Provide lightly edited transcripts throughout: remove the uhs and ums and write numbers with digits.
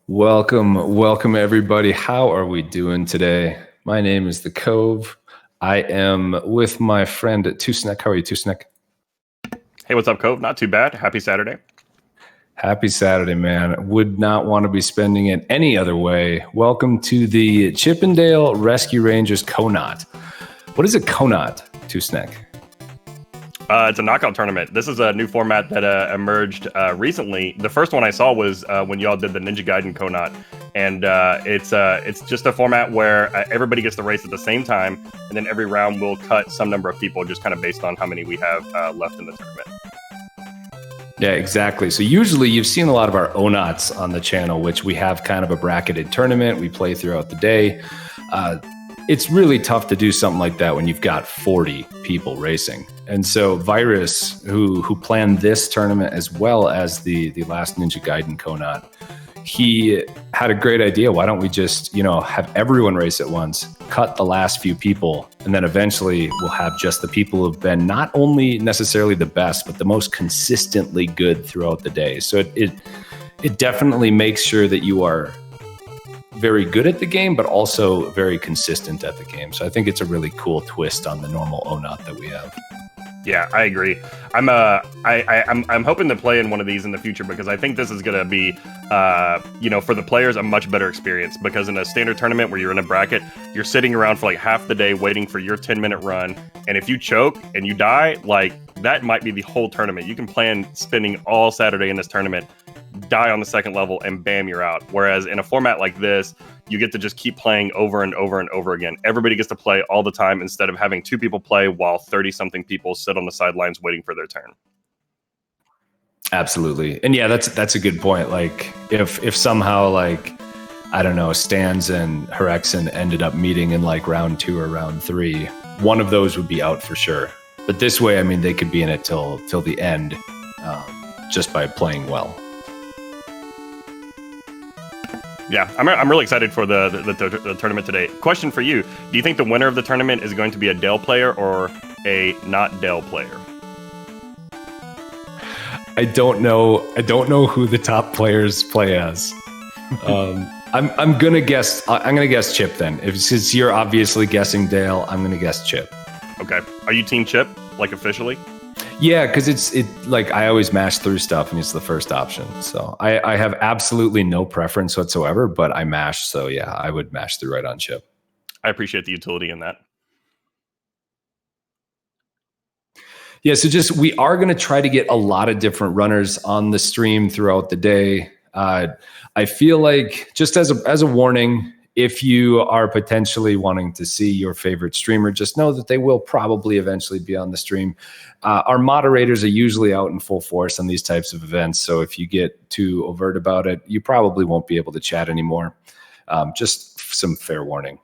Welcome everybody. How are we doing today? My name is The Cove. I am with my friend Tusnek. How are you, Tusnek? Hey, what's up, Cove? Not too bad. Happy Saturday. Happy Saturday, man. Would not want to be spending it any other way. Welcome to the Chippendale Rescue Rangers KONOT. What is a KONOT, Tusnek? It's a knockout tournament. This is a new format that emerged recently. The first one I saw was when y'all did the Ninja Gaiden KONOT, and it's just a format where everybody gets to race at the same time, and then every round will cut some number of people, just kind of based on how many we have left in the tournament. Yeah, exactly. So usually you've seen a lot of our ONOTs on the channel, which we have kind of a bracketed tournament. We play throughout the day. It's really tough to do something like that when you've got 40 people racing. And so Virus, who planned this tournament as well as the last Ninja Gaiden KONOT, he had a great idea. Why don't we just, have everyone race at once, cut the last few people, and then eventually we'll have just the people who've been not only necessarily the best, but the most consistently good throughout the day. So it definitely makes sure that you are very good at the game, but also very consistent at the game. So I think it's a really cool twist on the normal ONOT that we have. Yeah, I agree. I'm hoping to play in one of these in the future because I think this is going to be, for the players, a much better experience. Because in a standard tournament where you're in a bracket, you're sitting around for like half the day waiting for your 10-minute run. And if you choke and you die, that might be the whole tournament. You can plan spending all Saturday in this tournament, die on the second level, and bam, you're out. Whereas in a format like this, you get to just keep playing over and over and over again. Everybody gets to play all the time instead of having two people play while 30-something people sit on the sidelines waiting for their turn. Absolutely. And yeah, that's a good point. Like if somehow I don't know, Stans and Herexen ended up meeting in round 2 or round 3, one of those would be out for sure. But this way, I mean, they could be in it till the end, just by playing well. Yeah, I'm really excited for the tournament today. Question for you: do you think the winner of the tournament is going to be a Dale player or a not Dale player? I don't know who the top players play as. I'm gonna guess. I'm gonna guess Chip then. Since you're obviously guessing Dale, I'm gonna guess Chip. Okay. Are you Team Chip, officially? Yeah, because I always mash through stuff and it's the first option. So I have absolutely no preference whatsoever, but I mash. So yeah, I would mash through right on Chip. I appreciate the utility in that. Yeah, so we are going to try to get a lot of different runners on the stream throughout the day. I feel like, just as a warning, if you are potentially wanting to see your favorite streamer, just know that they will probably eventually be on the stream. Our moderators are usually out in full force on these types of events, so if you get too overt about it, you probably won't be able to chat anymore. Just some fair warning.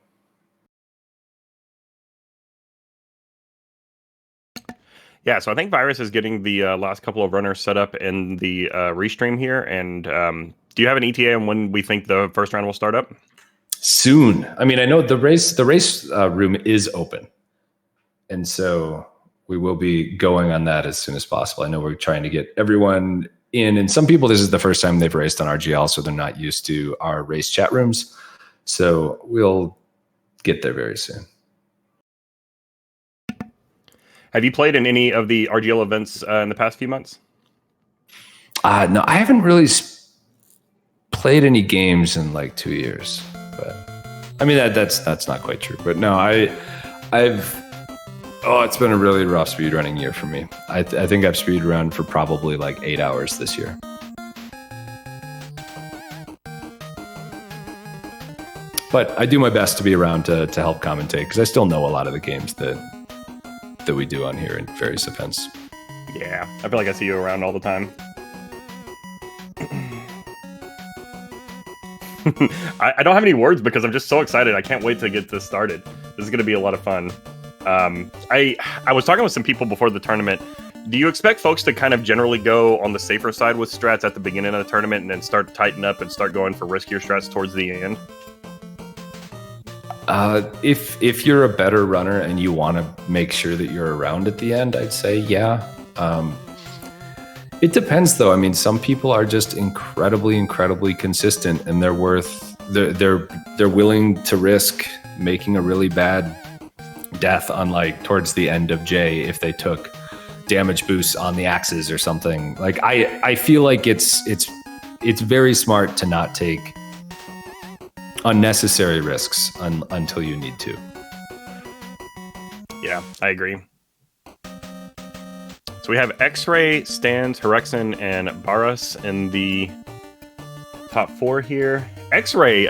Yeah, so I think Virus is getting the last couple of runners set up in the restream here. And do you have an ETA on when we think the first round will start up? Soon. I mean, I know the race room is open, and so we will be going on that as soon as possible. I know we're trying to get everyone in, and some people, this is the first time they've raced on RGL, so they're not used to our race chat rooms. So we'll get there very soon. Have you played in any of the RGL events in the past few months? No, I haven't really played any games in 2 years. But I mean, that's not quite true. But no, it's been a really rough speedrunning year for me. I think I've speedrun for probably 8 hours this year. But I do my best to be around to help commentate, because I still know a lot of the games that we do on here in various events. Yeah, I feel like I see you around all the time. I don't have any words because I'm just so excited. I can't wait to get this started. This is going to be a lot of fun. I was talking with some people before the tournament. Do you expect folks to kind of generally go on the safer side with strats at the beginning of the tournament and then start to tighten up and start going for riskier strats towards the end? If you're a better runner and you want to make sure that you're around at the end, I'd say yeah. It depends, though. I mean, some people are just incredibly consistent, and they're willing to risk making a really bad death on like towards the end of J if they took damage boosts on the axes or something. Like I feel like it's very smart to not take unnecessary risks until you need to. Yeah, I agree. So we have X-Ray, Stans, Herexen, and Baras in the top 4 here. X-Ray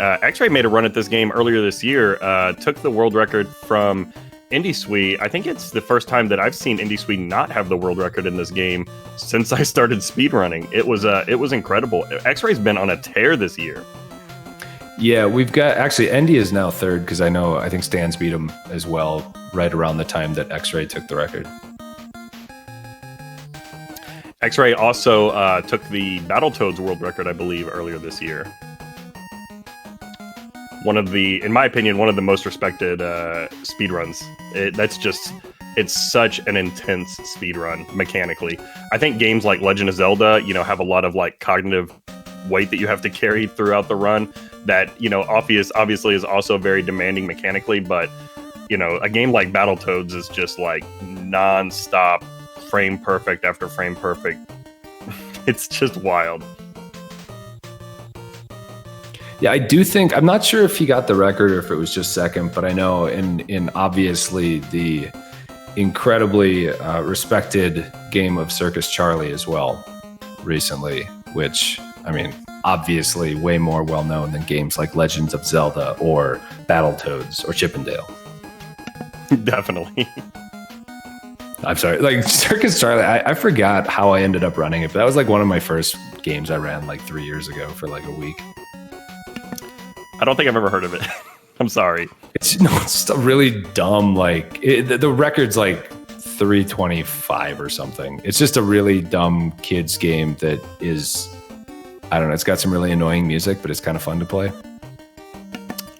made a run at this game earlier this year. Took the world record from IndieSuite. I think it's the first time that I've seen IndieSuite not have the world record in this game since I started speedrunning. It was incredible. X-Ray's been on a tear this year. Yeah, we've got actually Indy is now 3rd because I think Stans beat him as well right around the time that X-Ray took the record. X-Ray also took the Battletoads world record, I believe, earlier this year. In my opinion, one of the most respected speedruns. It's such an intense speedrun mechanically. I think games like Legend of Zelda, have a lot of like cognitive weight that you have to carry throughout the run that, obviously is also very demanding mechanically, but, a game like Battletoads is just like non-stop frame perfect after frame perfect. It's just wild. Yeah, I do think, I'm not sure if he got the record or if it was just 2nd, but I know in obviously the incredibly respected game of Circus Charlie as well recently, which, I mean, obviously way more well-known than games like Legends of Zelda or Battletoads or Chippendale. Definitely. I'm sorry, like Circus Charlie, I forgot how I ended up running it, but that was like one of my first games I ran like 3 years ago for like a week. I don't think I've ever heard of it. I'm sorry. It's still really dumb. Like the record's like 325 or something. It's just a really dumb kids game that is, I don't know. It's got some really annoying music, but it's kind of fun to play.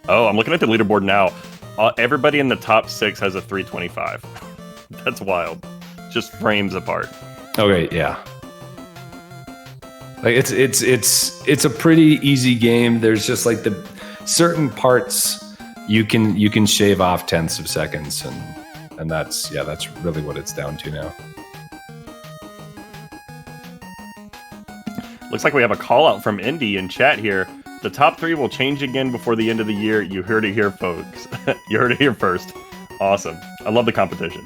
Oh, I'm looking at the leaderboard now. Everybody in the top 6 has a 325. That's wild. Just frames apart. Okay, yeah. Like it's a pretty easy game. There's just like the certain parts you can shave off tenths of seconds, and that's really what it's down to now. Looks like we have a call out from Indy in chat here. The top 3 will change again before the end of the year. You heard it here, folks. You heard it here first. Awesome. I love the competition.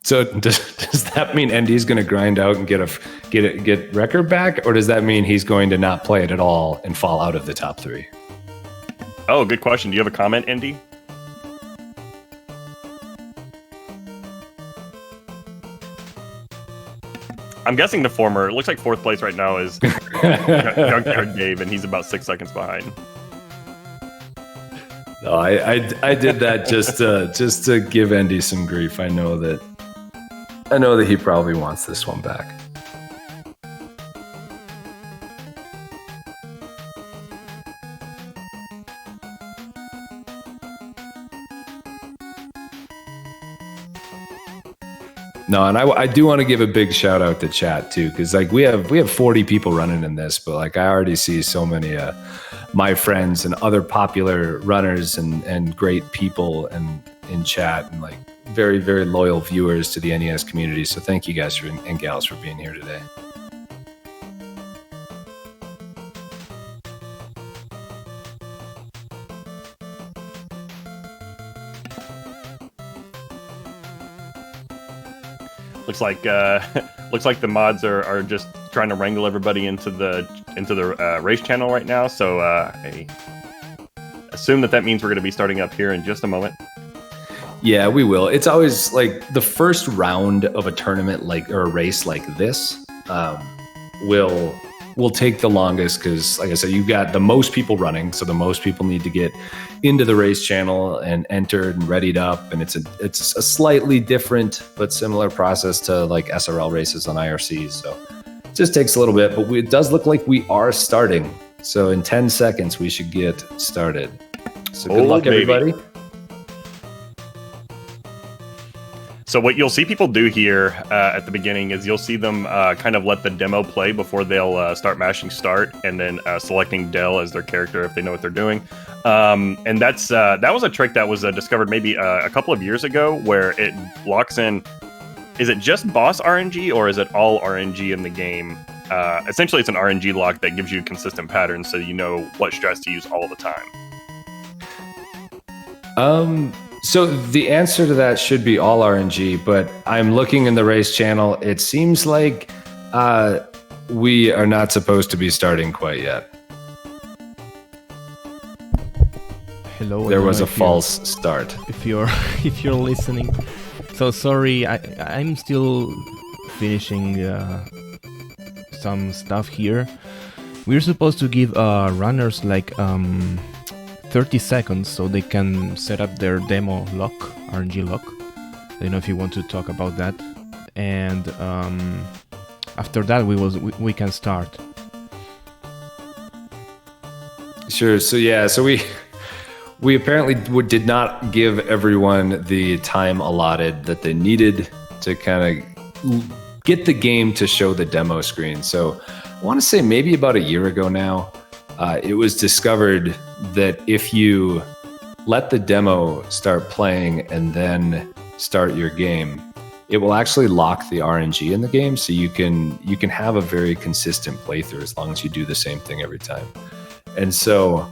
So does that mean Indy's going to grind out and get record back, or does that mean he's going to not play it at all and fall out of the top 3? Oh, good question. Do you have a comment, Indy? I'm guessing the former. It looks like 4th place right now is Junkyard Dave, and he's about 6 seconds behind. No, I did that just to give Indy some grief. I know that he probably wants this one back. No, and I do want to give a big shout out to chat too, because like we have 40 people running in this, but like I already see so many my friends and other popular runners and great people in chat, and like very, very loyal viewers to the NES community. So thank you guys and gals for being here today. Looks like the mods are just trying to wrangle everybody into the race channel right now. So I assume that means we're going to be starting up here in just a moment. Yeah, we will. It's always like the first round of a tournament or a race like this will take the longest because, like I said, you've got the most people running, so the most people need to get into the race channel and entered and readied up, and it's a slightly different but similar process to like SRL races on IRCs. So it just takes a little bit, but it does look like we are starting. So in 10 seconds we should get started. So good luck, everybody. So what you'll see people do here at the beginning is you'll see them kind of let the demo play before they'll start mashing start and then selecting Dell as their character if they know what they're doing. And that was a trick that was discovered maybe a couple of years ago where it locks in. Is it just boss RNG or is it all RNG in the game? Essentially, it's an RNG lock that gives you consistent patterns so you know what strats to use all the time. So the answer to that should be all RNG, but I'm looking in the race channel. It seems like we are not supposed to be starting quite yet. Hello. There was a false start. If you're listening, so sorry. I'm still finishing some stuff here. We're supposed to give runners like 30 seconds so they can set up their demo lock, RNG lock. I don't know if you want to talk about that. And after that, we can start. Sure. So yeah. So we apparently did not give everyone the time allotted that they needed to kind of get the game to show the demo screen. So I want to say maybe about a year ago now, it was discovered that if you let the demo start playing and then start your game, it will actually lock the RNG in the game, so you can have a very consistent playthrough as long as you do the same thing every time. And so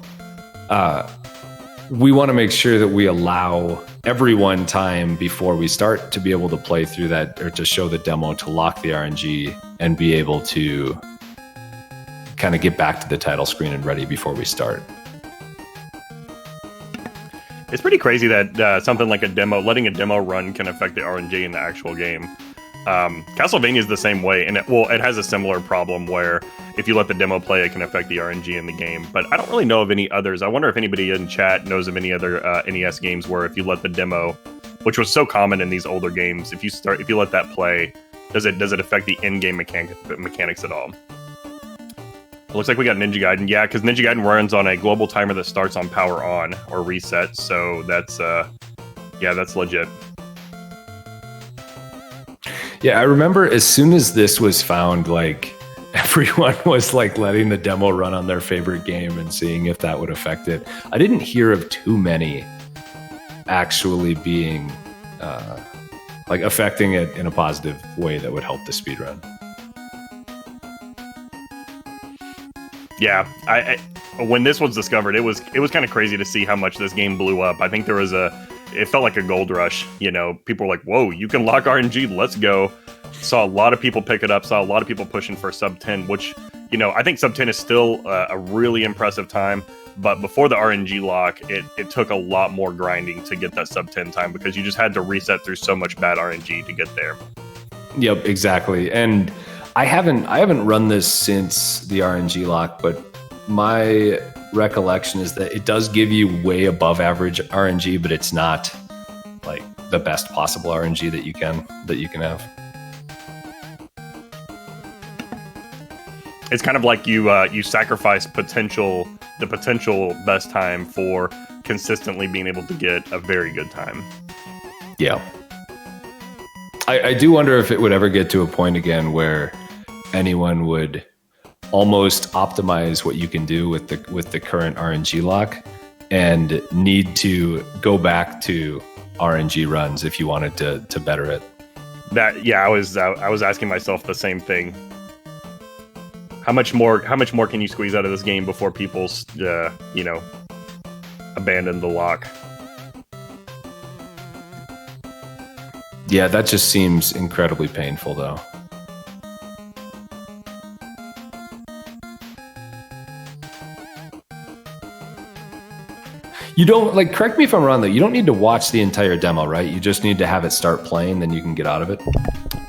we want to make sure that we allow everyone time before we start to be able to play through that, or to show the demo, to lock the RNG and be able to kind of get back to the title screen and ready before we start. It's pretty crazy that something like a demo, letting a demo run, can affect the RNG in the actual game. Castlevania is the same way, and it has a similar problem where if you let the demo play, it can affect the RNG in the game. But I don't really know of any others. I wonder if anybody in chat knows of any other NES games where if you let the demo, which was so common in these older games, if you let that play, does it affect the in-game mechanics at all? It looks like we got Ninja Gaiden. Yeah, because Ninja Gaiden runs on a global timer that starts on power on or reset. So that's that's legit. Yeah, I remember as soon as this was found, like everyone was like letting the demo run on their favorite game and seeing if that would affect it. I didn't hear of too many actually being like affecting it in a positive way that would help the speedrun. Yeah, I when this was discovered, it was kind of crazy to see how much this game blew up. I think it felt like a gold rush. You know, people were like, "Whoa, you can lock RNG, let's go!" Saw a lot of people pick it up. Saw a lot of people pushing for sub 10, which, you know, I think sub 10 is still a really impressive time. But before the RNG lock, it took a lot more grinding to get that sub 10 time, because you just had to reset through so much bad RNG to get there. Yep, exactly. And I haven't run this since the RNG lock, but my recollection is that it does give you way above average RNG, but it's not like the best possible RNG that you can have. It's kind of like you sacrifice the potential best time for consistently being able to get a very good time. Yeah. I do wonder if it would ever get to a point again where anyone would almost optimize what you can do with the current RNG lock and need to go back to RNG runs if you wanted to better it. I was asking myself the same thing. How much more can you squeeze out of this game before people abandon the lock? Yeah, that just seems incredibly painful, though. You don't, like, correct me if I'm wrong, though, you don't need to watch the entire demo, right? You just need to have it start playing, then you can get out of it.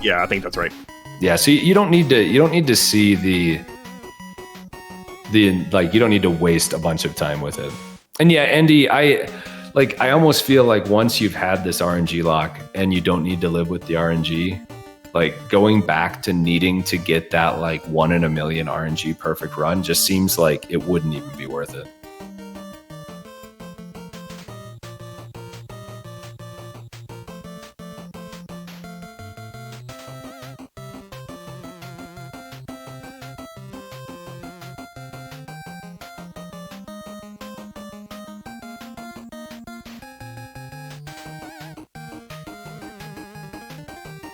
Yeah, I think that's right. Yeah, so you don't need to see the like, you don't need to waste a bunch of time with it. And yeah, Andy, I almost feel like once you've had this RNG lock and you don't need to live with the RNG, like going back to needing to get that like 1 in a million RNG perfect run just seems like it wouldn't even be worth it.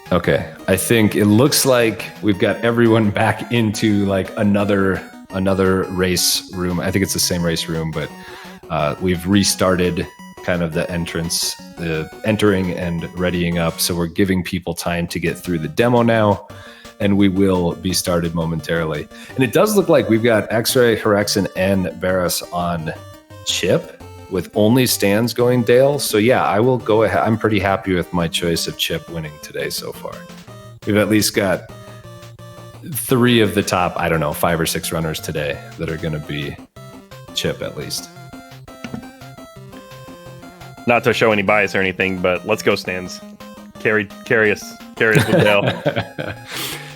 Okay, I think it looks like we've got everyone back into like another race room. I think it's the same race room, but we've restarted kind of the entrance, the entering and readying up. So we're giving people time to get through the demo now, and we will be started momentarily. And it does look like we've got X-Ray, Herexin, and Barris on chip, with only stands going Dale. So yeah, I will go ahead. I'm pretty happy with my choice of chip winning today so far. We've at least got 3 of the top, I don't know, 5 or 6 runners today that are going to be chip at least. Not to show any bias or anything, but let's go stands. Carry us with Dale.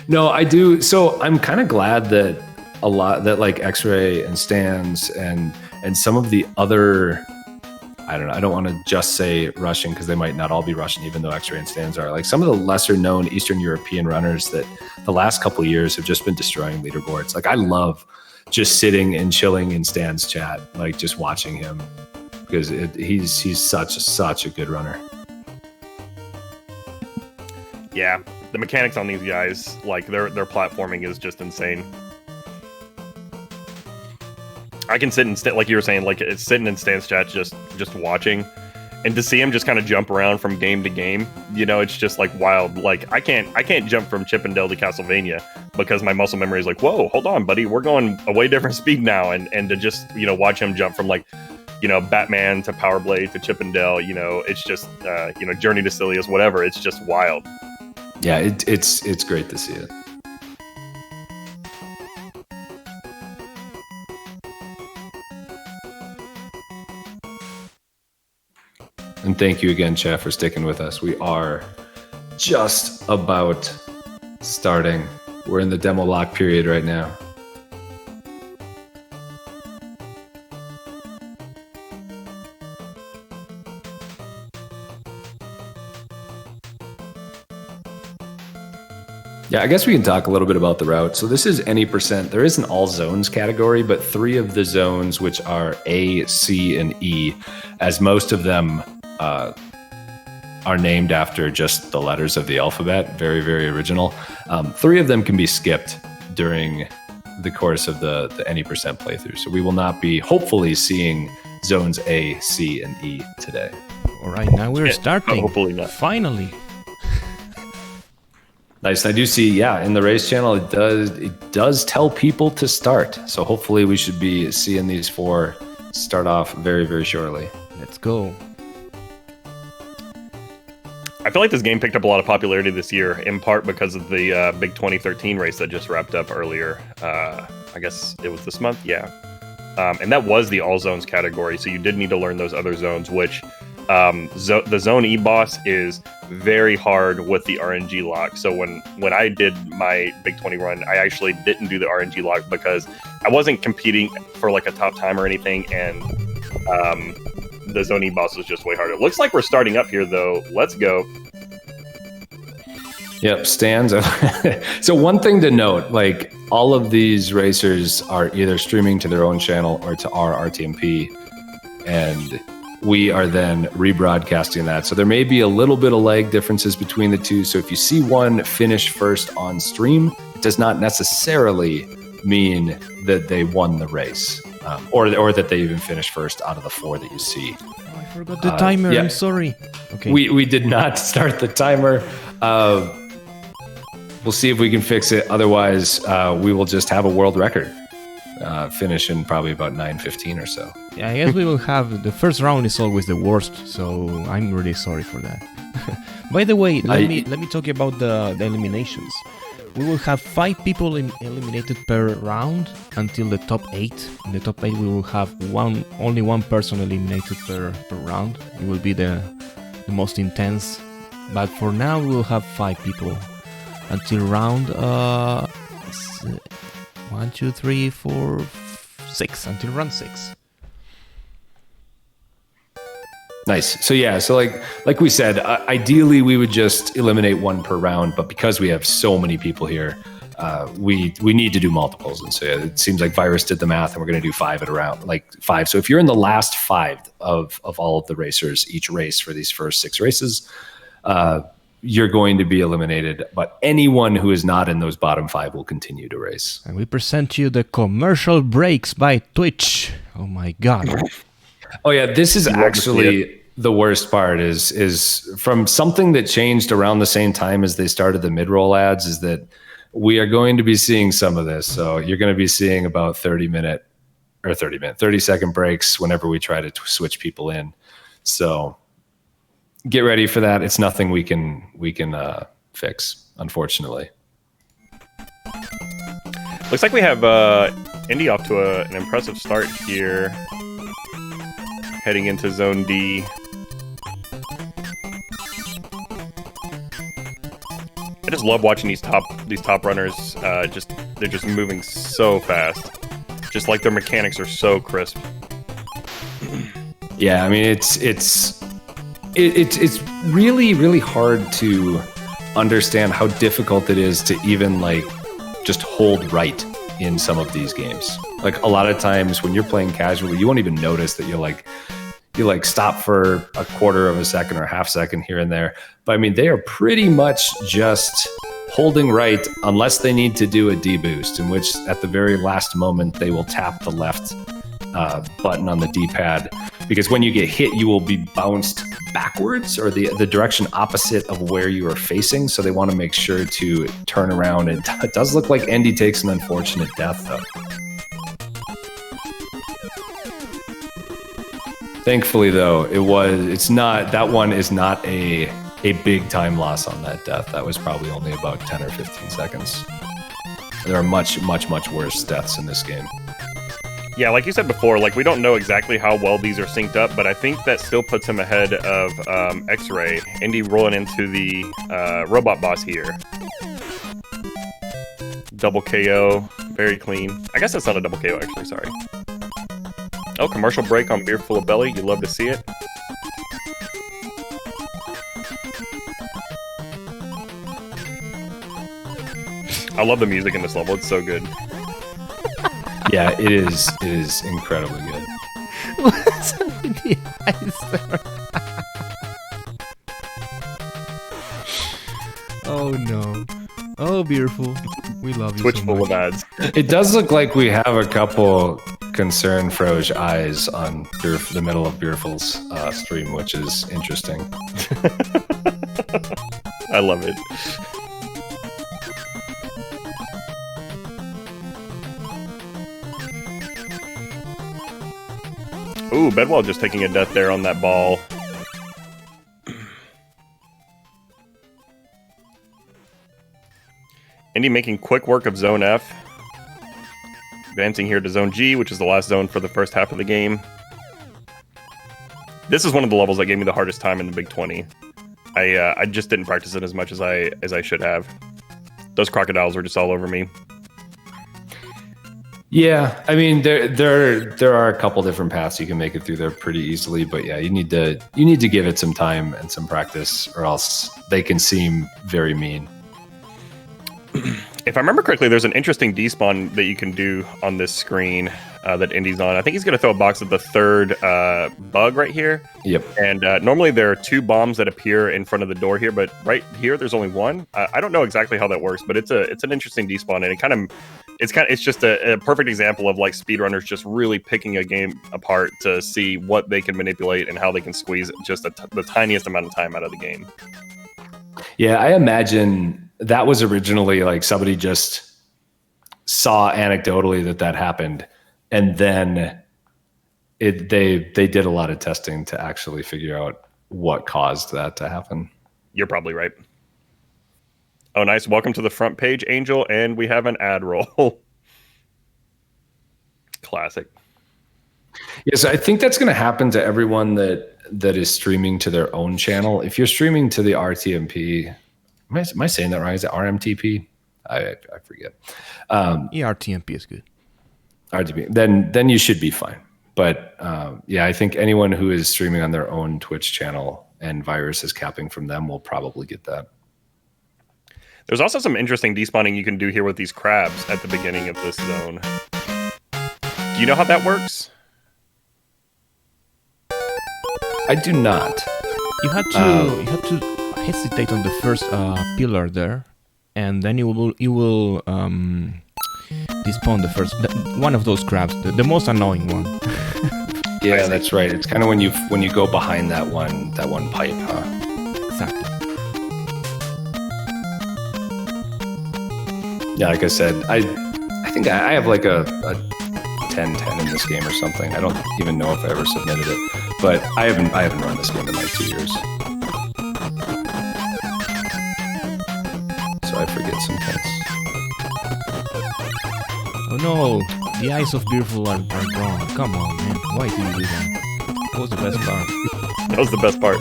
No, I do. So I'm kind of glad that a lot that like X-Ray and stands and some of the other, I don't know, I don't want to just say Russian because they might not all be Russian, even though X-Ray and stands are. Like some of the lesser known Eastern European runners that the last couple of years have just been destroying leaderboards. Like I love just sitting and chilling in Stan's chat, like just watching him because he's such a good runner. Yeah, the mechanics on these guys, like their platforming is just insane. I can sit and like you were saying, like it's sitting in Stan's chat, just watching, and to see him just kind of jump around from game to game, you know, it's just like wild. Like I can't jump from Chippendale to Castlevania because my muscle memory is like, whoa, hold on, buddy, we're going a way different speed now, and to just, you know, watch him jump from like, you know, Batman to Power Blade to Chippendale, you know, it's just you know, Journey to Silius, whatever, it's just wild. Yeah, it's great to see it. And thank you again, Chef, for sticking with us. We are just about starting. We're in the demo lock period right now. Yeah, I guess we can talk a little bit about the route. So this is any percent. There is an all zones category, but 3 of the zones, which are A, C, and E, as most of them are named after just the letters of the alphabet. Very, very original. 3 of them can be skipped during the course of the any percent playthrough. So we will not be, hopefully, seeing zones A, C, and E today. All right, now we're starting. Hopefully not. Finally. Nice. I do see, yeah, in the race channel, it does tell people to start. So hopefully we should be seeing these 4 start off very, very shortly. Let's go. I feel like this game picked up a lot of popularity this year, in part because of the big 2013 race that just wrapped up earlier. I guess it was this month, yeah. And that was the all zones category, so you did need to learn those other zones, which the zone E boss is very hard with the RNG lock. So when I did my big 20 run, I actually didn't do the RNG lock because I wasn't competing for like a top time or anything, and the zone E boss was just way harder. Looks like we're starting up here though. Let's go. Yep, stands. So one thing to note, like all of these racers are either streaming to their own channel or to our RTMP, and we are then rebroadcasting that. So there may be a little bit of lag differences between the two. So if you see one finish first on stream, it does not necessarily mean that they won the race, or that they even finished first out of the 4 that you see. Oh, I forgot the timer. yeah. I'm sorry. Okay. We did not start the timer. We'll see if we can fix it. Otherwise, we will just have a world record. Finish in probably about 9:15 or so. Yeah, I guess we will have the first round is always the worst, so I'm really sorry for that. By the way, let me talk about the eliminations. We will have 5 people eliminated per round until the top 8. In the top 8, we will have only one person eliminated per round. It will be the most intense. But for now, we will have 5 people until round 1, 2, 3, 4, 6 until round 6. Nice. So yeah, so like we said, ideally we would just eliminate 1 per round, but because we have so many people here, we need to do multiples. And so yeah, it seems like Virus did the math, and we're going to do 5 at a round, like 5. So if you're in the last 5 of all of the racers, each race for these first 6 races, you're going to be eliminated. But anyone who is not in those bottom 5 will continue to race. And we present you the commercial breaks by Twitch. Oh my god. Oh yeah, this is actually the worst part is from something that changed around the same time as they started the mid-roll ads, is that we are going to be seeing some of this. So you're going to be seeing about 30-second breaks whenever we try to switch people in. So get ready for that. It's nothing we can fix, unfortunately. Looks like we have Indy off to an impressive start here, heading into Zone D. I just love watching these top runners. They're just moving so fast. Just like their mechanics are so crisp. Yeah, I mean it's really, really hard to understand how difficult it is to even like just hold right in some of these games. Like a lot of times when you're playing casually, you won't even notice that you stop for a quarter of a second or half second here and there. But I mean, they are pretty much just holding right unless they need to do a D-boost, in which at the very last moment they will tap the left button on the D-pad, because when you get hit, you will be bounced backwards or the direction opposite of where you are facing. So they want to make sure to turn around. It does look like Andy takes an unfortunate death, though. Thankfully, though, that one is not a big time loss on that death. That was probably only about 10 or 15 seconds. There are much, much, much worse deaths in this game. Yeah, like you said before, like we don't know exactly how well these are synced up, but I think that still puts him ahead of X-Ray. Indy rolling into the robot boss here. Double KO, very clean. I guess that's not a double KO, actually, sorry. Oh, commercial break on Beer Full of Belly. You love to see it. I love the music in this level. It's so good. Yeah, it is incredibly good. What's up with the eyes there? Oh no. Oh, Beautiful. We love you Twitch so full much. of ads. It does look like we have a couple concern Froge eyes on the middle of Beautiful's stream, which is interesting. I love it. Ooh, Bedwell just taking a death there on that ball. Indy making quick work of Zone F. Advancing here to Zone G, which is the last zone for the first half of the game. This is one of the levels that gave me the hardest time in the Big 20. I just didn't practice it as much as I should have. Those crocodiles were just all over me. Yeah, I mean there are a couple different paths you can make it through there pretty easily, but yeah, you need to give it some time and some practice, or else they can seem very mean. If I remember correctly, there's an interesting despawn that you can do on this screen that Indy's on. I think he's going to throw a box at the third bug right here. Yep. And normally there are 2 bombs that appear in front of the door here, but right here there's only 1. I don't know exactly how that works, but it's an interesting despawn, and it's just a perfect example of like speedrunners just really picking a game apart to see what they can manipulate and how they can squeeze just the tiniest amount of time out of the game. Yeah, I imagine that was originally like somebody just saw anecdotally that happened, and then they did a lot of testing to actually figure out what caused that to happen. You're probably right. Oh, nice. Welcome to the front page, Angel, and we have an ad roll. Classic. Yes, I think that's going to happen to everyone that is streaming to their own channel. If you're streaming to the RTMP, am I saying that right? Is it RMTP? I forget. RTMP is good. RTP. Then you should be fine. But yeah, I think anyone who is streaming on their own Twitch channel and virus is capping from them will probably get that. There's also some interesting despawning you can do here with these crabs at the beginning of this zone. Do you know how that works? I do not. You had to hesitate on the first pillar there, and then you will despawn the first one of those crabs, the most annoying one. Yeah, that's right. It's kind of when you go behind that one pipe, huh? Exactly. Yeah, like I said, I think I have like a 10-10 in this game or something. I don't even know if I ever submitted it, but I haven't run this game in like 2 years, so I forget sometimes. Oh no, the eyes of Beautiful are gone. Come on, man. Why do you do that? That was the best part. That was the best part.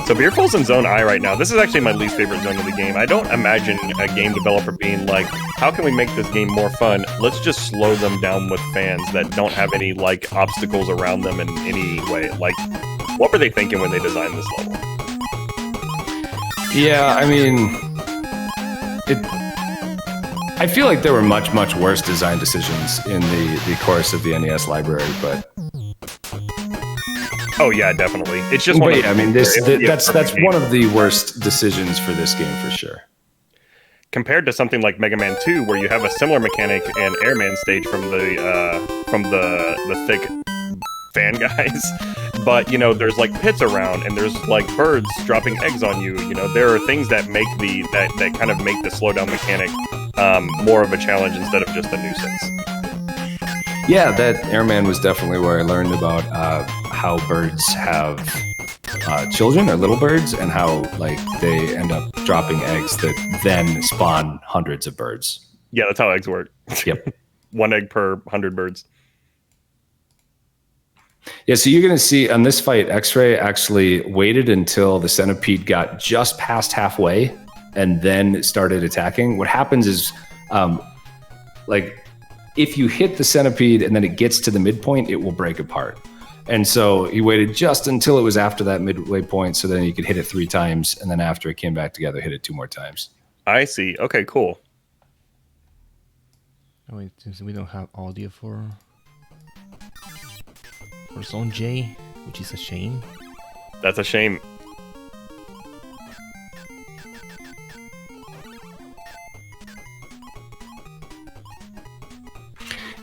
So Beerful's in Zone I right now. This is actually my least favorite zone of the game. I don't imagine a game developer being like, how can we make this game more fun? Let's just slow them down with fans that don't have any, like, obstacles around them in any way. Like, what were they thinking when they designed this level? Yeah, I mean, I feel like there were much, much worse design decisions in the course of the NES library, but... Oh yeah, definitely. It's just one. But yeah, I mean, that's one of the worst decisions for this game for sure. Compared to something like Mega Man 2, where you have a similar mechanic and Airman stage from the thick fan guys, but you know, there's like pits around and there's like birds dropping eggs on you. You know, there are things that make that kind of make the slowdown mechanic more of a challenge instead of just a nuisance. Yeah, that Airman was definitely where I learned about how birds have children or little birds, and how like they end up dropping eggs that then spawn hundreds of birds. Yeah, that's how eggs work. Yep. 1 egg per 100 birds. Yeah, so you're going to see on this fight, X-Ray actually waited until the centipede got just past halfway and then started attacking. What happens is, like, if you hit the centipede and then it gets to the midpoint, it will break apart. And so he waited just until it was after that midway point, so then you could hit it 3 times, and then after it came back together, hit it 2 more times. I see. Okay, cool. Oh wait, we don't have audio for Zone J, which is a shame. That's a shame.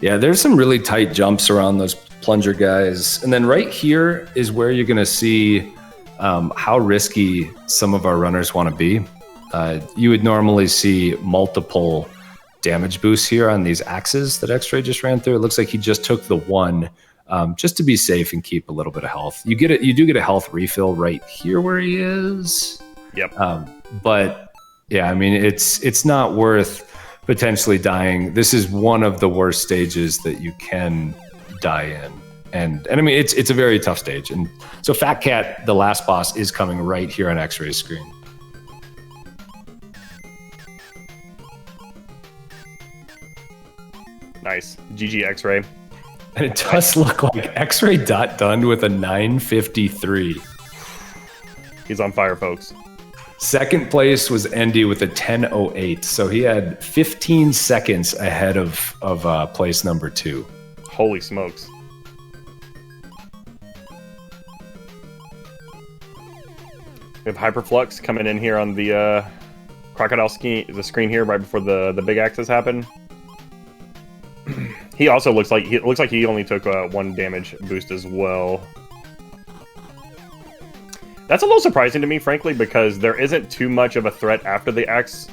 Yeah, there's some really tight jumps around those plunger guys. And then right here is where you're going to see how risky some of our runners want to be. You would normally see multiple damage boosts here on these axes that X-Ray just ran through. It looks like he just took the one just to be safe and keep a little bit of health. You do get a health refill right here where he is. Yep. But yeah, I mean, it's not worth potentially dying. This is one of the worst stages that you can die in. And I mean, it's a very tough stage. And so Fat Cat, the last boss, is coming right here on X-Ray's screen. Nice. GG X-Ray. And it does look like X-Ray done with a 953. He's on fire, folks. Second place was Endy with a 10:08, so he had 15 seconds ahead of place number 2. Holy smokes! We have Hyperflux coming in here on the crocodile screen here right before the big axes happen. He also looks like he only took 1 damage boost as well. That's a little surprising to me, frankly, because there isn't too much of a threat after the axe.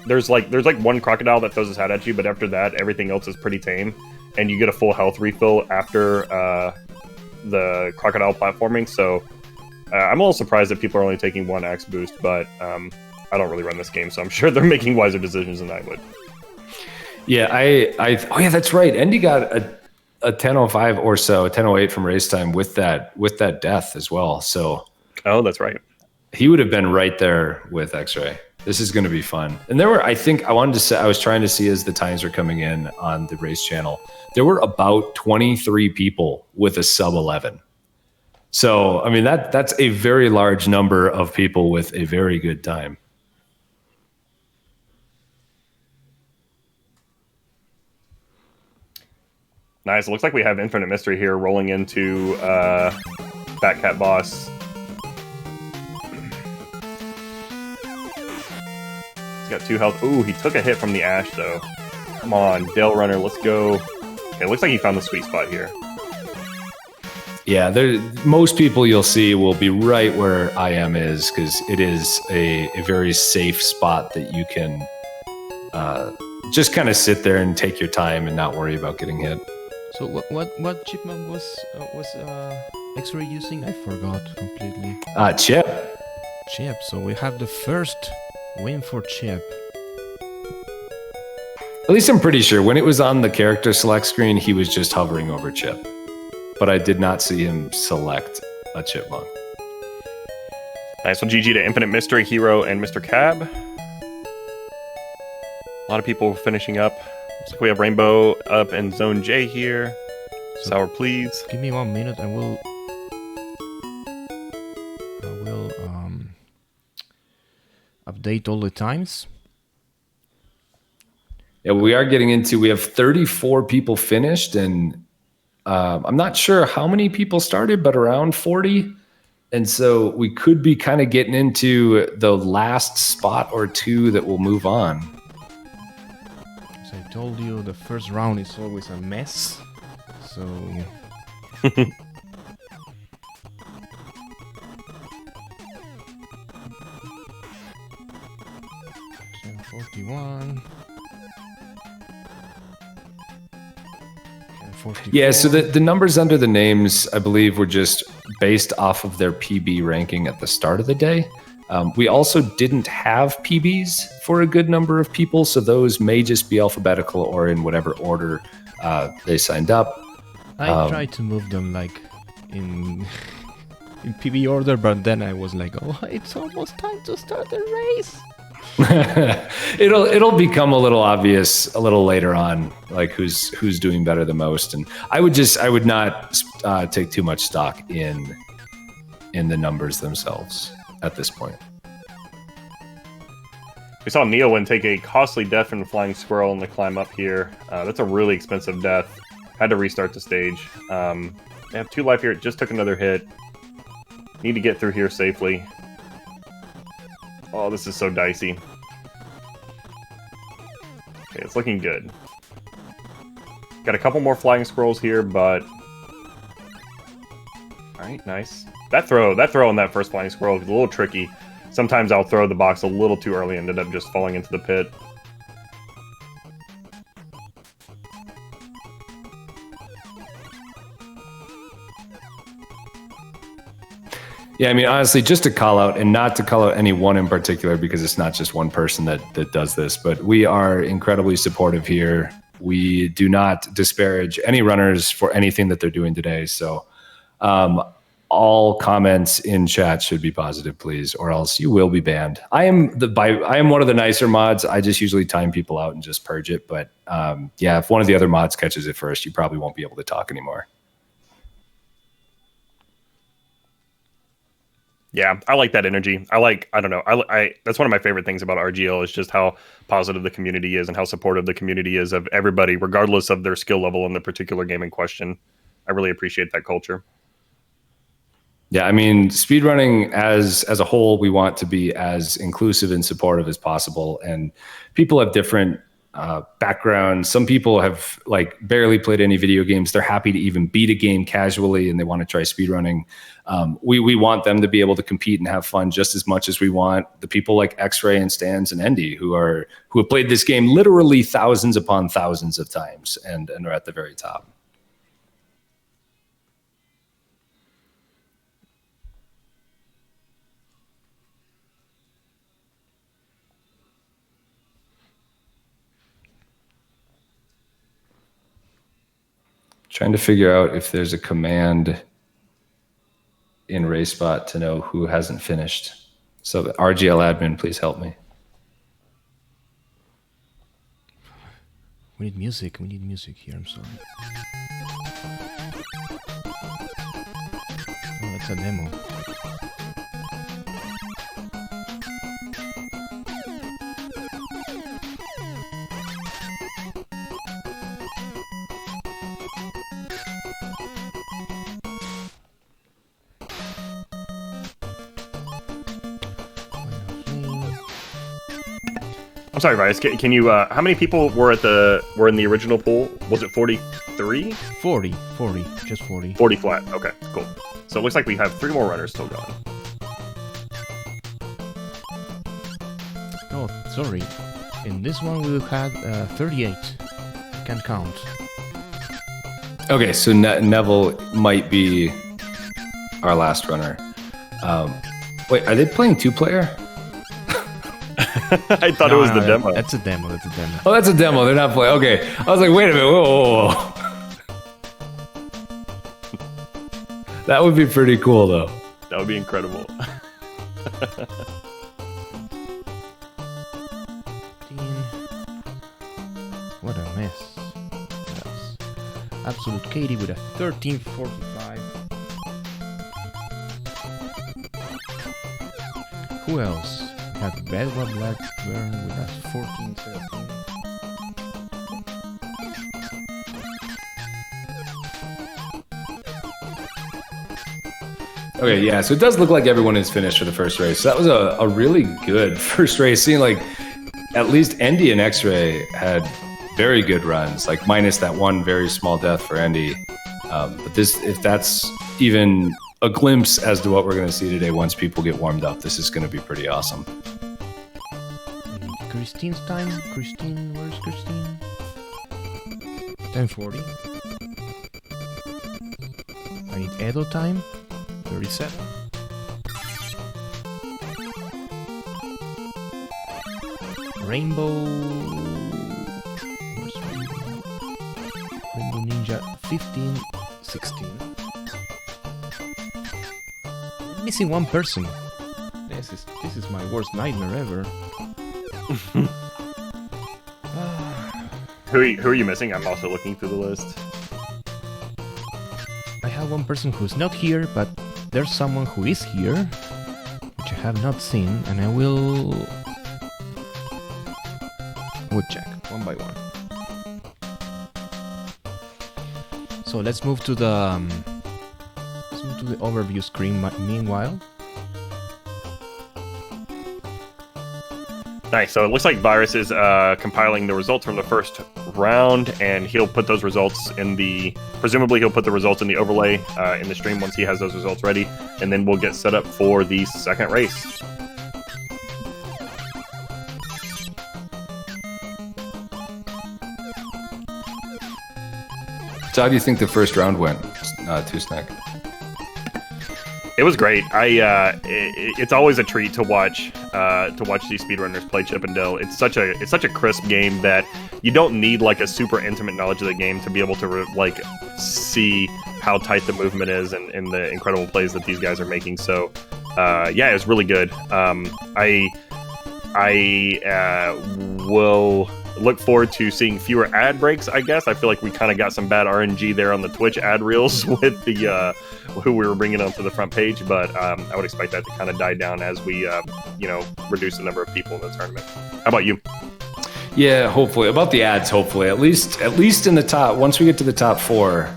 There's like 1 crocodile that throws his head at you, but after that, everything else is pretty tame, and you get a full health refill after the crocodile platforming. So I'm a little surprised that people are only taking 1 axe boost, but I don't really run this game, so I'm sure they're making wiser decisions than I would. Yeah, oh yeah, that's right. Endy got a 10:05 or so, a 10:08 from race time with that death as well. So. Oh, that's right. He would have been right there with X-Ray. This is going to be fun. And there were, I was trying to see as the times were coming in on the race channel, there were about 23 people with a sub 11. So, I mean, that's a very large number of people with a very good time. Nice. It looks like we have Infinite Mystery here rolling into Fat Cat Boss. got 2 health. Ooh, he took a hit from the Ash, though. Come on, Dale Runner, let's go. Okay, looks like he found the sweet spot here. Yeah, most people you'll see will be right where IM is, because it is a very safe spot that you can just kind of sit there and take your time and not worry about getting hit. So what chipmunk was X-Ray using? I forgot completely. Chip. Chip. So we have the first win for Chip. At least I'm pretty sure when it was on the character select screen, he was just hovering over Chip. But I did not see him select a chipmunk. Nice one, GG to Infinite Mystery, Hero, and Mr. Cab. A lot of people finishing up. Looks like we have Rainbow up in Zone J here. So Sour, please. Give me 1 minute. I will update all the times. Yeah, we have 34 people finished, and I'm not sure how many people started, but around 40. And so we could be kind of getting into the last spot or two that will move on. As I told you, the first round is always a mess. So 41. Yeah, so the numbers under the names, I believe, were just based off of their PB ranking at the start of the day. We also didn't have PBs for a good number of people, so those may just be alphabetical or in whatever order they signed up. I tried to move them like in PB order, but then I was like, oh, it's almost time to start the race. It'll become a little obvious a little later on, like who's doing better the most, and I would not take too much stock in the numbers themselves at this point. We saw Neowin take a costly death from the flying squirrel in the climb up here. That's a really expensive death. Had to restart the stage. They have 2 life here. It just took another hit. Need to get through here safely. Oh, this is so dicey. Okay, it's looking good. Got a couple more flying squirrels here, but... Alright, nice. That throw on that first flying squirrel is a little tricky. Sometimes I'll throw the box a little too early and end up just falling into the pit. Yeah, I mean, honestly, just to call out, and not to call out any one in particular, because it's not just one person that does this, but we are incredibly supportive here. We do not disparage any runners for anything that they're doing today. So all comments in chat should be positive, please, or else you will be banned. I am one of the nicer mods. I just usually time people out and just purge it. But yeah, if one of the other mods catches it first, you probably won't be able to talk anymore. Yeah, I like that energy. I don't know. That's one of my favorite things about RGL is just how positive the community is and how supportive the community is of everybody, regardless of their skill level in the particular game in question. I really appreciate that culture. Yeah, I mean, speedrunning as a whole, we want to be as inclusive and supportive as possible. And people have different backgrounds. Some people have like barely played any video games. They're happy to even beat a game casually, and they want to try speedrunning. We want them to be able to compete and have fun just as much as we want the people like X-Ray and Stans and Endy who have played this game literally thousands upon thousands of times and are at the very top. Trying to figure out if there's a command in RaceBot to know who hasn't finished. So the RGL admin, please help me. We need music. We need music here. I'm sorry. Oh, that's a demo. I'm sorry, Vice. Can you? How many people were in the original pool? Was it 43? 40, just 40. 40 flat. Okay, cool. So it looks like we have 3 more runners still going. Oh, sorry. In this one we had 38. I can count. Okay, so Neville might be our last runner. Wait, are they playing 2-player? I thought it was the demo. That's a demo. Oh, that's a demo. They're not playing. Okay, I was like, wait a minute. Whoa. That would be pretty cool, though. That would be incredible. What a mess. That's absolute Katie with a 1345. Who else? We have Bedwell Blackburn with a 1417. Okay, yeah, so it does look like everyone is finished for the first race. So that was a really good first race. Seeing like at least Andy and X-Ray had very good runs, like minus that one very small death for Andy. But this, if that's even a glimpse as to what we're going to see today once people get warmed up, this is going to be pretty awesome. Christine's time. Christine, where's Christine? 10:40. I need Edo time. 37. Rainbow. Where's Rainbow Ninja 15, 16. Missing one person. This is my worst nightmare ever. Who are you missing? I'm also looking through the list. I have one person who's not here, but there's someone who is here, which I have not seen, and I will check one by one. So let's move to the overview screen. Meanwhile. Nice. So it looks like Virus is compiling the results from the first round, and he'll put those results presumably he'll put the results in the overlay in the stream once he has those results ready, and then we'll get set up for the second race. So how do you think the first round went, Two Snack? It was great. It's always a treat to watch these speedrunners play Chip and Dale. It's such a crisp game that you don't need like a super intimate knowledge of the game to be able to see how tight the movement is and the incredible plays that these guys are making. So yeah, it was really good. I will look forward to seeing fewer ad breaks, I guess. I feel like we kind of got some bad RNG there on the Twitch ad reels with the who we were bringing onto the front page, but I would expect that to kind of die down as we reduce the number of people in the tournament. How about you? Yeah, hopefully. About the ads, hopefully. At least in the top, once we get to the top 4,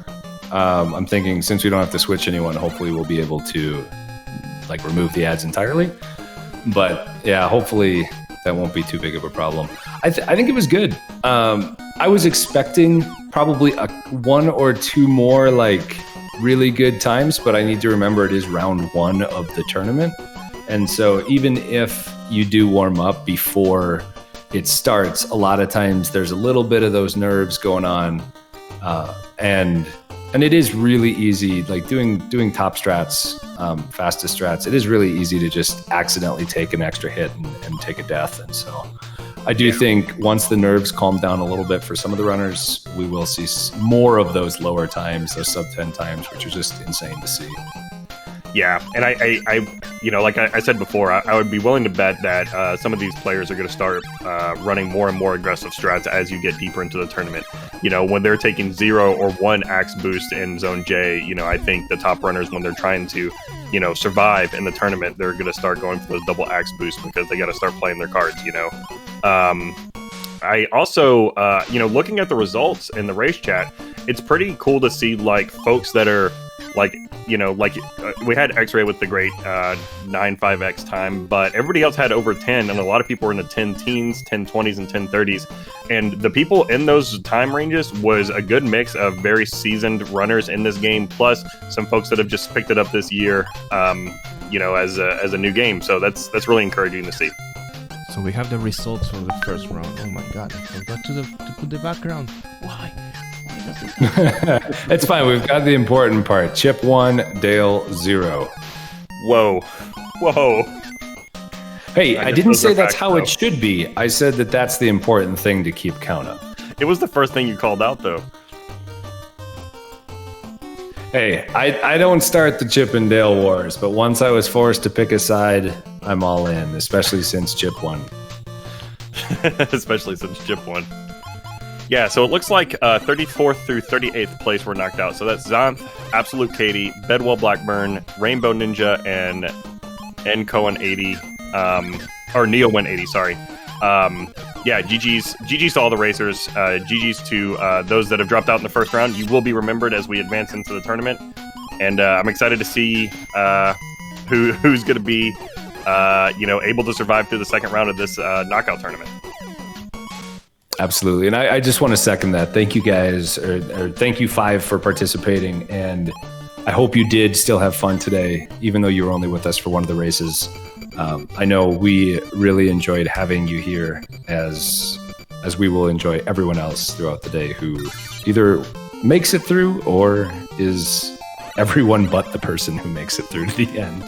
I'm thinking since we don't have to switch anyone, hopefully we'll be able to remove the ads entirely. But yeah, hopefully that won't be too big of a problem. I think it was good. I was expecting probably one or two more really good times, but I need to remember it is round 1 of the tournament. And so even if you do warm up before it starts, a lot of times there's a little bit of those nerves going on. And it is really easy, doing top strats, fastest strats, it is really easy to just accidentally take an extra hit and take a death. And so I do think once the nerves calm down a little bit for some of the runners, we will see more of those lower times, those sub 10 times, which are just insane to see. Yeah, and I like I said before, I would be willing to bet that some of these players are going to start running more and more aggressive strats as you get deeper into the tournament. When they're taking 0 or 1 axe boost in Zone J, I think the top runners, when they're trying to, survive in the tournament, they're going to start going for those double axe boosts because they got to start playing their cards, I also, looking at the results in the race chat, it's pretty cool to see folks that are like we had X-Ray with the great 9.5x time, but everybody else had over 10, and a lot of people were in the 10 teens, 1020s, and 1030s. And the people in those time ranges was a good mix of very seasoned runners in this game, plus some folks that have just picked it up this year, as a new game. So that's really encouraging to see. So we have the results for the first round. Oh my god, I forgot to put the background. Why? It's fine. We've got the important part. Chip 1, Dale 0. Whoa. Hey, I didn't say that's how it should be. I said that that's the important thing to keep count of. It was the first thing you called out, though. Hey, I don't start the Chip and Dale wars, but once I was forced to pick a side, I'm all in, especially since Chip won. Especially since Chip won. Yeah, so it looks like 34th through 38th place were knocked out. So that's Zonth, Absolute Katie, Bedwell Blackburn, Rainbow Ninja, and Cohen 80. Or Neo went 80, sorry. GG's to all the racers. GG's to those that have dropped out in the first round. You will be remembered as we advance into the tournament. And I'm excited to see who's going to be able to survive through the second round of this knockout tournament. Absolutely. And I just want to second that. Thank you guys, or thank you 5 for participating. And I hope you did still have fun today, even though you were only with us for one of the races. I know we really enjoyed having you here, as we will enjoy everyone else throughout the day who either makes it through or is everyone but the person who makes it through to the end.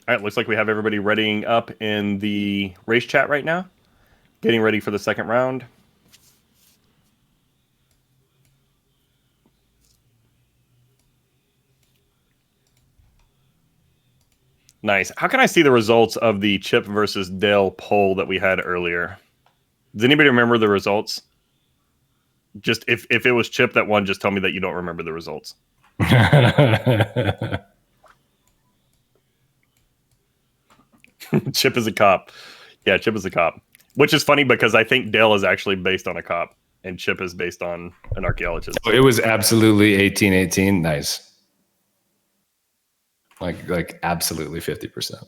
All right, looks like we have everybody readying up in the race chat right now, getting ready for the second round. Nice. How can I see the results of the Chip versus Dale poll that we had earlier? Does anybody remember the results? Just if it was Chip that won, just tell me that you don't remember the results. Chip is a cop. Yeah, Chip is a cop. Which is funny because I think Dale is actually based on a cop and Chip is based on an archaeologist. Oh, it was absolutely 1818. Nice. Like absolutely 50%.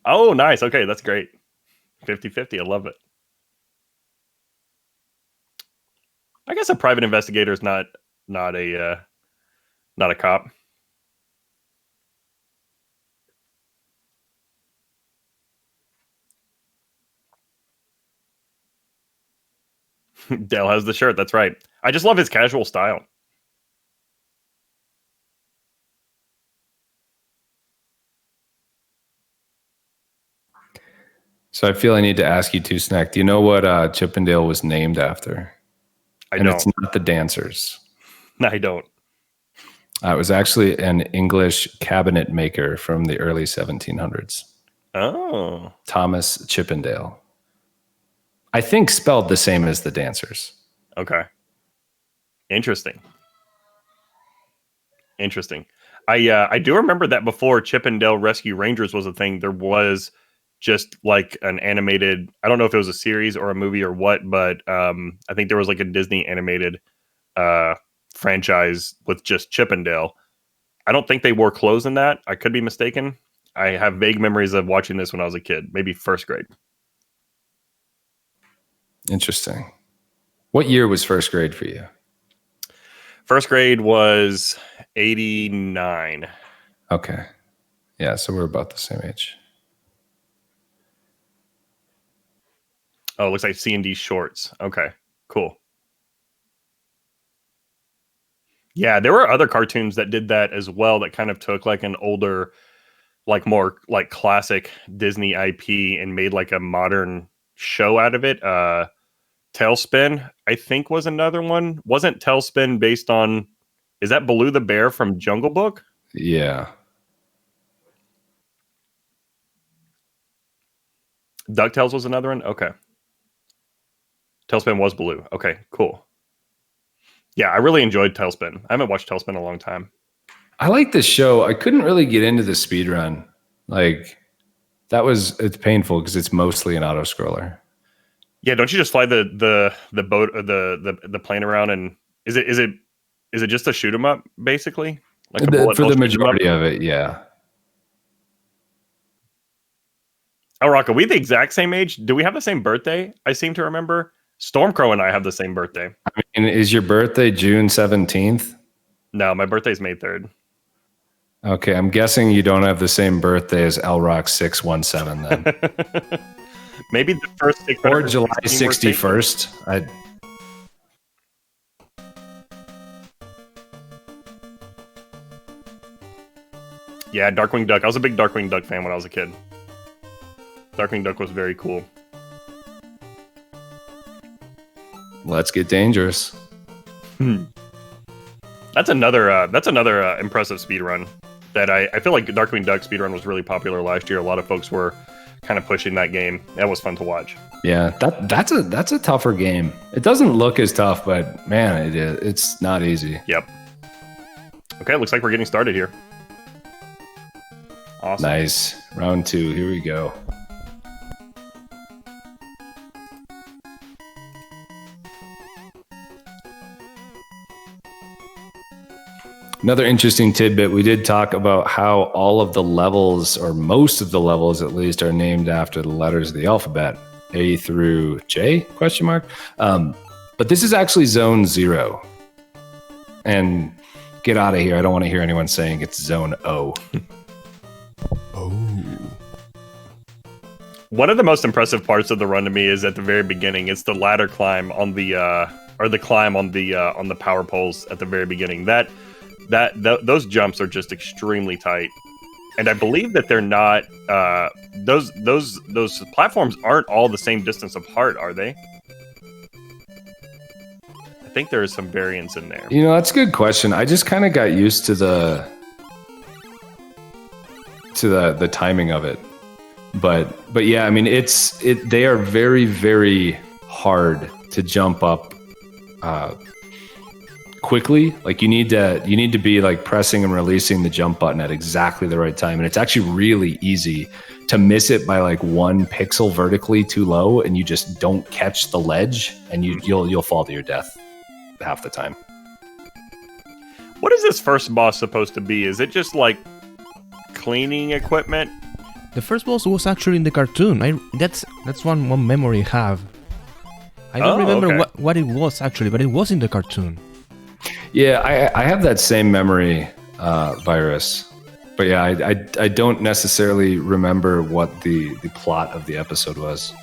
Oh, nice. Okay, that's great. 50-50. I love it. I guess a private investigator is not a cop. Dale has the shirt. That's right. I just love his casual style. So I feel I need to ask you too, Snack. Do you know what Chip and Dale was named after? I don't. It's not the dancers. No, I don't. It was actually an English cabinet maker from the early 1700s. Oh. Thomas Chippendale. I think spelled the same as the dancers. Okay. Interesting. I do remember that before Chip and Dale Rescue Rangers was a thing, there was just like an animated, I don't know if it was a series or a movie or what, but I think there was like a Disney animated franchise with just Chip and Dale. I don't think they wore clothes in that. I could be mistaken. I have vague memories of watching this when I was a kid, maybe first grade. Interesting. What year was first grade for you? First grade was 89. Okay. Yeah, so we're about the same age. Oh, it looks like C&D shorts. Okay, cool. Yeah, there were other cartoons that did that as well that kind of took like an older, like more like classic Disney IP and made like a modern show out of it. Tailspin, I think, was another one. Wasn't Tailspin based on, is that Baloo the Bear from Jungle Book? Yeah. DuckTales was another one? Okay. Tailspin was Baloo. Okay, cool. Yeah, I really enjoyed Tailspin. I haven't watched Tailspin in a long time. I like this show. I couldn't really get into the speed run. Like, it's painful because it's mostly an auto scroller. Yeah, don't you just fly the boat or the plane around, and is it just a shoot 'em up basically, like a bullet For hell the shoot 'em up? majority of it, yeah. Oh, Rock, are we the exact same age? Do we have the same birthday? I seem to remember Stormcrow and I have the same birthday. I mean, is your birthday June 17th? No, my birthday's May 3rd. Okay, I'm guessing you don't have the same birthday as Elrock 617 then. Maybe the first Or July 616 were 61st. Yeah, Darkwing Duck. I was a big Darkwing Duck fan when I was a kid. Darkwing Duck was very cool. Let's get dangerous. That's another impressive speed run that I feel like Darkwing Duck speedrun was really popular last year. A lot of folks were kind of pushing that game. That was fun to watch. Yeah, that's a tougher game. It doesn't look as tough, but man, it's not easy. Yep. Okay, looks like we're getting started here. Awesome. Nice. Round 2. Here we go. Another interesting tidbit, we did talk about how all of the levels, or most of the levels at least, are named after the letters of the alphabet, A through J, question mark. But this is actually Zone 0. And get out of here. I don't want to hear anyone saying it's Zone O. Oh. One of the most impressive parts of the run to me is at the very beginning. It's the ladder climb on the climb on the power poles at the very beginning. Those jumps are just extremely tight, and I believe that they're not those platforms aren't all the same distance apart, are they? I think there is some variance in there. You know, that's a good question. I just kind of got used to the timing of it, but yeah, I mean, they are very, very hard to jump up quickly. Like you need to be like pressing and releasing the jump button at exactly the right time, and it's actually really easy to miss it by like 1 pixel vertically too low, and you just don't catch the ledge, and you'll fall to your death half the time. What is this first boss supposed to be? Is it just like cleaning equipment? The first boss was actually in the cartoon. That's one memory I have. I don't remember okay. what it was actually, but it was in the cartoon. Yeah, I have that same memory, Virus. But yeah, I don't necessarily remember what the plot of the episode was.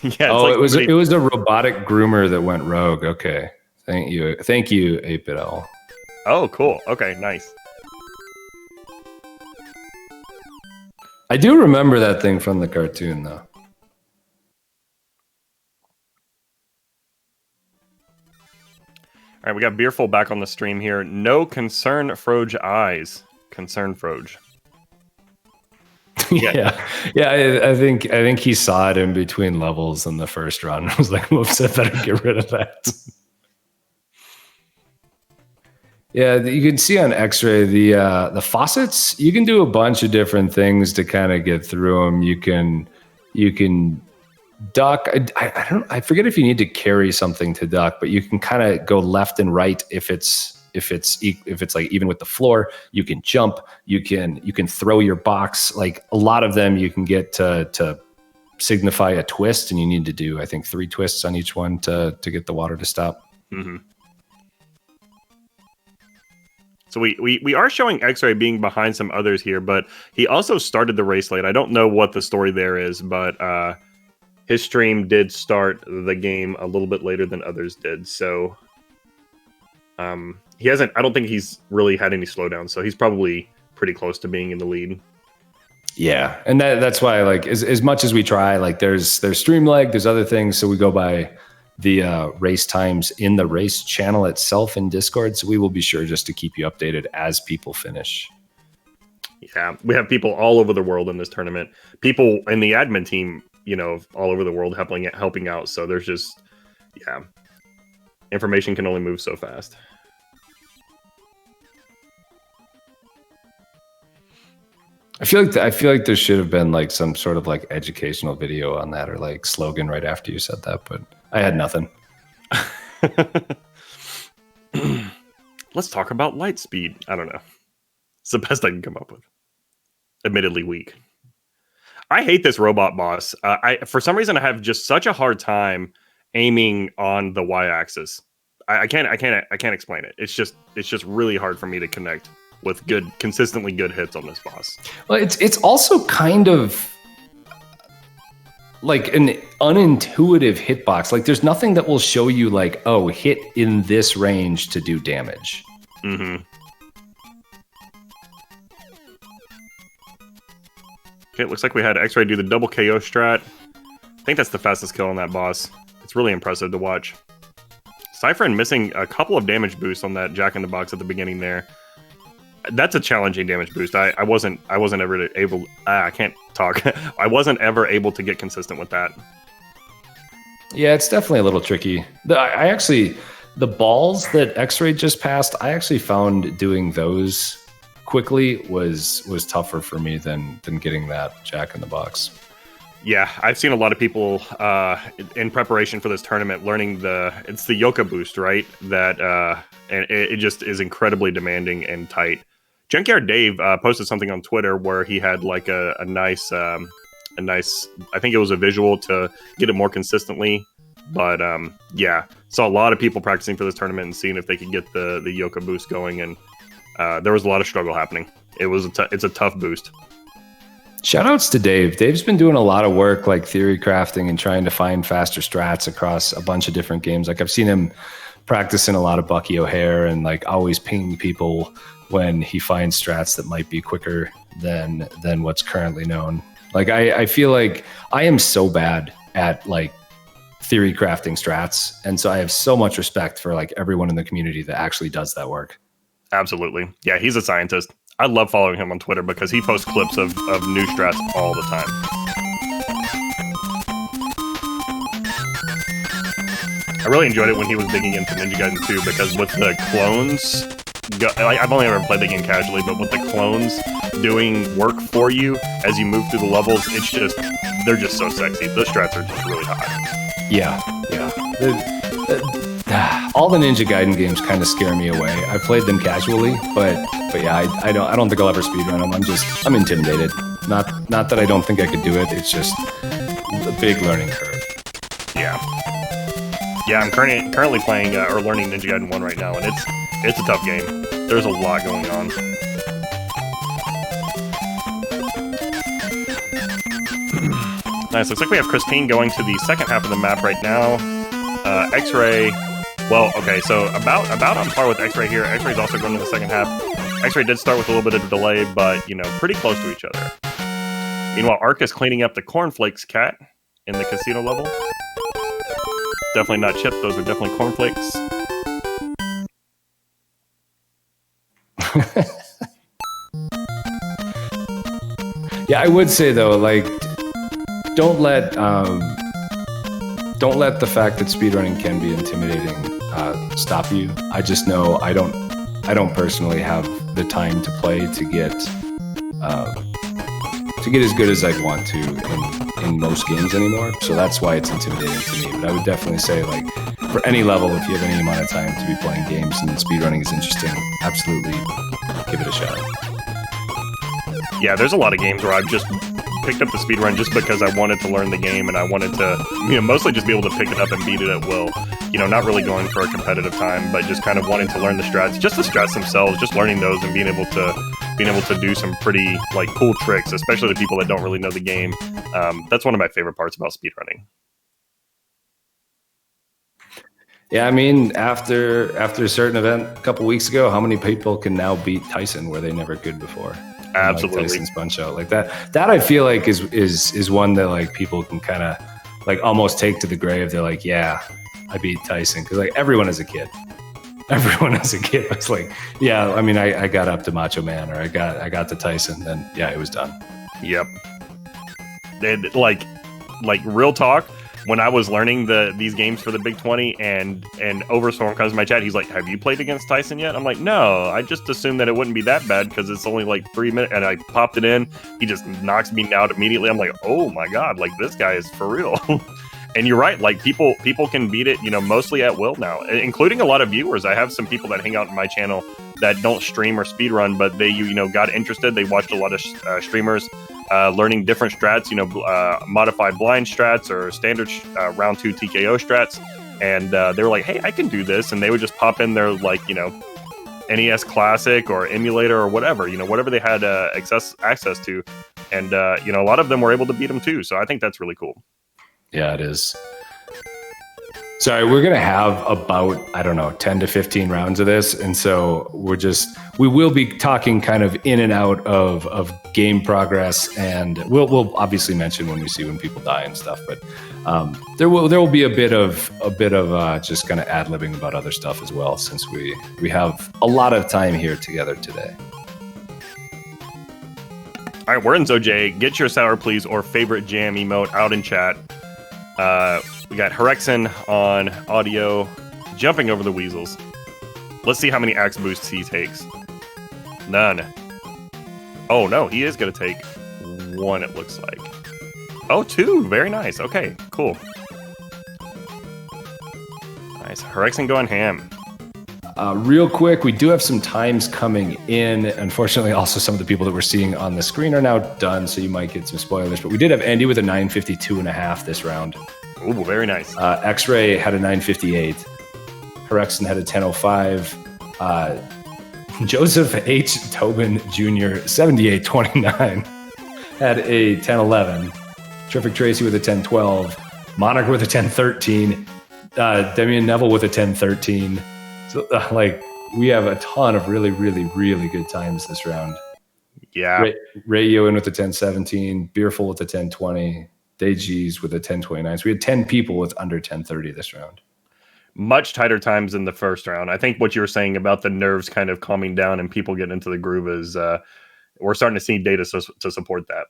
Yeah, Oh, like it was a robotic groomer that went rogue. Okay, thank you, 8BitL. Oh, cool. Okay, nice. I do remember that thing from the cartoon, though. All right, we got Beerful back on the stream here. No concern, Froge eyes. Concern, Froge. Yeah. I think he saw it in between levels in the first run. I was like, "Whoops, I better get rid of that." Yeah, you can see on X-ray the faucets. You can do a bunch of different things to kind of get through them. You can duck. I forget if you need to carry something to duck, but you can kind of go left and right if it's like even with the floor. You can jump. You can throw your box. Like a lot of them, you can get to signify a twist, and you need to do, I think, 3 twists on each one to get the water to stop. Mm-hmm. So we are showing X-Ray being behind some others here, but he also started the race late. I don't know what the story there is, but his stream did start the game a little bit later than others did. So he hasn't. I don't think he's really had any slowdowns. So he's probably pretty close to being in the lead. Yeah, and that's why, like, as much as we try, like, there's stream lag, there's other things, so we go by the race times in the race channel itself in Discord. So we will be sure just to keep you updated as people finish. Yeah, we have people all over the world in this tournament. People in the admin team, all over the world helping out. So there's just, information can only move so fast. I feel like there should have been like some sort of like educational video on that or like slogan right after you said that, but I had nothing. Let's talk about light speed. I don't know. It's the best I can come up with. Admittedly weak. I hate this robot boss. For some reason I have just such a hard time aiming on the y-axis. I can't explain it. It's just really hard for me to connect with consistently good hits on this boss. Well, it's also kind of like an unintuitive hitbox. Like there's nothing that will show you like, oh, hit in this range to do damage. Mm-hmm. Okay, it looks like we had X-Ray do the double KO strat. I think that's the fastest kill on that boss. It's really impressive to watch. Cypherin missing a couple of damage boosts on that Jack-in-the-Box at the beginning there. That's a challenging damage boost. I wasn't ever able. I can't talk. I wasn't ever able to get consistent with that. Yeah, it's definitely a little tricky. The balls that X-Ray just passed, I actually found doing those quickly was tougher for me than getting that Jack-in-the-Box. Yeah, I've seen a lot of people in preparation for this tournament learning it's the Yoka boost, right? That and it just is incredibly demanding and tight. Junkyard Dave posted something on Twitter where he had like a nice, I think it was a visual to get it more consistently. But yeah, saw a lot of people practicing for this tournament and seeing if they could get the Yoka boost going, and there was a lot of struggle happening. It's a tough boost. Shoutouts to Dave. Dave's been doing a lot of work like theory crafting and trying to find faster strats across a bunch of different games. Like I've seen him practicing a lot of Bucky O'Hare and like always pinging people when he finds strats that might be quicker than what's currently known. Like I feel like I am so bad at like theory crafting strats, and so I have so much respect for like everyone in the community that actually does that work. Absolutely. Yeah, he's a scientist. I love following him on Twitter because he posts clips of new strats all the time. I really enjoyed it when he was digging into Ninja Gaiden 2 because with the clones, I've only ever played the game casually, but with the clones doing work for you as you move through the levels, they're just so sexy. Those strats are just really hot. Yeah. All the Ninja Gaiden games kind of scare me away. I've played them casually, but yeah, I don't think I'll ever speedrun them. I'm intimidated. Not that I don't think I could do it. It's just a big learning curve. Yeah, I'm currently playing or learning Ninja Gaiden 1 right now, and it's a tough game. There's a lot going on. Nice. Looks like we have Christine going to the second half of the map right now. X-Ray. Well, okay, so about on par with X-Ray here. X-Ray's also going to the second half. X-Ray did start with a little bit of a delay, but, pretty close to each other. Meanwhile, Ark is cleaning up the cornflakes cat in the casino level. Definitely not chips. Those are definitely cornflakes. Yeah, I would say, though, like, don't let the fact that speedrunning can be intimidating stop you. I just know I don't personally have the time to play to get as good as I'd want to in most games anymore. So that's why it's intimidating to me. But I would definitely say, like, for any level, if you have any amount of time to be playing games and speedrunning is interesting, absolutely give it a shot. Yeah, there's a lot of games where I've just picked up the speedrun just because I wanted to learn the game and I wanted to, mostly just be able to pick it up and beat it at will. Not really going for a competitive time, but just kind of wanting to learn the strats, just the strats themselves, just learning those and being able to do some pretty like cool tricks, especially the people that don't really know the game. That's one of my favorite parts about speedrunning. Yeah, I mean, after a certain event a couple weeks ago, how many people can now beat Tyson where they never could before? Absolutely. Like Tyson's Punch Out like that. That I feel like is one that like people can kind of like almost take to the grave. They're like, yeah, I beat Tyson, because like everyone as a kid was like, yeah. I mean, I got up to Macho Man, or I got to Tyson, then yeah, it was done. Yep. Like real talk. when I was learning these games for the Big 20, and Overstorm comes to my chat, he's like, "Have you played against Tyson yet?" I'm like, "No, I just assumed that it wouldn't be that bad because it's only like 3 minutes." And I popped it in, he just knocks me out immediately. I'm like, "Oh my god, like this guy is for real." And you're right, like people can beat it, mostly at will now, including a lot of viewers. I have some people that hang out in my channel that don't stream or speedrun, but they got interested. They watched a lot of streamers learning different strats, modified blind strats or standard round 2 TKO strats, and they were like, "Hey, I can do this," and they would just pop in their NES Classic or emulator or whatever, whatever they had access to, and a lot of them were able to beat them too. So I think that's really cool. Yeah, it is. Sorry, we're going to have about, 10 to 15 rounds of this. And so we will be talking kind of in and out of game progress. And we'll obviously mention when people die and stuff. But there will be a bit of just kind of ad-libbing about other stuff as well, since we have a lot of time here together today. All right, we're in ZoJ. Get your sour please or favorite jam emote out in chat. We got Herexen on audio, jumping over the weasels. Let's see how many axe boosts he takes. None. Oh no, he is going to take 1, it looks like. Oh, 2. Very nice. Okay, cool. Nice. Herexen going ham. Real quick, we do have some times coming in. Unfortunately, also some of the people that we're seeing on the screen are now done, so you might get some spoilers. But we did have Andy with a 9:52.5 this round. Ooh, very nice. X-Ray had a 9:58. Herexen had a 10:05. Joseph H. Tobin Jr., 78.29, had a 10:11. Terrific Tracy with a 10:12. Monarch with a 10:13. Demian Neville with a 10:13. So, we have a ton of really, really, really good times this round. Yeah. Ray Ewan with a 10:17. Beerful with a 10:20. Daygees with a 10:29. So we had 10 people with under 10:30 this round. Much tighter times in the first round. I think what you were saying about the nerves kind of calming down and people getting into the groove is we're starting to see data to support that.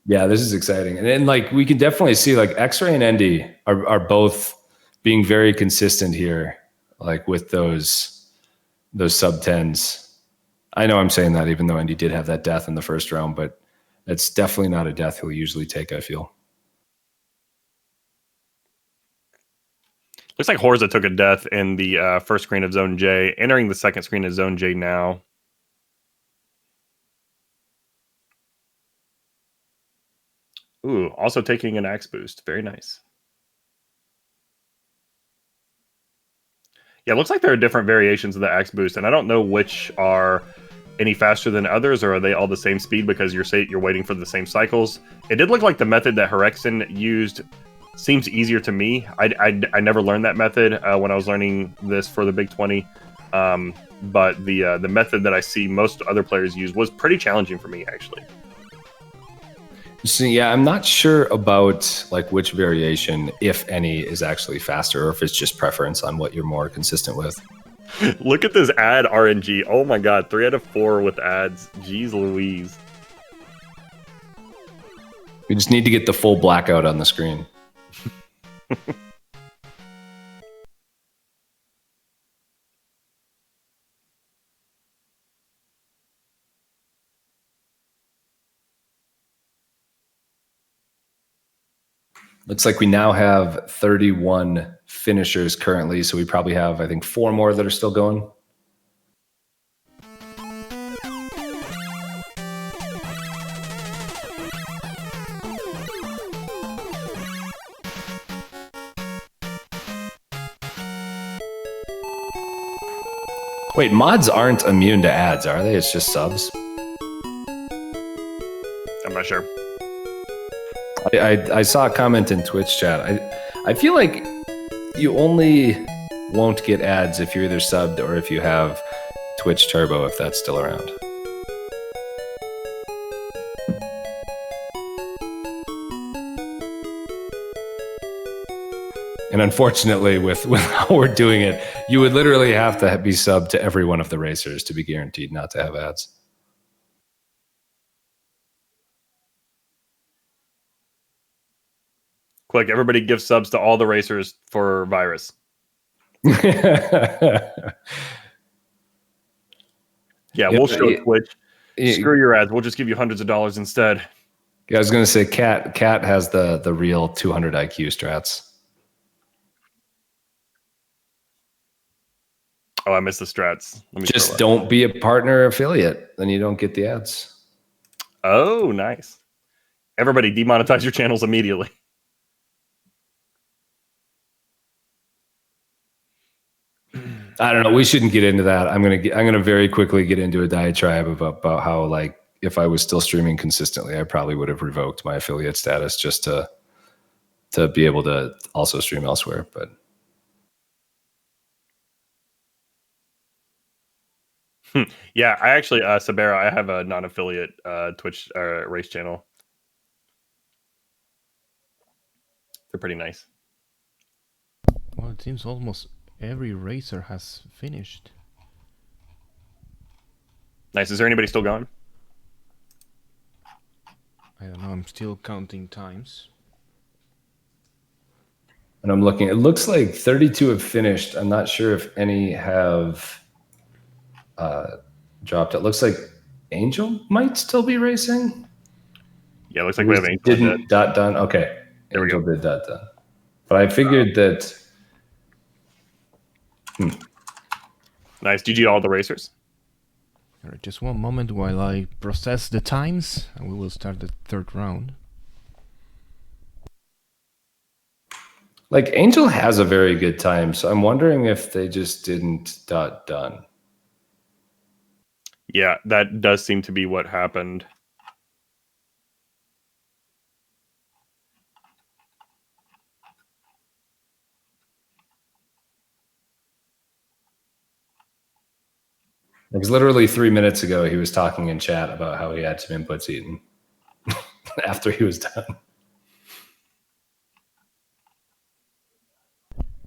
Yeah, this is exciting. And then we can definitely see X-Ray and Endy are both being very consistent here, with those sub 10s. I know I'm saying that even though Endy did have that death in the first round, but it's definitely not a death he'll usually take, I feel. Looks like Horza took a death in the first screen of Zone J, entering the second screen of Zone J now. Ooh, also taking an axe boost. Very nice. Yeah, it looks like there are different variations of the axe boost, and I don't know which are any faster than others, or are they all the same speed because you're waiting for the same cycles. It did look like the method that Herexen used seems easier to me. I never learned that method when I was learning this for the Big 20, but the method that I see most other players use was pretty challenging for me, actually. So yeah, I'm not sure about which variation, if any, is actually faster, or if it's just preference on what you're more consistent with. Look at this ad RNG. Oh my god, 3 out of 4 with ads. Jeez Louise. We just need to get the full blackout on the screen. Looks like we now have 31 finishers currently, so we probably have, I think, 4 more that are still going. Wait, mods aren't immune to ads, are they? It's just subs? I'm not sure. I saw a comment in Twitch chat. I feel like you only won't get ads if you're either subbed or if you have Twitch Turbo, if that's still around. And unfortunately, with how we're doing it, you would literally have to be subbed to every one of the racers to be guaranteed not to have ads. Quick, everybody give subs to all the racers for Virus. Yeah, we'll show Twitch. Screw your ads. We'll just give you hundreds of dollars instead. Yeah, I was going to say Cat has the real 200 IQ strats. Oh, I missed the strats. Let me just don't be a partner affiliate, then you don't get the ads. Oh, nice. Everybody demonetize your channels immediately. I don't know. We shouldn't get into that. I'm gonna very quickly get into a diatribe about how, like, if I was still streaming consistently, I probably would have revoked my affiliate status just to be able to also stream elsewhere. But yeah, I actually, Sabera, I have a non-affiliate Twitch race channel. They're pretty nice. Well, it seems almost every racer has finished. Nice. Is there anybody still going? I don't know. I'm still counting times. And I'm looking. It looks like 32 have finished. I'm not sure if any have dropped. It looks like Angel might still be racing. Yeah, it looks like we have Angel. Didn't dot done. Okay, there Angel did dot done. But I figured that. Nice. GG all the racers. All right, just one moment while I process the times, and we will start the third round. Like, Angel has a very good time, so I'm wondering if they just didn't dot done. Yeah, that does seem to be what happened. Because literally 3 minutes ago, he was talking in chat about how he had some inputs eaten after he was done.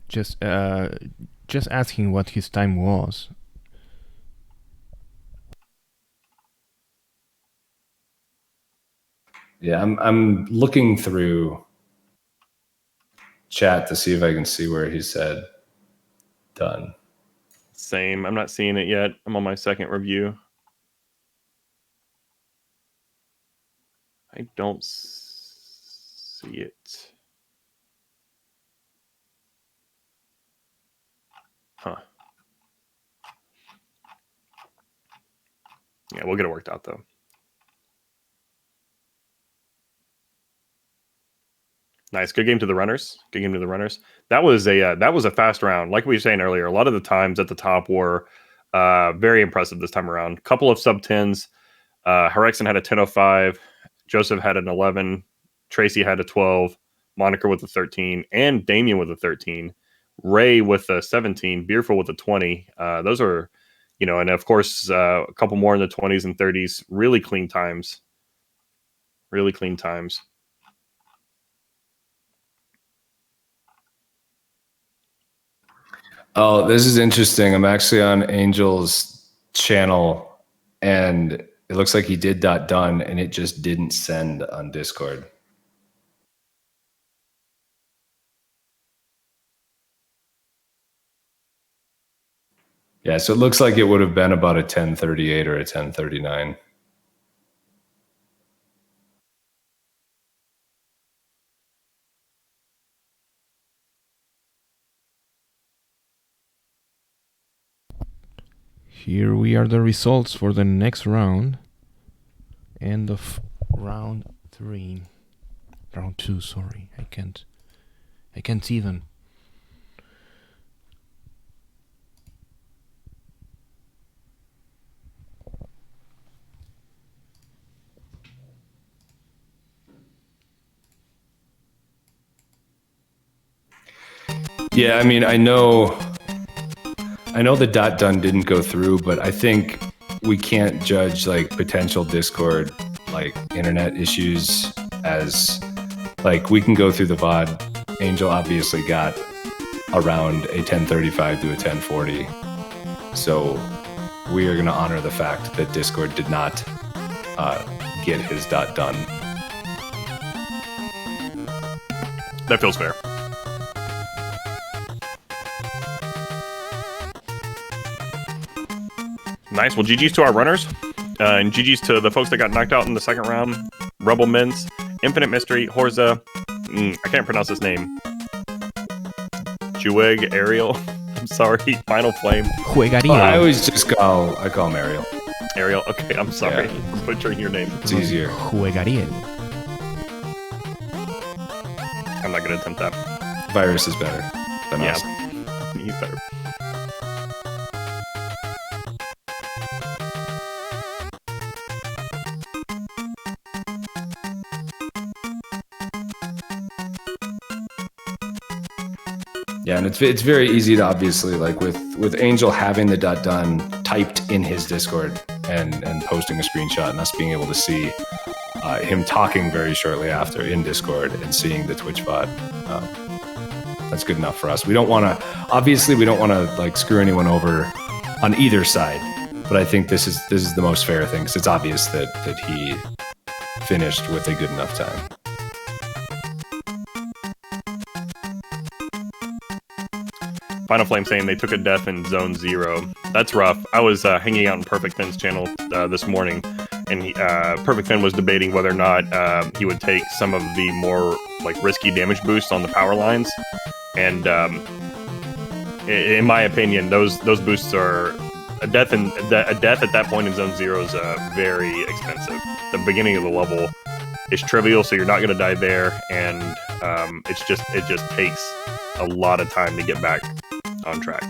Just asking what his time was. Yeah, I'm looking through chat to see if I can see where he said done. Same. I'm not seeing it yet. I'm on my second review. I don't see it. Huh. Yeah, we'll get it worked out though. Nice, good game to the runners. Good game to the runners. That was a fast round. Like we were saying earlier, a lot of the times at the top were very impressive this time around. Couple of sub 10s. Herexen had a 10:05. Joseph had an 11. Tracy had a 12. Monica with a 13, and Damien with a 13. Ray with a 17. Beerful with a 20. Those are, and of course a couple more in the 20s and 30s. Really clean times. Really clean times. Oh, this is interesting. I'm actually on Angel's channel, and it looks like he did dot done, and it just didn't send on Discord. Yeah, so it looks like it would have been about a 10:38 or a 10:39. Here we are the results for the next round. End of round 3. Round 2, sorry. I can't even. Yeah, I mean, I know the dot done didn't go through, but I think we can't judge like potential Discord, like internet issues, as like we can go through the VOD. Angel obviously got around a 10:35 to a 10:40. So we are going to honor the fact that Discord did not get his dot done. That feels fair. Nice. Well, GG's to our runners. And GG's to the folks that got knocked out in the second round. Rebel Mints, Infinite Mystery, Horza. I can't pronounce his name. Jueg, Ariel. I'm sorry. Final Flame. Juegaría. I always just call him Ariel. Ariel. Okay, I'm sorry for butchering your name. It's easier. Juegaría. I'm not going to attempt that. Virus is better than us. He's better. Yeah, and it's very easy to obviously, like with Angel having the .done typed in his Discord and posting a screenshot and us being able to see him talking very shortly after in Discord and seeing the Twitch bot. That's good enough for us. We don't want to like screw anyone over on either side, but I think this is the most fair thing because it's obvious that he finished with a good enough time. Final Flame saying they took a death in Zone 0. That's rough. I was hanging out in Perfect Fin's channel this morning, and Perfect Fin was debating whether or not he would take some of the more like risky damage boosts on the power lines. And in my opinion, those boosts are a death at that point in Zone 0 is very expensive. The beginning of the level is trivial, so you're not going to die there, and it just takes a lot of time to get back on track.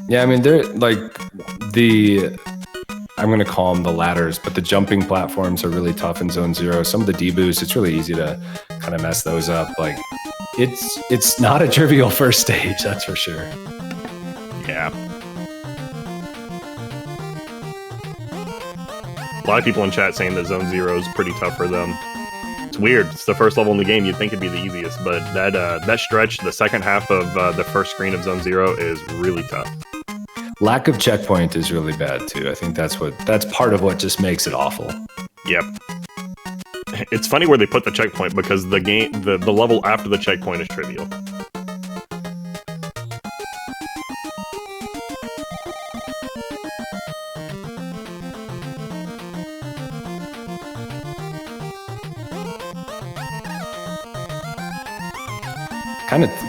Yeah, I mean, they're like I'm going to call them the ladders, but the jumping platforms are really tough in Zone 0. Some of the D-boosts, it's really easy to kind of mess those up. Like, it's not a trivial first stage, that's for sure. Yeah. A lot of people in chat saying that Zone 0 is pretty tough for them. It's weird. It's the first level in the game. You'd think it'd be the easiest, but that stretch, the second half of the first screen of Zone 0 is really tough. Lack of checkpoint is really bad too. I think that's part of what just makes it awful. Yep. It's funny where they put the checkpoint because the level after the checkpoint is trivial.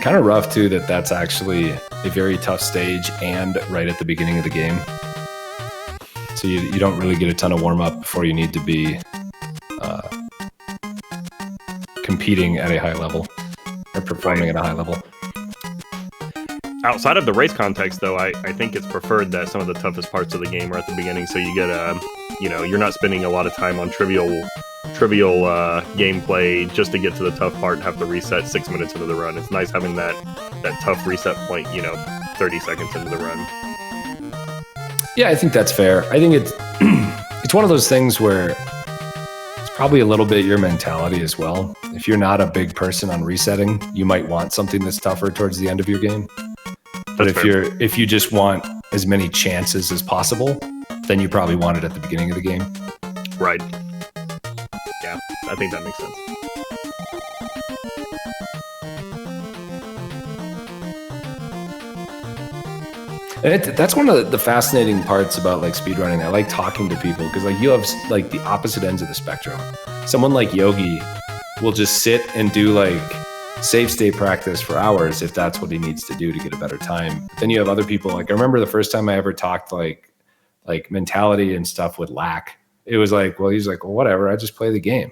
Kind of rough too that's actually a very tough stage and right at the beginning of the game. So you don't really get a ton of warm up before you need to be competing at a high level or performing at a high level. Outside of the race context, though, I think it's preferred that some of the toughest parts of the game are at the beginning, so you get you're not spending a lot of time on trivial gameplay just to get to the tough part and have to reset 6 minutes into the run. It's nice having that tough reset point, 30 seconds into the run. Yeah, I think that's fair. I think it's one of those things where it's probably a little bit your mentality as well. If you're not a big person on resetting, you might want something that's tougher towards the end of your game. But if you just want as many chances as possible, then you probably want it at the beginning of the game. Right. Yeah, I think that makes sense. And that's one of the fascinating parts about like speedrunning. I like talking to people because like you have like the opposite ends of the spectrum. Someone like Yogi will just sit and do like save state practice for hours if that's what he needs to do to get a better time. But then you have other people, like I remember the first time I ever talked like mentality and stuff with Lack. It was like, well, he's like, well, whatever, I just play the game.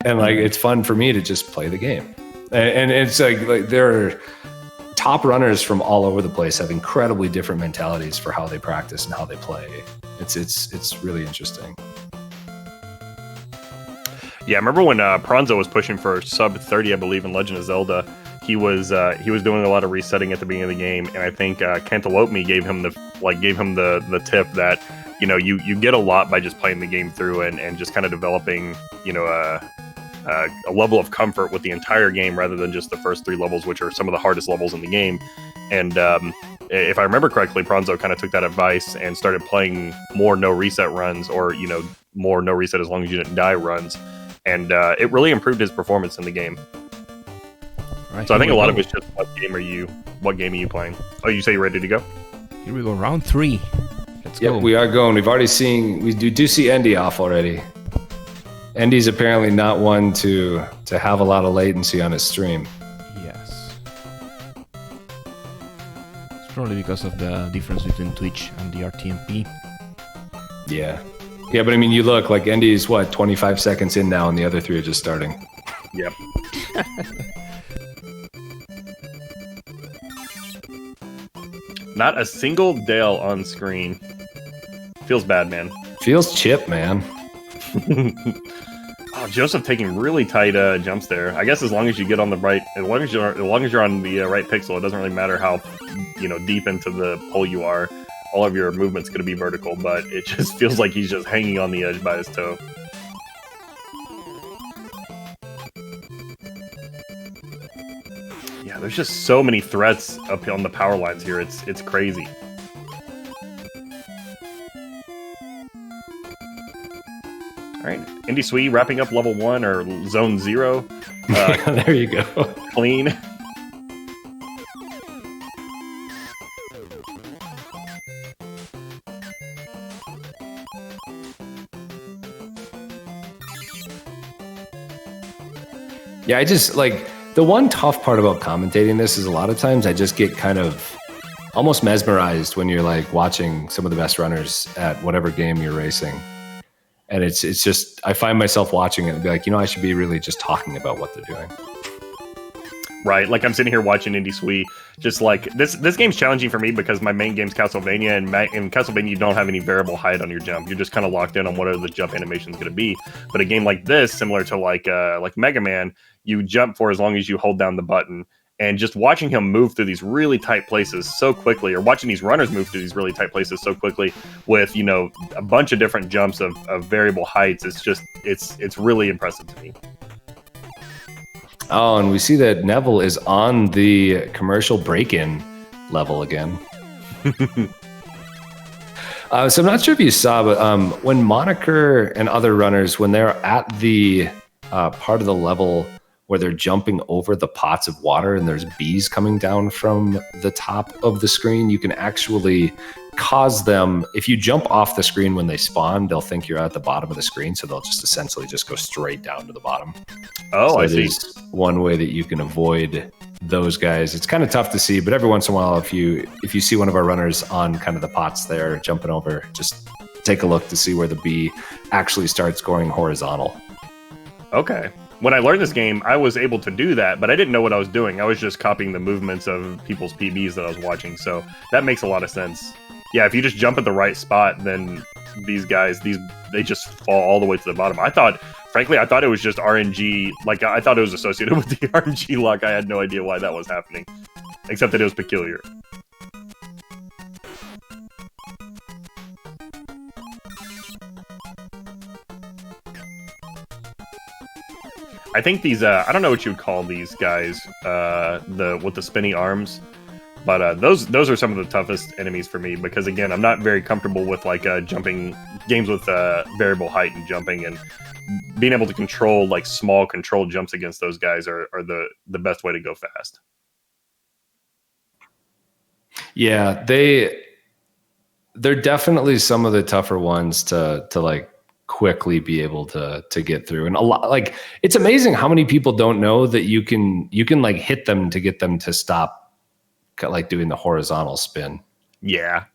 And like it's fun for me to just play the game. And it's like there are top runners from all over the place have incredibly different mentalities for how they practice and how they play. It's really interesting. Yeah, I remember when Pranzo was pushing for sub 30, I believe, in Legend of Zelda. He was doing a lot of resetting at the beginning of the game, and I think Cantaloupe gave him the tip that you get a lot by just playing the game through and just kind of developing a level of comfort with the entire game rather than just the first 3 levels, which are some of the hardest levels in the game. And if I remember correctly, Pranzo kind of took that advice and started playing more no reset runs, or more no reset as long as you didn't die runs. and it really improved his performance in the game. Right, So I here think a we lot go. of it's just what game are you playing? Oh, you say you're ready to go? Here we go, round 3. Let's Yep, go. we are going. We've already seen. We do see Endy off already. Endy's apparently not one to have a lot of latency on his stream. Yes. It's probably because of the difference between Twitch and the RTMP. Yeah. Yeah, but I mean, you look like Endy's, what, 25 seconds in now, and the other 3 are just starting. Yep. Not a single Dale on screen. Feels bad, man. Feels chip, man. Oh, Joseph taking really tight jumps there. I guess as long as you get on the right, as long as you're on the right pixel, it doesn't really matter how deep into the hole you are. All of your movement's going to be vertical, but it just feels like he's just hanging on the edge by his toe. Yeah, there's just so many threats up on the power lines here. It's crazy. All right, Indy Sui wrapping up level 1 or zone 0. There you go. Clean. Yeah, I just like the one tough part about commentating this is a lot of times I just get kind of almost mesmerized when you're like watching some of the best runners at whatever game you're racing. And it's just, I find myself watching it and be like, I should be really just talking about what they're doing. Right, like I'm sitting here watching Indy Sui, just like this game's challenging for me because my main game's Castlevania, and in Castlevania you don't have any variable height on your jump. You're just kind of locked in on whatever the jump animation is going to be. But a game like this, similar to like Mega Man, you jump for as long as you hold down the button. And just watching him move through these really tight places so quickly, or watching these runners move through these really tight places so quickly with, a bunch of different jumps of variable heights, it's really impressive to me. Oh, and we see that Neville is on the commercial break-in level again. So I'm not sure if you saw, but when Moniker and other runners, when they're at the part of the level where they're jumping over the pots of water and there's bees coming down from the top of the screen, you can actually cause them, if you jump off the screen when they spawn, they'll think you're at the bottom of the screen, so they'll just essentially just go straight down to the bottom. Oh, so I that see. is one way that you can avoid those guys. It's kind of tough to see, but every once in a while, if you see one of our runners on kind of the pots there jumping over, just take a look to see where the bee actually starts going horizontal. Okay. When I learned this game, I was able to do that, but I didn't know what I was doing. I was just copying the movements of people's PBs that I was watching, so that makes a lot of sense. Yeah, if you just jump at the right spot, then these guys, they just fall all the way to the bottom. Frankly, I thought it was just RNG. Like, I thought it was associated with the RNG lock. I had no idea why that was happening, except that it was peculiar. I think these, I don't know what you would call these guys, with the spinny arms, but those are some of the toughest enemies for me because, again, I'm not very comfortable with like jumping games with variable height and jumping, and being able to control like small controlled jumps against those guys are the best way to go fast. Yeah, they're definitely some of the tougher ones to like quickly be able to get through. And a lot, like, it's amazing how many people don't know that you can like hit them to get them to stop like doing the horizontal spin. Yeah.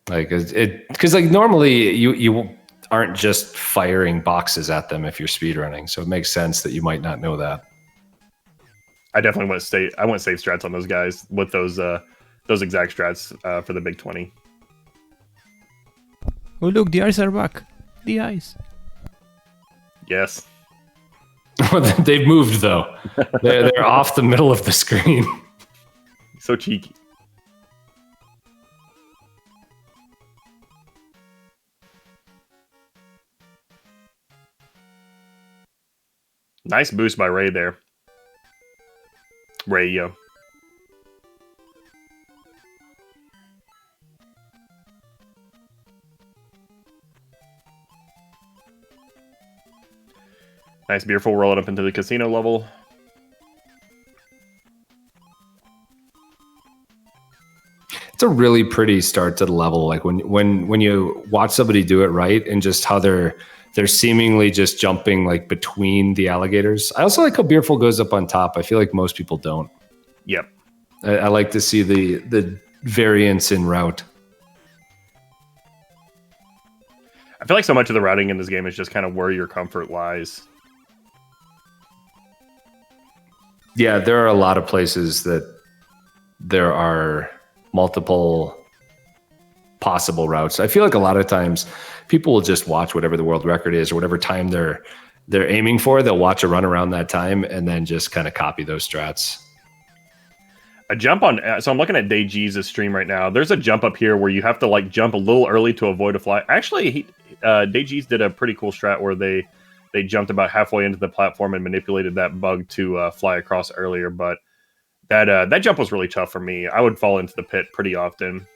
Like because like normally you aren't just firing boxes at them if you're speedrunning. So it makes sense that you might not know that. I definitely want save strats on those guys with those exact strats for the Big 20. Oh look, the eyes are back. The eyes. Yes. They've moved though. They're off the middle of the screen. So cheeky. Nice boost by Ray there. Ray, yo. Nice Beerful rolling up into the casino level. It's a really pretty start to the level. Like when you watch somebody do it right, and just how they're seemingly just jumping like between the alligators. I also like how Beerful goes up on top. I feel like most people don't. Yep. I like to see the variance in route. I feel like so much of the routing in this game is just kind of where your comfort lies. Yeah, there are a lot of places that there are multiple possible routes. I feel like a lot of times people will just watch whatever the world record is or whatever time they're aiming for. They'll watch a run around that time and then just kind of copy those strats. A jump on, so I'm looking at DayG's stream right now. There's a jump up here where you have to like jump a little early to avoid a fly. Actually, DayG's did a pretty cool strat where they jumped about halfway into the platform and manipulated that bug to fly across earlier. But that jump was really tough for me. I would fall into the pit pretty often.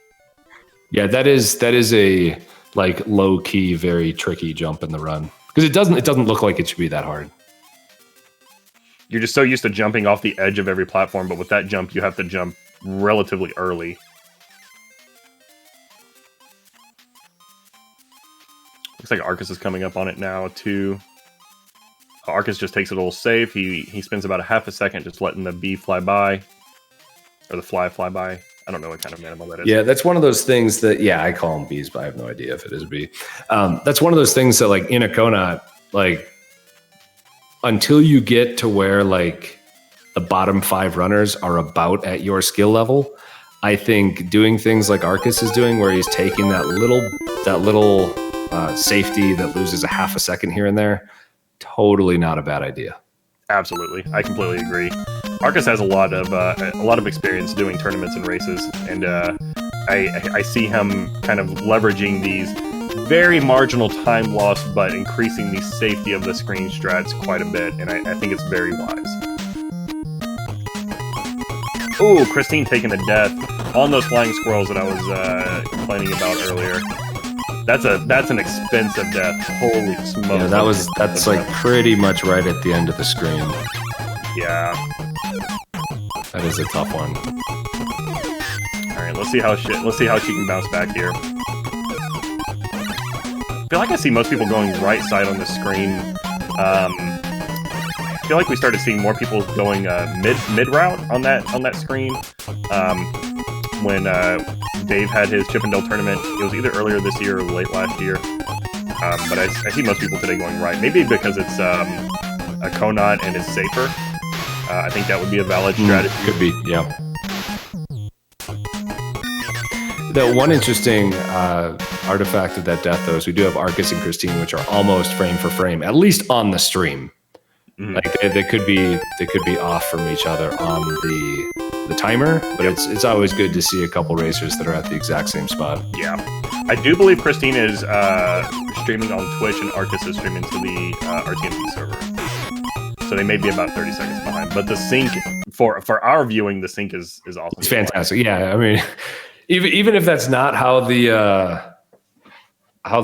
Yeah, that is a like low key, very tricky jump in the run because it doesn't look like it should be that hard. You're just so used to jumping off the edge of every platform, but with that jump, you have to jump relatively early. Looks like Arcus is coming up on it now, too. Arcus just takes it a little safe. He spends about a half a second just letting the bee fly by. Or the fly by. I don't know what kind of animal that is. Yeah, that's one of those things that, I call them bees, but I have no idea if it is a bee. That's one of those things that, like, in a KONOT, like, until you get to where, like, the bottom 5 runners are about at your skill level, I think doing things like Arcus is doing, where he's taking that little safety that loses a half a second here and there, totally not a bad idea. Absolutely, I completely agree. Arcus has a lot of experience doing tournaments and races, and I see him kind of leveraging these very marginal time loss, but increasing the safety of the screen strats quite a bit, and I think it's very wise. Ooh, Christine taking a death on those flying squirrels that I was complaining about earlier. That's an expensive death. Holy smokes! Yeah, that's like pretty much right at the end of the screen. Yeah, that is a tough one. All right, let's see how she can bounce back here. I feel like I see most people going right side on the screen. I feel like we started seeing more people going mid route on that screen. When Dave had his Chippendale tournament, it was either earlier this year or late last year. But I see most people today going right. Maybe because it's a KONOT and it's safer. I think that would be a valid strategy. Could be, yeah. The one interesting artifact of that death, though, is we do have Arcus and Christine, which are almost frame for frame, at least on the stream. Mm-hmm. Like they could be off from each other on the timer, but it's always good to see a couple racers that are at the exact same spot. Yeah, I do believe Christine is streaming on Twitch and Arcus is streaming to the RTMP server, so they may be about 30 seconds behind. But the sync for our viewing, the sync is awesome. It's fantastic. Yeah, I mean, even if that's not how the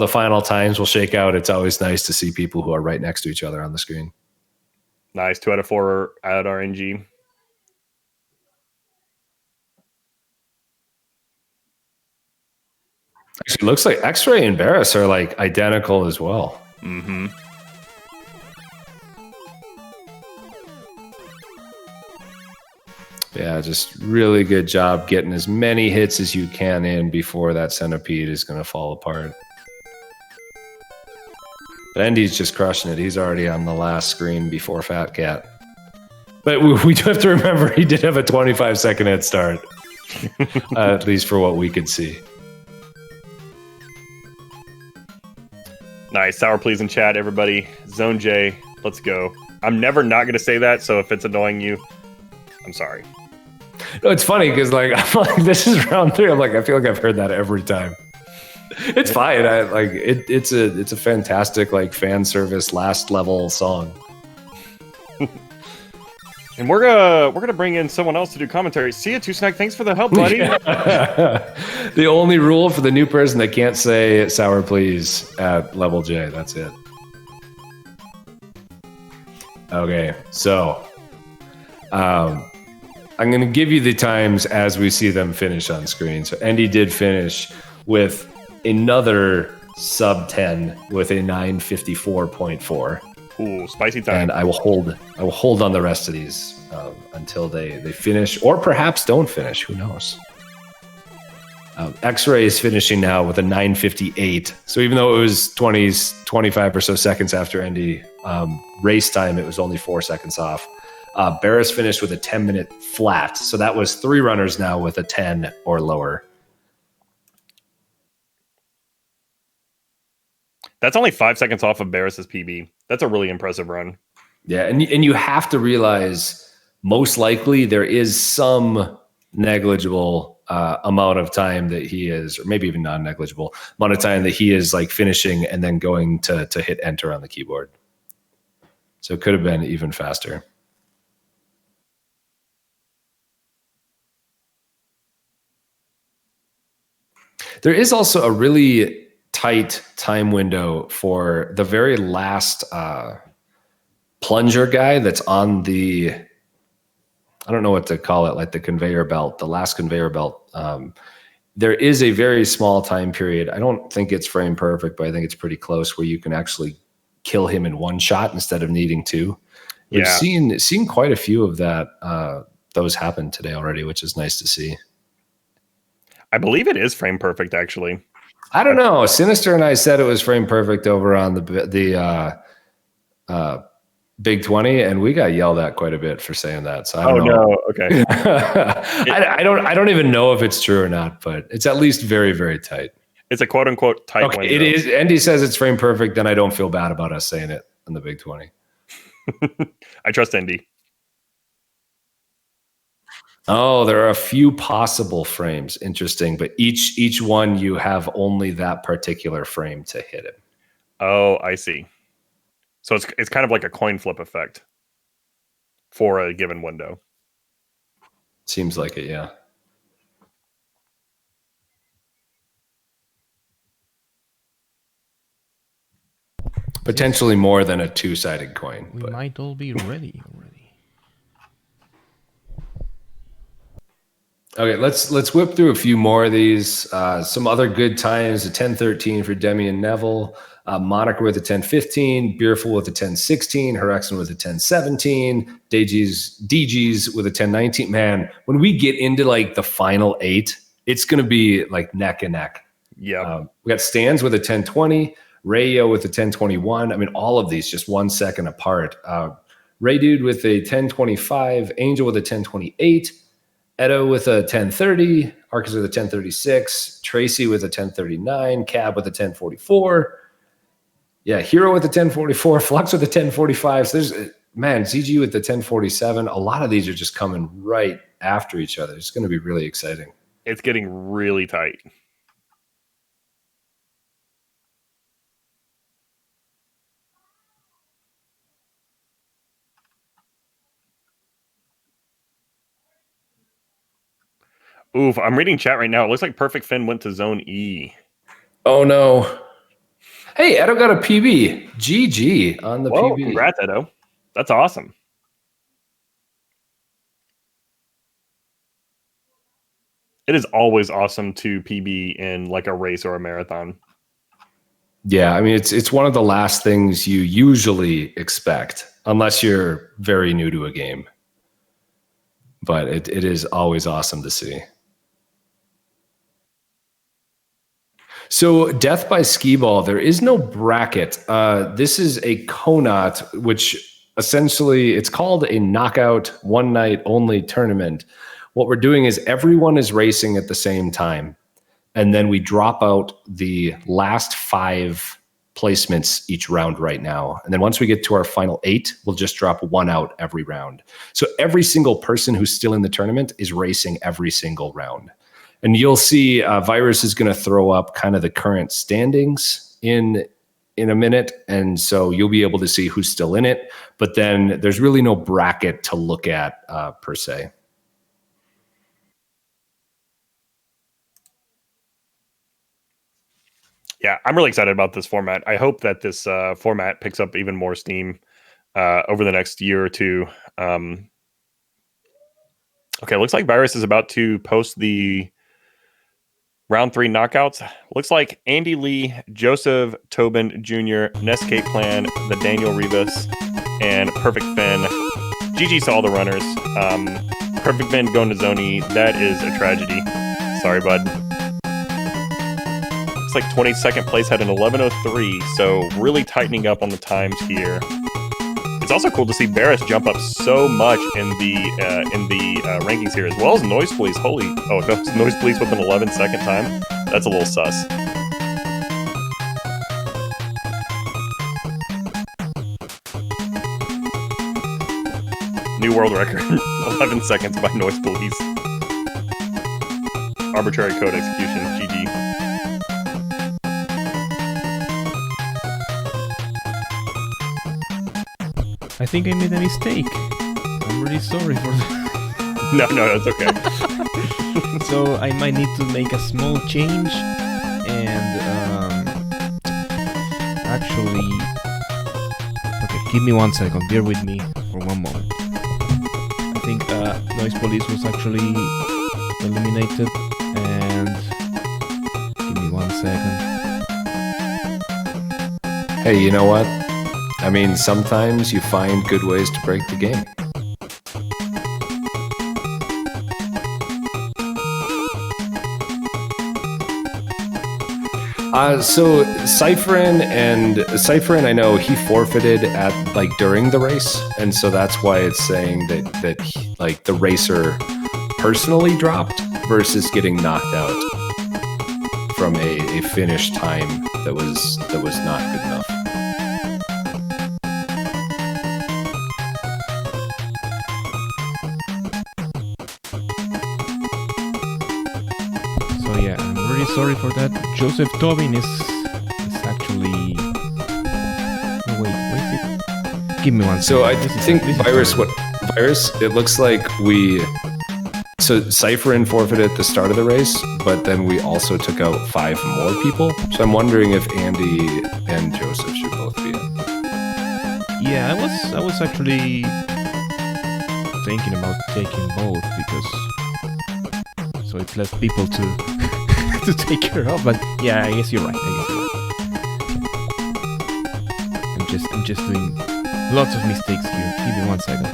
final times will shake out, it's always nice to see people who are right next to each other on the screen. Nice, 2 out of 4 at RNG. Actually, it looks like X-Ray and Barris are like identical as well. Mm-hmm. Yeah, just really good job getting as many hits as you can in before that centipede is going to fall apart. But Andy's just crushing it. He's already on the last screen before Fat Cat. But we do have to remember he did have a 25-second head start, at least for what we could see. Nice. Sour please in chat, everybody. Zone J, let's go. I'm never not going to say that, so if it's annoying you, I'm sorry. No, it's funny because like I'm like, this is round 3. I'm like, I feel like I've heard that every time. It's fine. It's a fantastic like fan service last level song. And we're gonna bring in someone else to do commentary. See you, Two Snack. Thanks for the help, buddy. Yeah. The only rule for the new person, they can't say sour please at level J. That's it. Okay, so I'm going to give you the times as we see them finish on screen. So Andy did finish with another sub 10 with a 954.4. Ooh, spicy time. And I will hold on the rest of these until they finish, or perhaps don't finish. Who knows? X-Ray is finishing now with a 958. So even though it was 25 or so seconds after Andy race time, it was only 4 seconds off. Barris finished with a 10-minute flat. So that was 3 runners now with a 10 or lower. That's only 5 seconds off of Barris's PB. That's a really impressive run. Yeah, and you have to realize most likely there is some negligible amount of time that he is, or maybe even non-negligible amount of time that he is like finishing and then going to hit enter on the keyboard. So it could have been even faster. There is also a really tight time window for the very last plunger guy that's on the, I don't know what to call it, like the conveyor belt, the last conveyor belt. There is a very small time period. I don't think it's frame perfect, but I think it's pretty close, where you can actually kill him in one shot instead of needing 2. We've seen quite a few of that. Those happen today already, which is nice to see. I believe it is frame perfect, actually. I don't know. Sinister and I said it was frame perfect over on the Big 20, and we got yelled at quite a bit for saying that. So I don't know. No, okay. I don't even know if it's true or not, but it's at least very, very tight. It's a quote unquote tight window. It is. Andy says it's frame perfect, then I don't feel bad about us saying it on the Big 20. I trust Andy. Oh, there are a few possible frames. Interesting, but each one you have only that particular frame to hit it. Oh, I see. So it's kind of like a coin flip effect for a given window. Seems like it, yeah. Potentially more than a 2-sided coin. We might all be ready already. Okay, let's whip through a few more of these. Some other good times: a 10:13 for Demi and Neville, Monica with a 10:15, Beerful with a 10:16, Herexen with a 10:17, DG's with a 10:19. Man, when we get into like the final 8, it's going to be like neck and neck. Yeah, we got Stans with a 10:20, Rayo with a 10:21. I mean, all of these just 1 second apart. Ray Dude with a 10:25, Angel with a 10:28. Edo with a 10:30, Arcus with a 10:36, Tracy with a 10:39, Cab with a 10:44. Yeah, Hero with a 10:44, Flux with a 10:45. So there's, man, ZG with the 10:47. A lot of these are just coming right after each other. It's going to be really exciting. It's getting really tight. Oof, I'm reading chat right now. It looks like Perfect Fin went to Zone E. Oh, no. Hey, Edo got a PB. GG on the PB. Congrats, Edo. That's awesome. It is always awesome to PB in like a race or a marathon. Yeah, I mean, it's one of the last things you usually expect, unless you're very new to a game. But it is always awesome to see. So Death by Skee Ball, there is no bracket. This is a KONOT, which essentially it's called a knockout one night only tournament. What we're doing is everyone is racing at the same time. And then we drop out the last 5 placements each round right now. And then once we get to our final 8, we'll just drop 1 out every round. So every single person who's still in the tournament is racing every single round. And you'll see Virus is going to throw up kind of the current standings in a minute. And so you'll be able to see who's still in it. But then there's really no bracket to look at per se. Yeah, I'm really excited about this format. I hope that this format picks up even more steam over the next year or two. Okay, looks like Virus is about to post the round 3 knockouts. Looks like Andy Lee, Joseph Tobin Jr., Nescape Plan, the Daniel Rivas, and Perfect Finn. GG to all the runners. Perfect Finn going to Zoni. That is a tragedy. Sorry, bud. Looks like 22nd place had an 11:03, so really tightening up on the times here. It's also cool to see Barris jump up so much in the rankings here, as well as Noise Police. Oh no, Noise Police with an 11-second time. That's a little sus. New world record, 11 seconds by Noise Police. Arbitrary code execution, GG. I think I made a mistake. I'm really sorry for that. No, that's okay. So I might need to make a small change and actually... Okay, give me 1 second. Bear with me for one moment. I think Noise Police was actually eliminated, and give me 1 second. Hey, you know what? I mean, sometimes you find good ways to break the game. So Cypherin, I know he forfeited at during the race, and so that's why it's saying that he, the racer personally dropped versus getting knocked out from a finish time that was not good enough. So yeah, I'm really sorry for that. Joseph Tobin is actually... Oh, wait, where is it? Give me 1 second. So I think Virus, it looks like so Cypherin forfeited at the start of the race, but then we also took out 5 more people. So I'm wondering if Andy and Joseph should both be in. Yeah, I was actually thinking about taking both because so it's less people to to take care of. But yeah, I guess you're right. I'm just doing lots of mistakes here. Give me 1 second.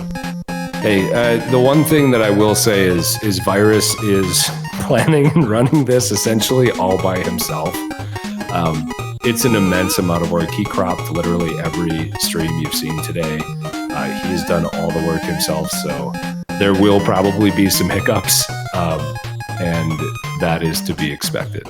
Hey, the one thing that I will say is Virus is planning and running this essentially all by himself. It's an immense amount of work. He cropped literally every stream you've seen today. He's done all the work himself, so there will probably be some hiccups, and that is to be expected.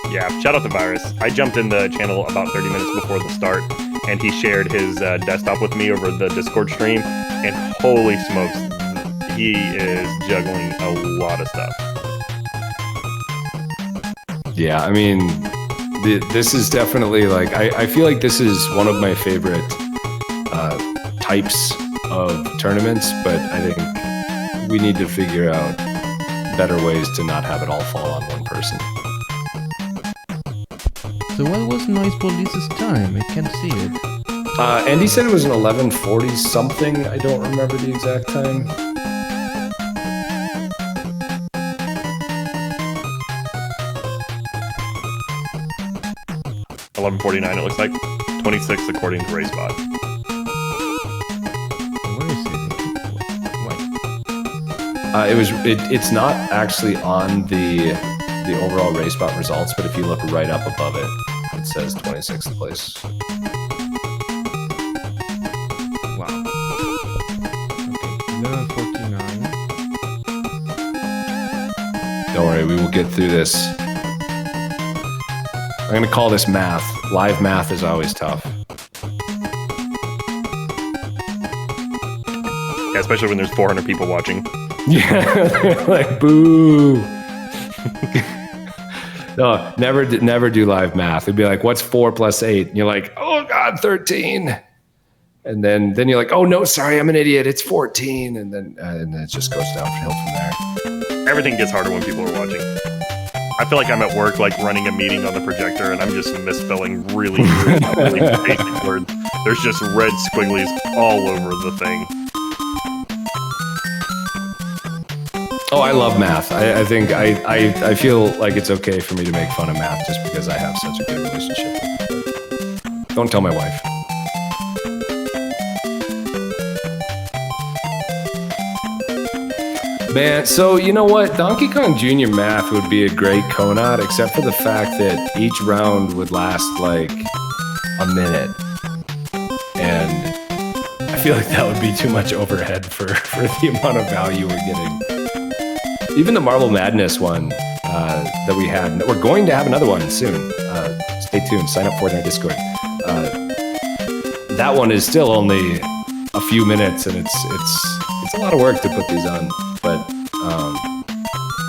Yeah, shout out to Virus. I jumped in the channel about 30 minutes before the start, and he shared his desktop with me over the Discord stream, and holy smokes, he is juggling a lot of stuff. Yeah, I mean, this is definitely I feel like this is one of my favorite types of tournaments, but I think we need to figure out better ways to not have it all fall on one person. So what was Noise Police's time? I can't see it. Andy said it was an 11:40 something. I don't remember the exact time. $11:49 it looks like. 26 according to RaceBot. Where is it? It's not actually on the overall RaceBot results, but if you look right up above it, it says 26th place. Wow. Okay, 11:49. Don't worry, we will get through this. I'm going to call this math. Live math is always tough. Yeah, especially when there's 400 people watching. Yeah, they're like, boo. No, never do live math. It'd be like, what's 4 plus 8? And you're like, oh God, 13. And then you're like, oh no, sorry, I'm an idiot. It's 14. And then it just goes downhill from there. Everything gets harder when people are watching. I feel like I'm at work, like running a meeting on the projector, and I'm just misspelling really, really basic words. There's just red squigglies all over the thing. Oh, I love math. I think I feel like it's okay for me to make fun of math just because I have such a good relationship with it. Don't tell my wife. Man, so you know what? Donkey Kong Jr. math would be a great KONOT, except for the fact that each round would last like a minute. And I feel like that would be too much overhead for the amount of value we're getting. Even the Marble Madness one that we had, we're going to have another one soon. Stay tuned, sign up for it in our Discord. That one is still only a few minutes, and it's a lot of work to put these on. But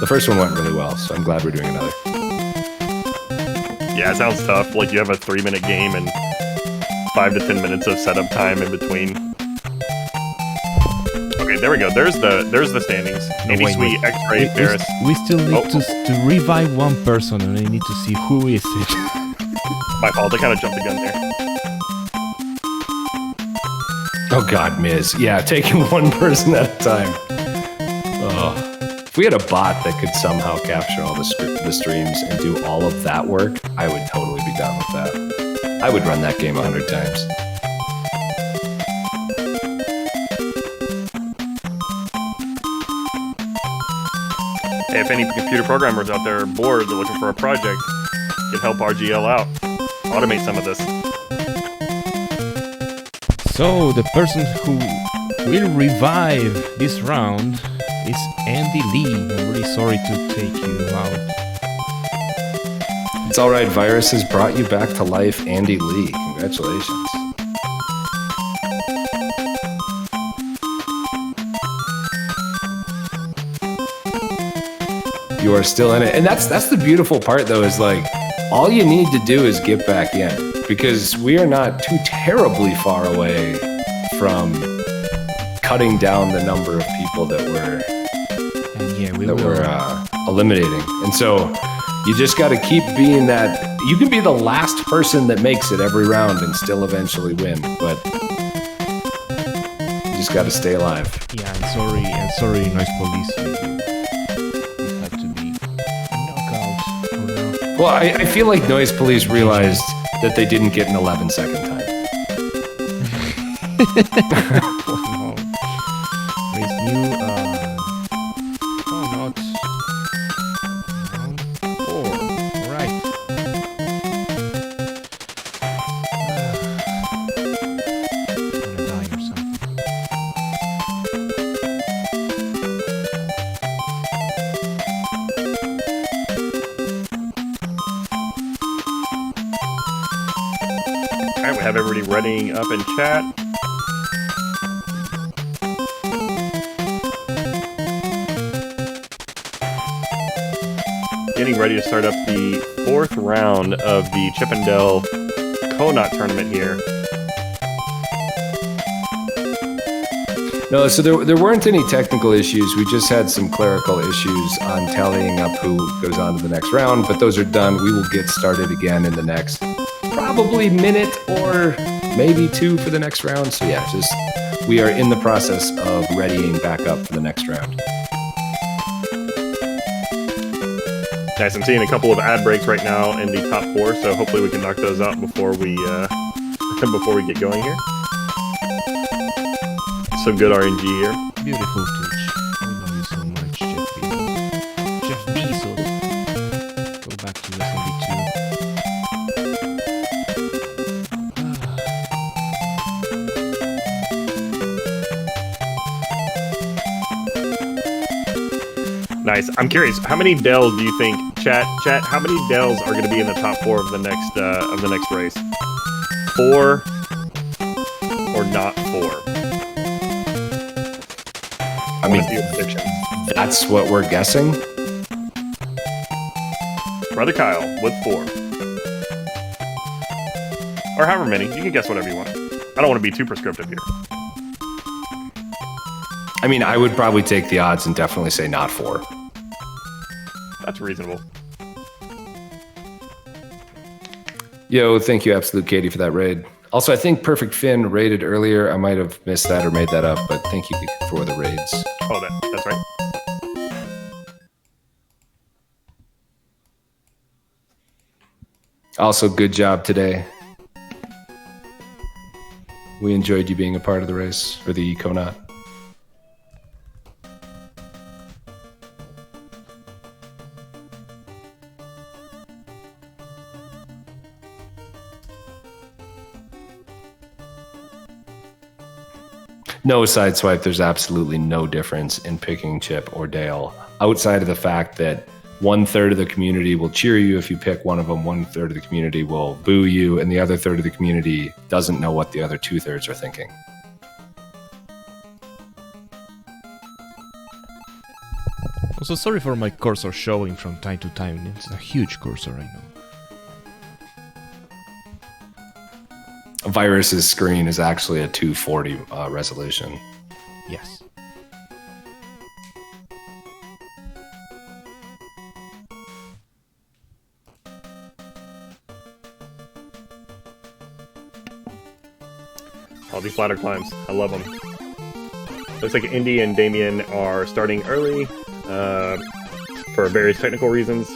the first one went really well, so I'm glad we're doing another. Yeah, it sounds tough. Like you have a 3-minute game and 5 to 10 minutes of setup time in between. Okay, there we go. There's the standings. Andy Sweet, X-Ray, Ferris. We still need to revive one person, and I need to see who is it. My fault. I kind of jumped the gun there. Oh God, Miz. Yeah, taking one person at a time. Oh. If we had a bot that could somehow capture all the streams and do all of that work, I would totally be down with that. I would run that game 100 times. Hey, if any computer programmers out there are bored, they're looking for a project, can help RGL out. Automate some of this. So, the person who will revive this round is Andy Lee. I'm really sorry to take you out. It's alright, Virus has brought you back to life, Andy Lee. Congratulations. You are still in it. And that's the beautiful part, though, is like, all you need to do is get back in. Because we are not too terribly far away from cutting down the number of people that we're eliminating. And so you just got to keep being that. You can be the last person that makes it every round and still eventually win, but you just got to stay alive. Yeah, I'm sorry, Noise Police. You have to be knockout for now. Well, I feel like Noise Police realized that they didn't get an 11-second time. Oh, no. There's new KONOT round 4. Alright. I'm gonna die or something. Alright, we have everybody readying up in chat. Getting ready to start up the 4th round of the Chippendale KONOT tournament here. No, so there weren't any technical issues. We just had some clerical issues on tallying up who goes on to the next round, but those are done. We will get started again in the next probably minute or maybe 2 for the next round. So yeah, we are in the process of readying back up for the next round. Nice, I'm seeing a couple of ad breaks right now in the top 4, so hopefully we can knock those out before we get going here. Some good RNG here. Beautiful Twitch. I love you so much, Jeff Bezos. Jeff Bezos. Go back to SMB2. Nice. I'm curious, how many Dells do you think, chat? How many Dells are going to be in the top 4 of the next race? 4 or not 4? I mean, that's what we're guessing. Brother Kyle with 4. Or however many. You can guess whatever you want. I don't want to be too prescriptive here. I mean, I would probably take the odds and definitely say not 4. That's reasonable. Yo, thank you, Absolute Katie, for that raid. Also, I think Perfect Finn raided earlier. I might have missed that or made that up, but thank you for the raids. Oh, that's right. Also, good job today. We enjoyed you being a part of the race for the KONOT. No sideswipe, there's absolutely no difference in picking Chip or Dale, outside of the fact that 1/3 of the community will cheer you if you pick one of them, 1/3 of the community will boo you, and the other third of the community doesn't know what the other 2/3 are thinking. Also, sorry for my cursor showing from time to time. It's a huge cursor, I know. Virus's screen is actually a 240 resolution. Yes. All these ladder climbs. I love them. Looks like Indy and Damien are starting early for various technical reasons.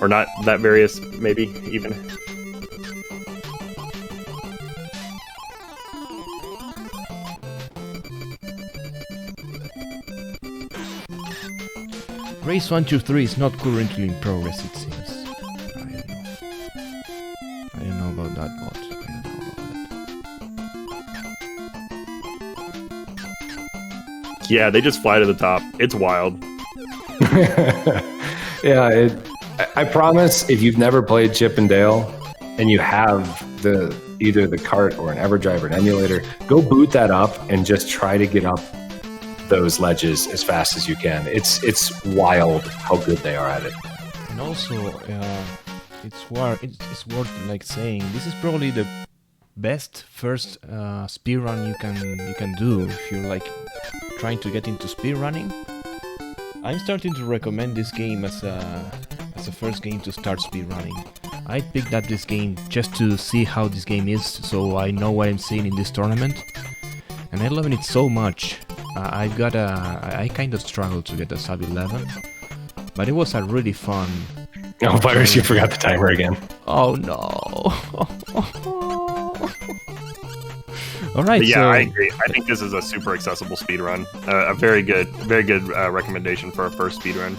Or not that various, maybe, even. Race 123 is not currently in progress, it seems. I don't know about that bot. I don't know about that. Yeah, they just fly to the top. It's wild. Yeah, I promise if you've never played Chip and Dale and you have either the cart or an EverDrive or an emulator, go boot that up and just try to get up those ledges as fast as you can. It's wild how good they are at it. And also, it's worth like saying this is probably the best first speedrun you can do if you're like trying to get into speedrunning. I'm starting to recommend this game as a first game to start speedrunning. I picked up this game just to see how this game is, so I know what I'm seeing in this tournament, and I love it so much. I kind of struggled to get a sub 11, but it was a really fun. Oh, Virus, you forgot the timer again. Oh no! All right. But yeah, so, I agree. I think this is a super accessible speedrun. A very good recommendation for a first speedrun.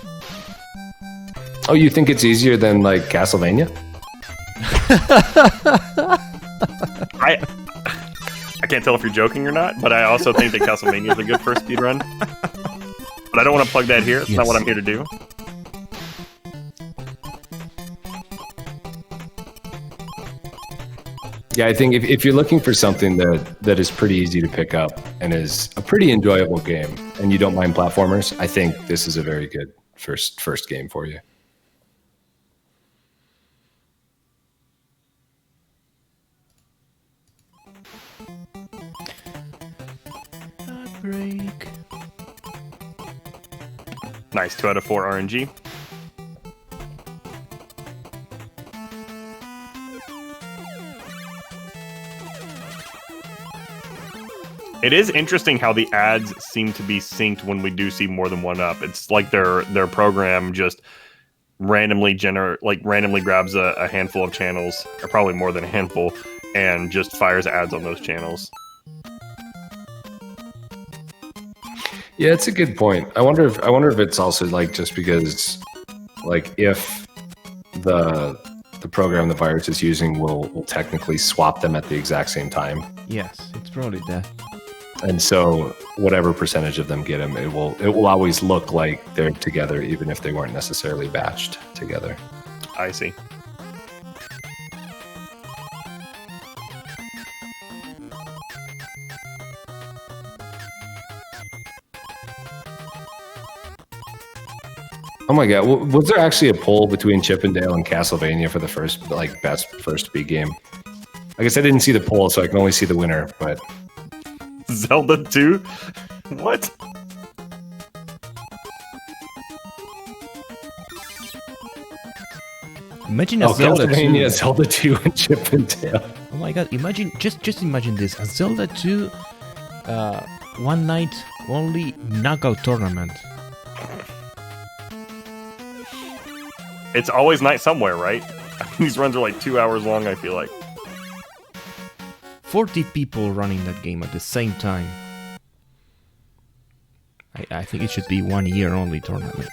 Oh, you think it's easier than like Castlevania? I can't tell if you're joking or not, but I also think that Castlevania is a good first speedrun. But I don't want to plug that here. It's not what I'm here to do. Yeah, I think if you're looking for something that is pretty easy to pick up and is a pretty enjoyable game, and you don't mind platformers, I think this is a very good first game for you. break. Nice, 2 out of 4 RNG. It is interesting how the ads seem to be synced when we do see more than one up. It's like their program just randomly grabs a handful of channels, or probably more than a handful, and just fires ads on those channels. Yeah, it's a good point. I wonder if it's also like just because, like, if the program the virus is using will technically swap them at the exact same time. Yes, it's probably that. And so whatever percentage of them get them, it will always look like they're together, even if they weren't necessarily batched together. I see. Oh my god, was there actually a poll between Chip and Dale and Castlevania for the best first speed game? I guess I didn't see the poll, so I can only see the winner, but... Zelda 2? What? Imagine a Zelda 2. Castlevania, Zelda 2, and Chip and Dale. Oh my god! Imagine, just imagine this: a Zelda 2, one night only knockout tournament. It's always night somewhere, right? These runs are like 2 hours long, I feel like. 40 people running that game at the same time. I think it should be 1 year only tournament.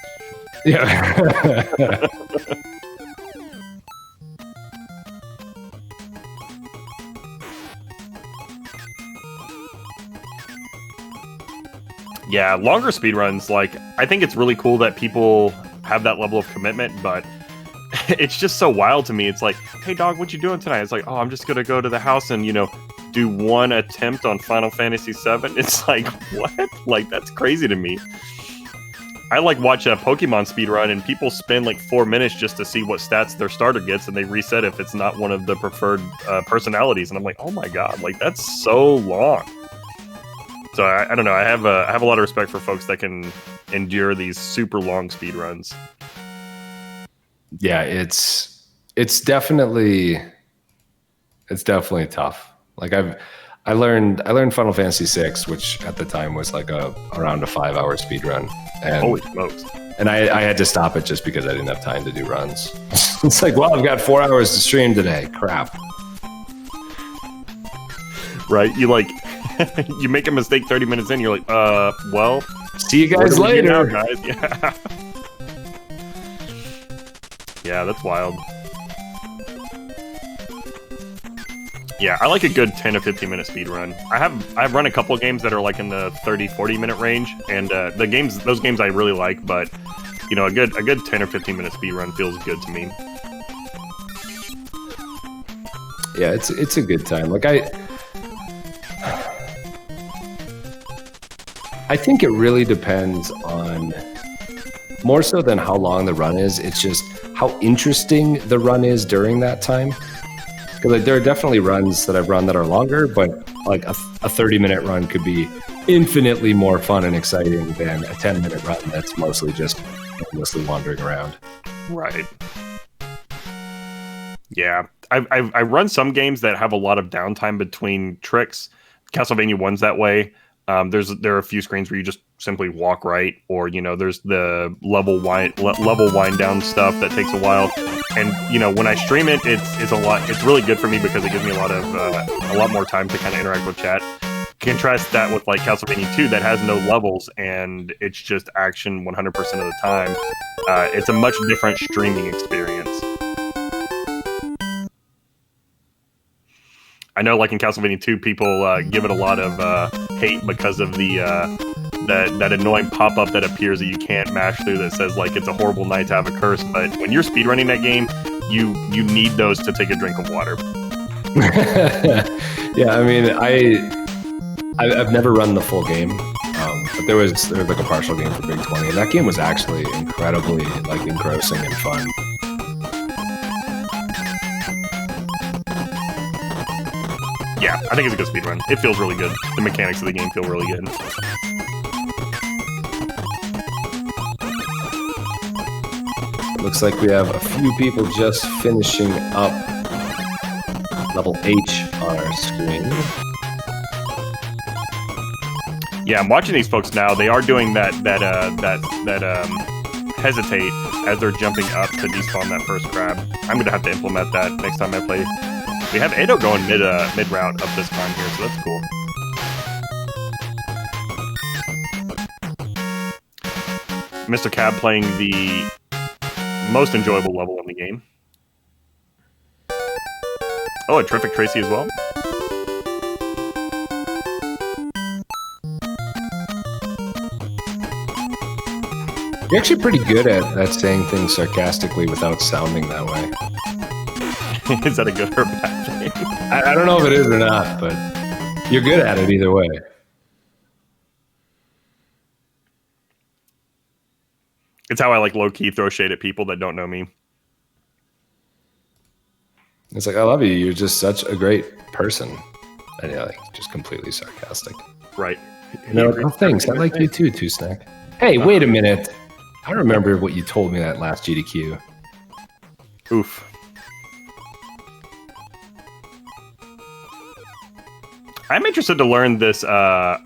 Yeah. Yeah, longer speedruns, like, I think it's really cool that people have that level of commitment, but it's just so wild to me. It's like, hey dog, what you doing tonight? It's like, oh, I'm just gonna go to the house and, do one attempt on Final Fantasy VII. It's like, what? Like, that's crazy to me. I watch a Pokemon speedrun and people spend like 4 minutes just to see what stats their starter gets, and they reset if it's not one of the preferred personalities. And I'm like, oh my god, like that's so long. So I don't know. I have a lot of respect for folks that can endure these super long speedruns. Yeah, it's definitely tough. Like I learned Final Fantasy VI, which at the time was like around a 5-hour speed run. And, holy smokes! And I had to stop it just because I didn't have time to do runs. It's like, well, I've got 4 hours to stream today. Crap. Right? You make a mistake 30 minutes in. You're like, well, see you guys later, now, guys. Yeah. Yeah, that's wild. Yeah, I like a good 10 to 15 minute speed run. I've run a couple of games that are like in the 30-40 minute range, and those games I really like, but a good 10 or 15 minute speed run feels good to me. Yeah, it's a good time. Like I think it really depends on, more so than how long the run is, it's just how interesting the run is during that time. Because there are definitely runs that I've run that are longer, but like a 30-minute run could be infinitely more fun and exciting than a 10-minute run that's mostly just endlessly wandering around. Right. Yeah. I run some games that have a lot of downtime between tricks. Castlevania 1's that way. There are a few screens where you just simply walk right, or there's the level wind down stuff that takes a while. And when I stream it, it's a lot. It's really good for me because it gives me a lot more time to kind of interact with chat. Contrast that with like Castlevania 2 that has no levels and it's just action 100% of the time. It's a much different streaming experience. I know, like in Castlevania 2, people give it a lot of hate because of that annoying pop-up that appears that you can't mash through that says like it's a horrible night to have a curse. But when you're speedrunning that game, you need those to take a drink of water. Yeah, I mean, I've never run the full game, but there was like a partial game for Big 20, and that game was actually incredibly like engrossing and fun. Yeah, I think it's a good speedrun. It feels really good. The mechanics of the game feel really good. Looks like we have a few people just finishing up level H on our screen. Yeah, I'm watching these folks now. They are doing that hesitate as they're jumping up to despawn that first crab. I'm gonna have to implement that next time I play. We have Edo going mid route up this time here, so that's cool. Mr. Cab playing the most enjoyable level in the game. Oh, a terrific Tracy as well. You're actually pretty good at saying things sarcastically without sounding that way. Is that a good or a bad thing? I don't know if it is or not, but you're good at it either way. It's how I like low-key throw shade at people that don't know me. It's like, I love you. You're just such a great person. And yeah, like, just completely sarcastic. Right. Oh, thanks. I like you too, Two Snack. Hey, wait a minute. I remember what you told me that last GDQ. Oof. I'm interested to learn this. I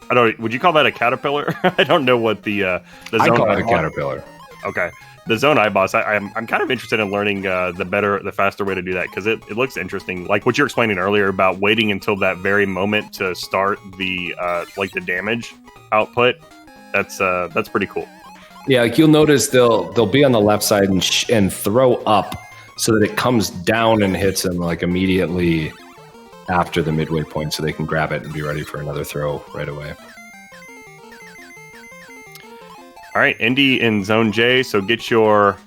don't. Would you call that a caterpillar? I don't know what the zone. I call it a caterpillar. Okay, the zone boss. I'm kind of interested in learning the faster way to do that because it looks interesting. Like what you're explaining earlier about waiting until that very moment to start the like the damage output. That's pretty cool. Yeah, like you'll notice they'll be on the left side and throw up so that it comes down and hits them like immediately after the midway point, so they can grab it and be ready for another throw right away. All right, Indy in Zone J. So get your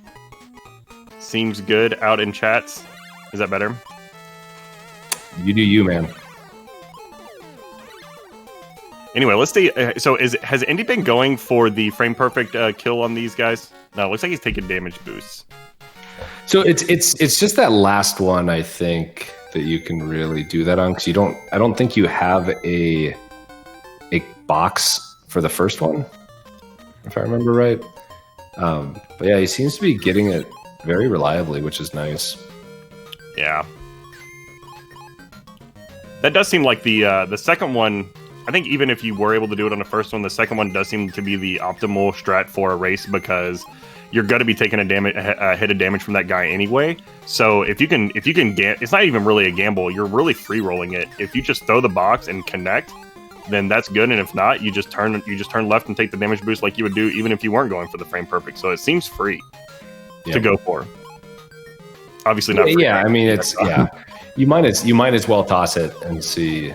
seems good out in chats. Is that better? You do you, man. Anyway, let's see. So has Indy been going for the frame perfect kill on these guys? No, it looks like he's taking damage boosts. So it's just that last one, I think, that you can really do that on, because I don't think you have a box for the first one, if I remember right. But yeah, he seems to be getting it very reliably, which is nice. Yeah, that does seem like the second one. I think even if you were able to do it on the first one, the second one does seem to be the optimal strat for a race, because you're going to be taking a hit of damage from that guy anyway. So if you can it's not even really a gamble. You're really free rolling it. If you just throw the box and connect, then that's good. And if not, you just turn left and take the damage boost like you would do even if you weren't going for the frame perfect. So it seems free to go for. Obviously not free. Yeah, I mean it's You might as well toss it and see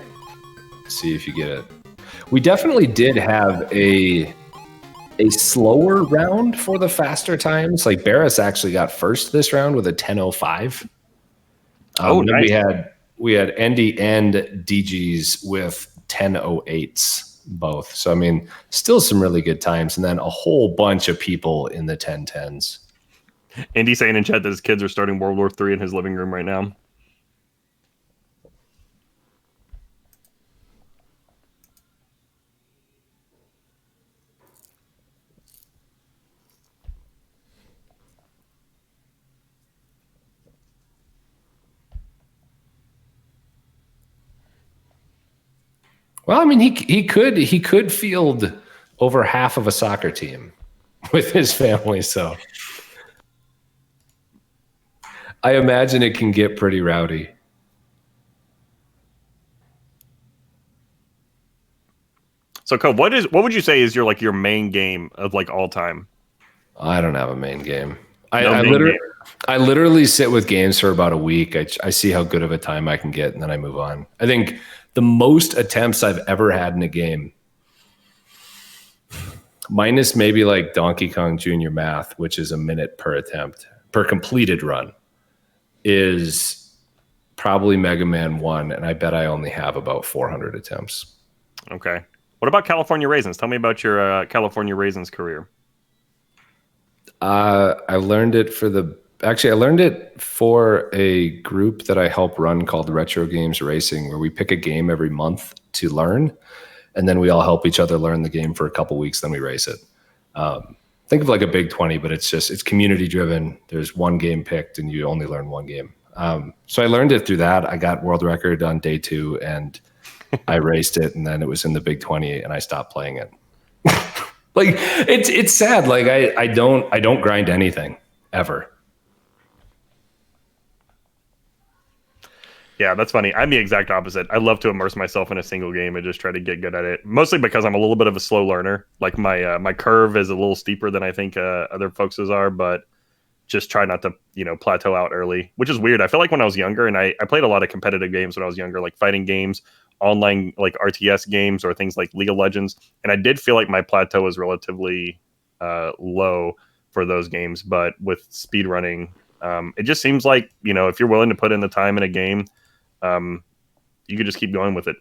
if you get it. We definitely did have a slower round for the faster times. Like Barris actually got first this round with a 10:05. Nice. We had Andy and DGs with 10:08s both. So I mean, still some really good times, and then a whole bunch of people in the 10:10s. Andy saying in chat that his kids are starting World War III in his living room right now. Well, I mean, he could field over half of a soccer team with his family, so I imagine it can get pretty rowdy. So, Cole, what would you say is your main game of like all time? I don't have a main game. I literally sit with games for about a week. I see how good of a time I can get, and then I move on. I think the most attempts I've ever had in a game, minus maybe like Donkey Kong Jr. Math, which is a minute per attempt, per completed run, is probably Mega Man 1, and I bet I only have about 400 attempts. Okay. What about California Raisins? Tell me about your California Raisins career. I learned it for a group that I help run called Retro Games Racing, where we pick a game every month to learn, and then we all help each other learn the game for a couple weeks, then we race it. Think of like a Big 20, but it's community driven. There's one game picked, and you only learn one game. So I learned it through that. I got world record on day 2, and I raced it, and then it was in the Big 20, and I stopped playing it. Like it's sad. Like I don't grind anything ever. Yeah, that's funny. I'm the exact opposite. I love to immerse myself in a single game and just try to get good at it. Mostly because I'm a little bit of a slow learner. Like my curve is a little steeper than I think other folks' are, but just try not to plateau out early, which is weird. I feel like when I was younger, and I played a lot of competitive games when I was younger, like fighting games, online like RTS games, or things like League of Legends, and I did feel like my plateau was relatively low for those games. But with speedrunning, it just seems like if you're willing to put in the time in a game, you could just keep going with it.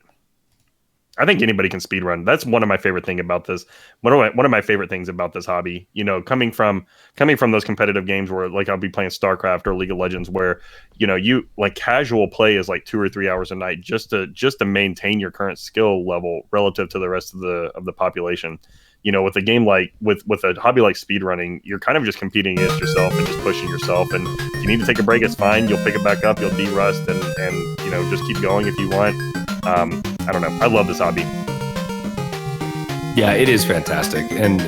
I think anybody can speedrun. That's one of my favorite things about this. One of my favorite things about this hobby, coming from those competitive games where like I'll be playing StarCraft or League of Legends, where you like casual play is like 2 or 3 hours a night just to maintain your current skill level relative to the rest of the population. With a game like with a hobby like speedrunning, you're kind of just competing against yourself and just pushing yourself. And if you need to take a break, it's fine. You'll pick it back up. You'll de-rust and just keep going if you want. I don't know. I love this hobby. Yeah, it is fantastic, and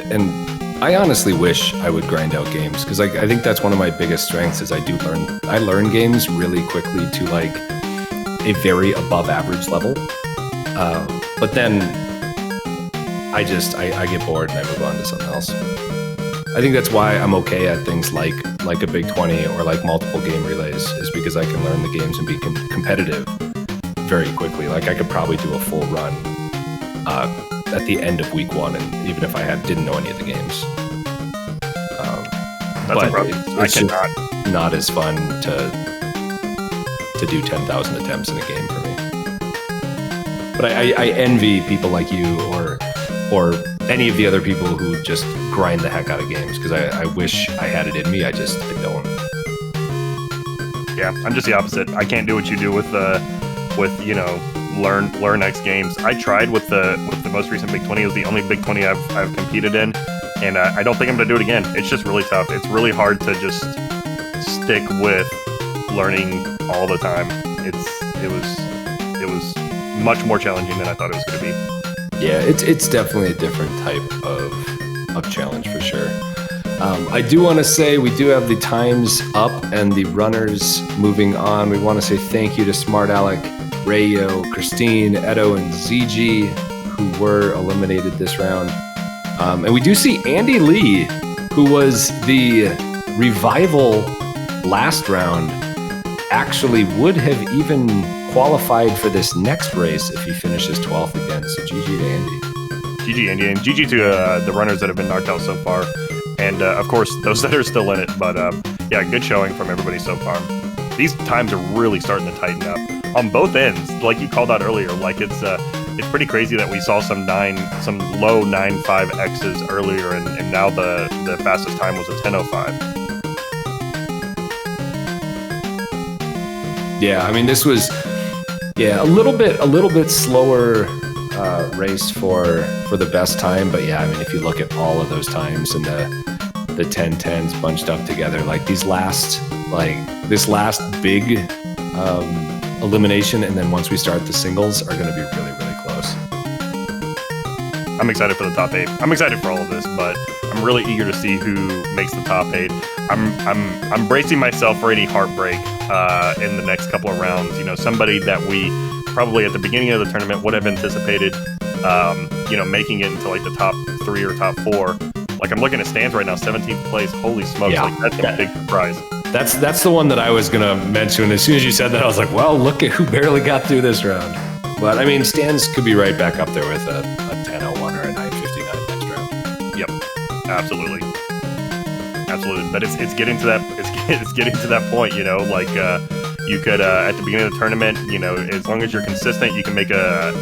I honestly wish I would grind out games because I think that's one of my biggest strengths is I learn games really quickly to like a very above average level, but then I get bored and I move on to something else. I think that's why I'm okay at things like a Big 20 or like multiple game relays is because I can learn the games and be competitive very quickly. Like I could probably do a full run at the end of week 1, and even if I didn't know any of the games. That's but it's cannot. just not as fun to do 10,000 attempts in a game for me. But I envy people like you or any of the other people who just grind the heck out of games because I wish I had it in me. I don't. Yeah, I'm just the opposite. I can't do what you do with learn X games. I tried with the most recent Big 20. It was the only Big 20 I've competed in, and I don't think I'm gonna do it again. It's just really tough. It's really hard to just stick with learning all the time. It was much more challenging than I thought it was gonna be. Yeah, it's definitely a different type of challenge for sure. I do want to say we do have the times up and the runners moving on. We want to say thank you to Smart Alec, Rayo, Christine, Edo, and ZG, who were eliminated this round. And we do see Andy Lee, who was the revival last round, actually would have even qualified for this next race if he finishes 12th again. So GG to Andy. GG Andy, and GG to the runners that have been knocked out so far. And of course, those that are still in it. But yeah, good showing from everybody so far. These times are really starting to tighten up on both ends. Like you called out earlier, like it's pretty crazy that we saw some low 9.5 X's earlier, and now the fastest time was a 10.05. Yeah, I mean this was a little bit slower race for the best time, but yeah, I mean if you look at all of those times and the 10-10s bunched up together, like this last big elimination, and then once we start the singles are going to be really, really close. I'm excited for the top 8. I'm excited for all of this, but I'm really eager to see who makes the top 8. I'm bracing myself for any heartbreak in the next couple of rounds. You know, somebody that we probably at the beginning of the tournament would have anticipated, making it into like the top 3 or top 4. Like I'm looking at stands right now, 17th place. Holy smokes! Yeah, like that's a big surprise. That's the one that I was gonna mention. As soon as you said that, I was like, well, look at who barely got through this round. But I mean, stands could be right back up there with a 10:01 or a 9:59 next round. Yep, absolutely. But it's getting to that. It's getting to that point. You know, like you could at the beginning of the tournament, you know, as long as you're consistent, you can make a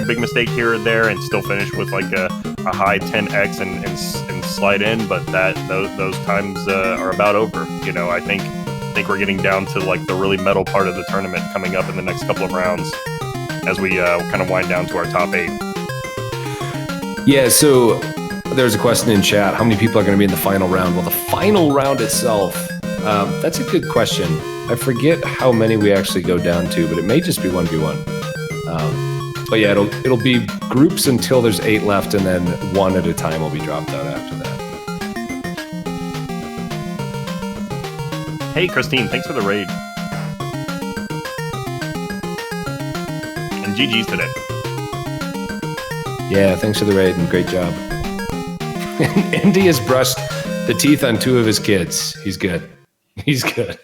big mistake here or there and still finish with like a high 10x and slide in. But those times are about over. You know, I think we're getting down to like the really metal part of the tournament coming up in the next couple of rounds as we kind of wind down to our top 8. Yeah. So there's a question in chat: how many people are going to be in the final round? Well, the final round itself. That's a good question. I forget how many we actually go down to, but it may just be 1v1. But yeah, it'll be groups until there's 8 left, and then 1 at a time will be dropped out after that. Hey, Christine, thanks for the raid. And GG's today. Yeah, thanks for the raid and great job. Andy has brushed the teeth on 2 of his kids. He's good. He's good.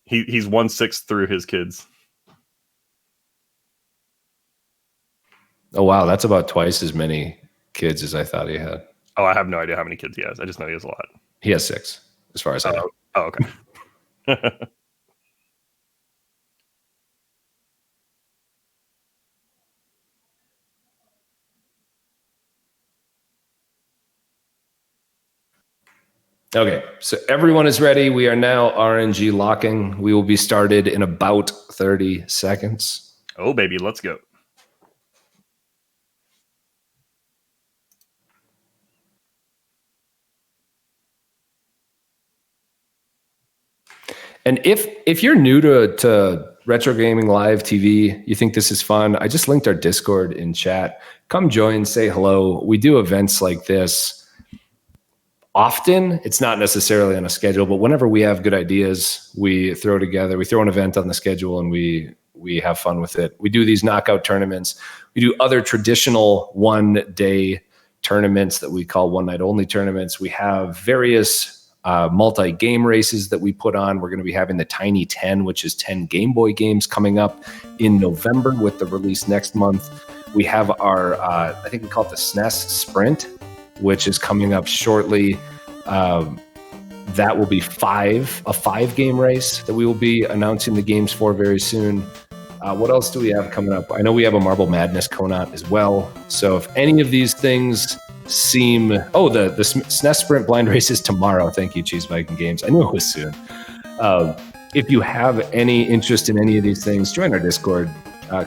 He's 1/6 through his kids. Oh wow, that's about twice as many kids as I thought he had. Oh, I have no idea how many kids he has. I just know he has a lot. He has 6, as far as I know. Oh, okay. Okay, so everyone is ready. We are now RNG locking. We will be started in about 30 seconds. Oh, baby, let's go. And if you're new to Retro Gaming Live TV, you think this is fun? I just linked our Discord in chat. Come join, say hello. We do events like this often. It's not necessarily on a schedule, but whenever we have good ideas, we throw an event on the schedule, and we have fun with it. We do these knockout tournaments. We do other traditional one-day tournaments that we call one-night-only tournaments. We have various multi-game races that we put on. We're going to be having the Tiny 10, which is 10 Game Boy games, coming up in November with the release next month. We have our, I think we call it the SNES Sprint, which is coming up shortly. That will be a 5-game race that we will be announcing the games for very soon. What else do we have coming up? I know we have a Marble Madness KONOT as well. So if any of these things seem... Oh, the SNES Sprint blind race is tomorrow. Thank you, Cheese Viking Games. I knew it was soon. If you have any interest in any of these things, join our Discord.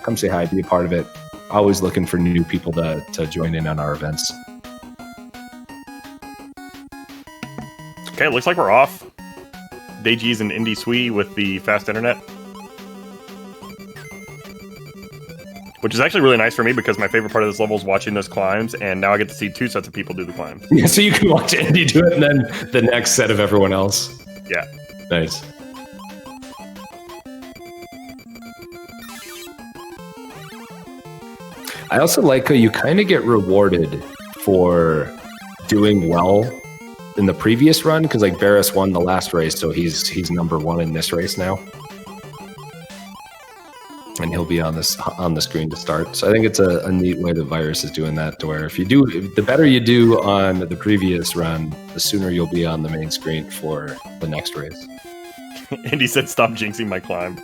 Come say hi, be a part of it. Always looking for new people to join in on our events. Okay, it looks like we're off. Deiji's and Indy Sui with the fast internet. Which is actually really nice for me because my favorite part of this level is watching those climbs, and now I get to see 2 sets of people do the climb. Yeah, so you can watch Indy do it and then the next set of everyone else. Yeah. Nice. I also like how you kind of get rewarded for doing well in the previous run, because like Barris won the last race, so he's number 1 in this race now. And he'll be on the screen to start. So I think it's a neat way the Virus is doing that, to where if the better you do on the previous run, the sooner you'll be on the main screen for the next race. Andy said, "Stop jinxing my climb."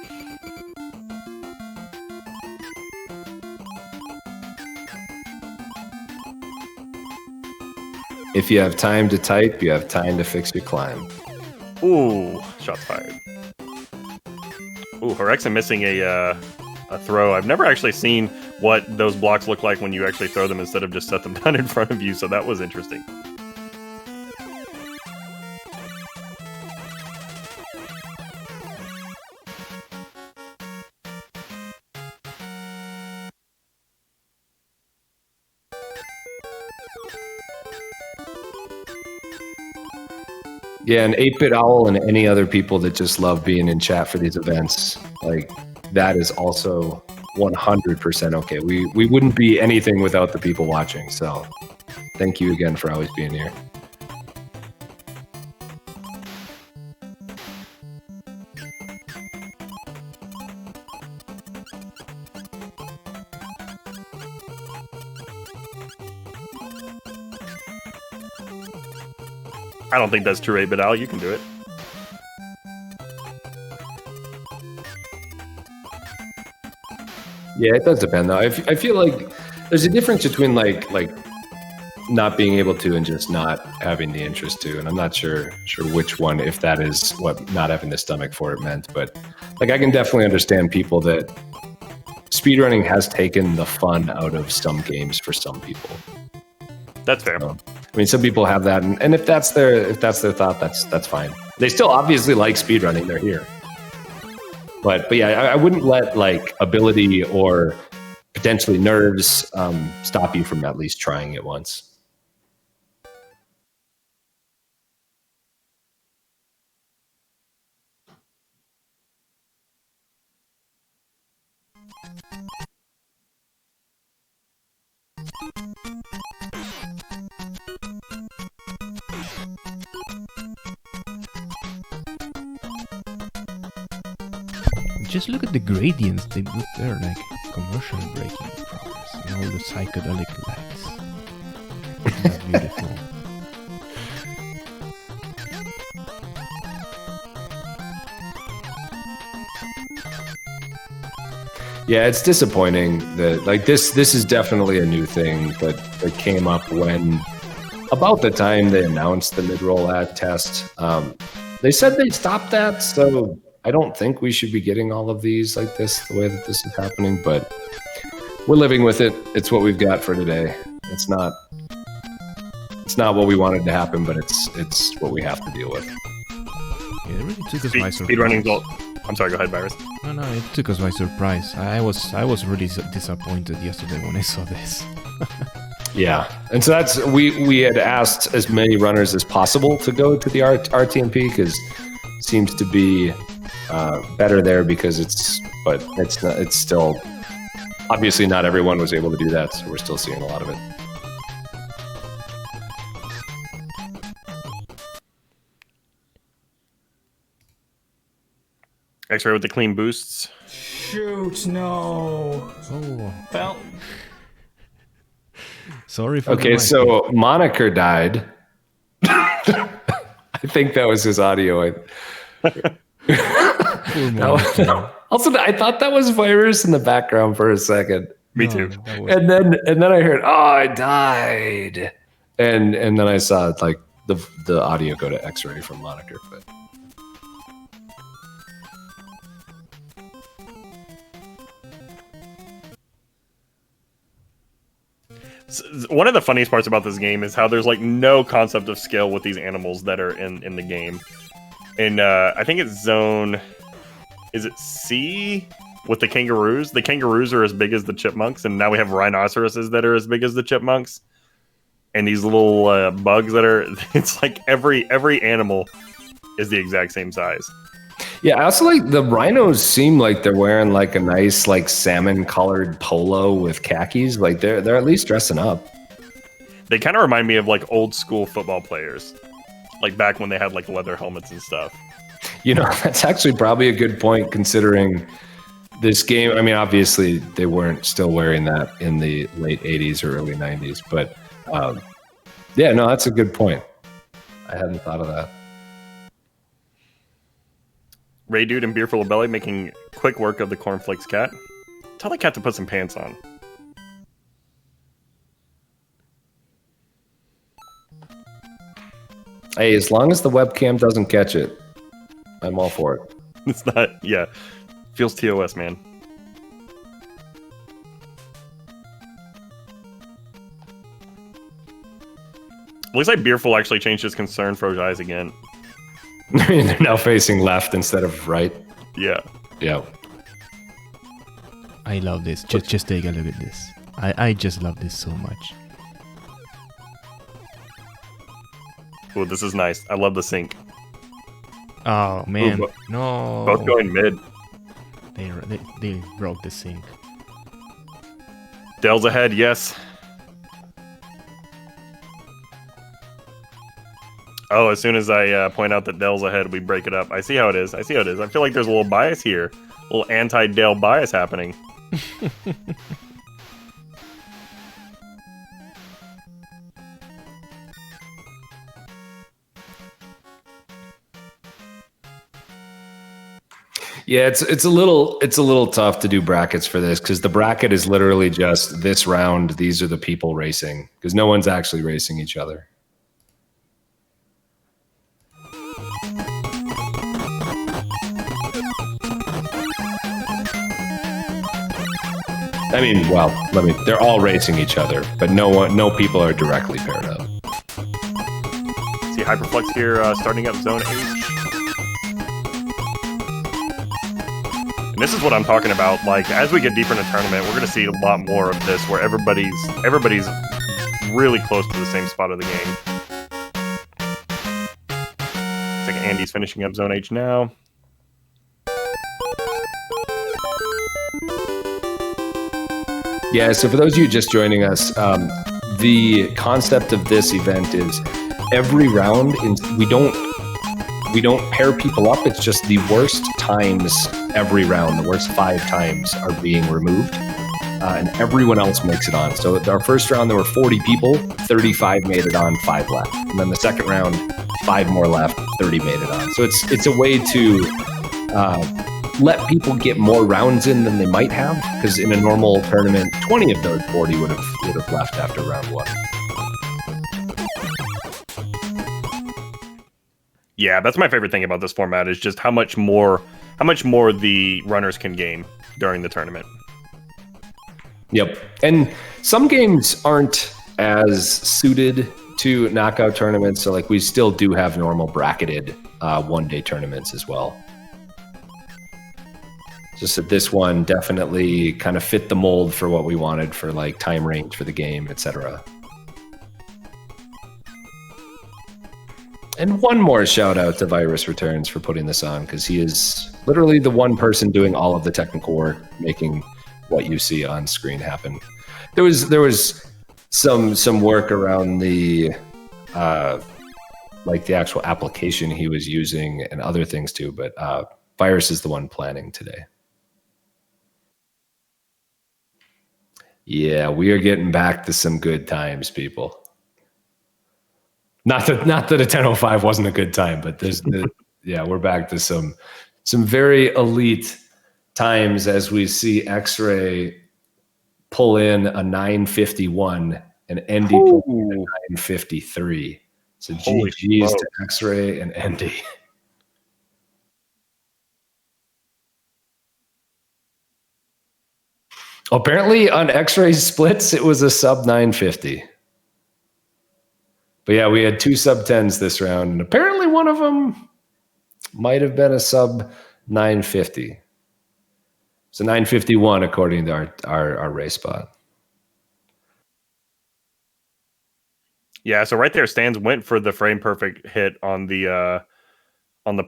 If you have time to type, you have time to fix your climb. Ooh, shots fired. Ooh, Horexa missing a throw. I've never actually seen what those blocks look like when you actually throw them instead of just set them down in front of you, so that was interesting. Yeah, and 8-Bit Owl and any other people that just love being in chat for these events, like, that is also 100% okay. We wouldn't be anything without the people watching, so thank you again for always being here. I don't think that's true, 8-Bit Owl. You can do it. Yeah, it does depend though. I feel like there's a difference between like not being able to and just not having the interest to, and I'm not sure which one, if that is what not having the stomach for it meant, but like I can definitely understand people that speedrunning has taken the fun out of some games for some people. That's fair. So, I mean, some people have that, and if that's their thought, that's fine. They still obviously like speedrunning. They're here. But yeah, I wouldn't let like ability or potentially nerves stop you from at least trying it once. Just look at the gradients they put there, like commercial breaking progress and all the psychedelic lights. Isn't that beautiful? Yeah, it's disappointing that like this is definitely a new thing that came up when about the time they announced the mid-roll ad test. They said they stopped that, so I don't think we should be getting all of these like this, the way that this is happening, but we're living with it. It's what we've got for today. It's not what we wanted to happen, but it's what we have to deal with. Yeah, it really took us by surprise. I'm sorry. Go ahead, Virus. No, it took us by surprise. I was really disappointed yesterday when I saw this. Yeah, and so that's we had asked as many runners as possible to go to the RTMP because it seems to be better there because it's still obviously not everyone was able to do that, so we're still seeing a lot of it. X-Ray with the clean boosts. Shoot, no. Oh, Well, sorry for Okay, so Moniker died. I think that was his audio. Also, I thought that was Virus in the background for a second. Me too. And then I heard, "Oh, I died," and then I saw like the audio go to X-Ray from Moniker. But one of the funniest parts about this game is how there's like no concept of skill with these animals that are in the game. And I think it's zone, is it C with the kangaroos? The kangaroos are as big as the chipmunks, and now we have rhinoceroses that are as big as the chipmunks. And these little bugs that are, it's like every animal is the exact same size. yeah, I also like the rhinos seem like they're wearing like a nice like salmon colored polo with khakis. Like they're at least dressing up. They kind of remind me of like old school football players, like back when they had like leather helmets and stuff. You know, that's actually probably a good point considering this game. I mean, obviously they weren't still wearing that in the late 80s or early 90s, but yeah, no, that's a good point. I hadn't thought of that. Ray Dude and Beerful of Belly making quick work of the Cornflakes cat. Tell the cat to put some pants on. Hey, as long as the webcam doesn't catch it, I'm all for it. It's not, yeah. Feels TOS, man. Looks like Beerful actually changed his concern for his eyes again. They're now facing left instead of right. Yeah. Yeah. I love this. Just take a look at this. I just love this so much. Oh, this is nice. I love the sync. Oh man, Ooh, no! Both going mid. They broke the sync. Dell's ahead, yes. Oh, as soon as I point out that Dell's ahead, we break it up. I see how it is. I feel like there's a little bias here. A little anti-Dell bias happening. Yeah, it's a little tough to do brackets for this because the bracket is literally just this round. These are the people racing because no one's actually racing each other. I mean, well, they're all racing each other, but no people are directly paired up. See Hyperflux here starting up zone H. And this is what I'm talking about. Like, as we get deeper in the tournament, we're going to see a lot more of this where everybody's really close to the same spot of the game. Looks like Andy's finishing up zone H now. Yeah, so for those of you just joining us, the concept of this event is every round, we don't pair people up. It's just the worst times every round, the worst 5 times are being removed, and everyone else makes it on. So our first round, there were 40 people, 35 made it on, 5 left. And then the second round, 5 more left, 30 made it on. So it's a way to let people get more rounds in than they might have, because in a normal tournament, 20 of those 40 would have left after round 1. Yeah, that's my favorite thing about this format is just how much more the runners can gain during the tournament. Yep. And some games aren't as suited to knockout tournaments, so like we still do have normal bracketed one-day tournaments as well. Just that this one definitely kind of fit the mold for what we wanted for like time range for the game, etc. And one more shout out to Virus Returns for putting this on, because he is literally the one person doing all of the technical work, making what you see on screen happen. There was some work around the like the actual application he was using and other things too, but Virus is the one planning today. Yeah, we are getting back to some good times, people. Not that a 10:05 wasn't a good time, but yeah, we're back to some very elite times as we see X-Ray pull in a 951 and Endy pull in a 953. So GG's to X-Ray and Endy. Apparently on X-Ray splits, it was a sub 950. But yeah, we had 2 sub 10s this round, and apparently one of them might have been a sub 950. So 951 according to our race spot. Yeah, so right there, Stans went for the frame perfect hit on the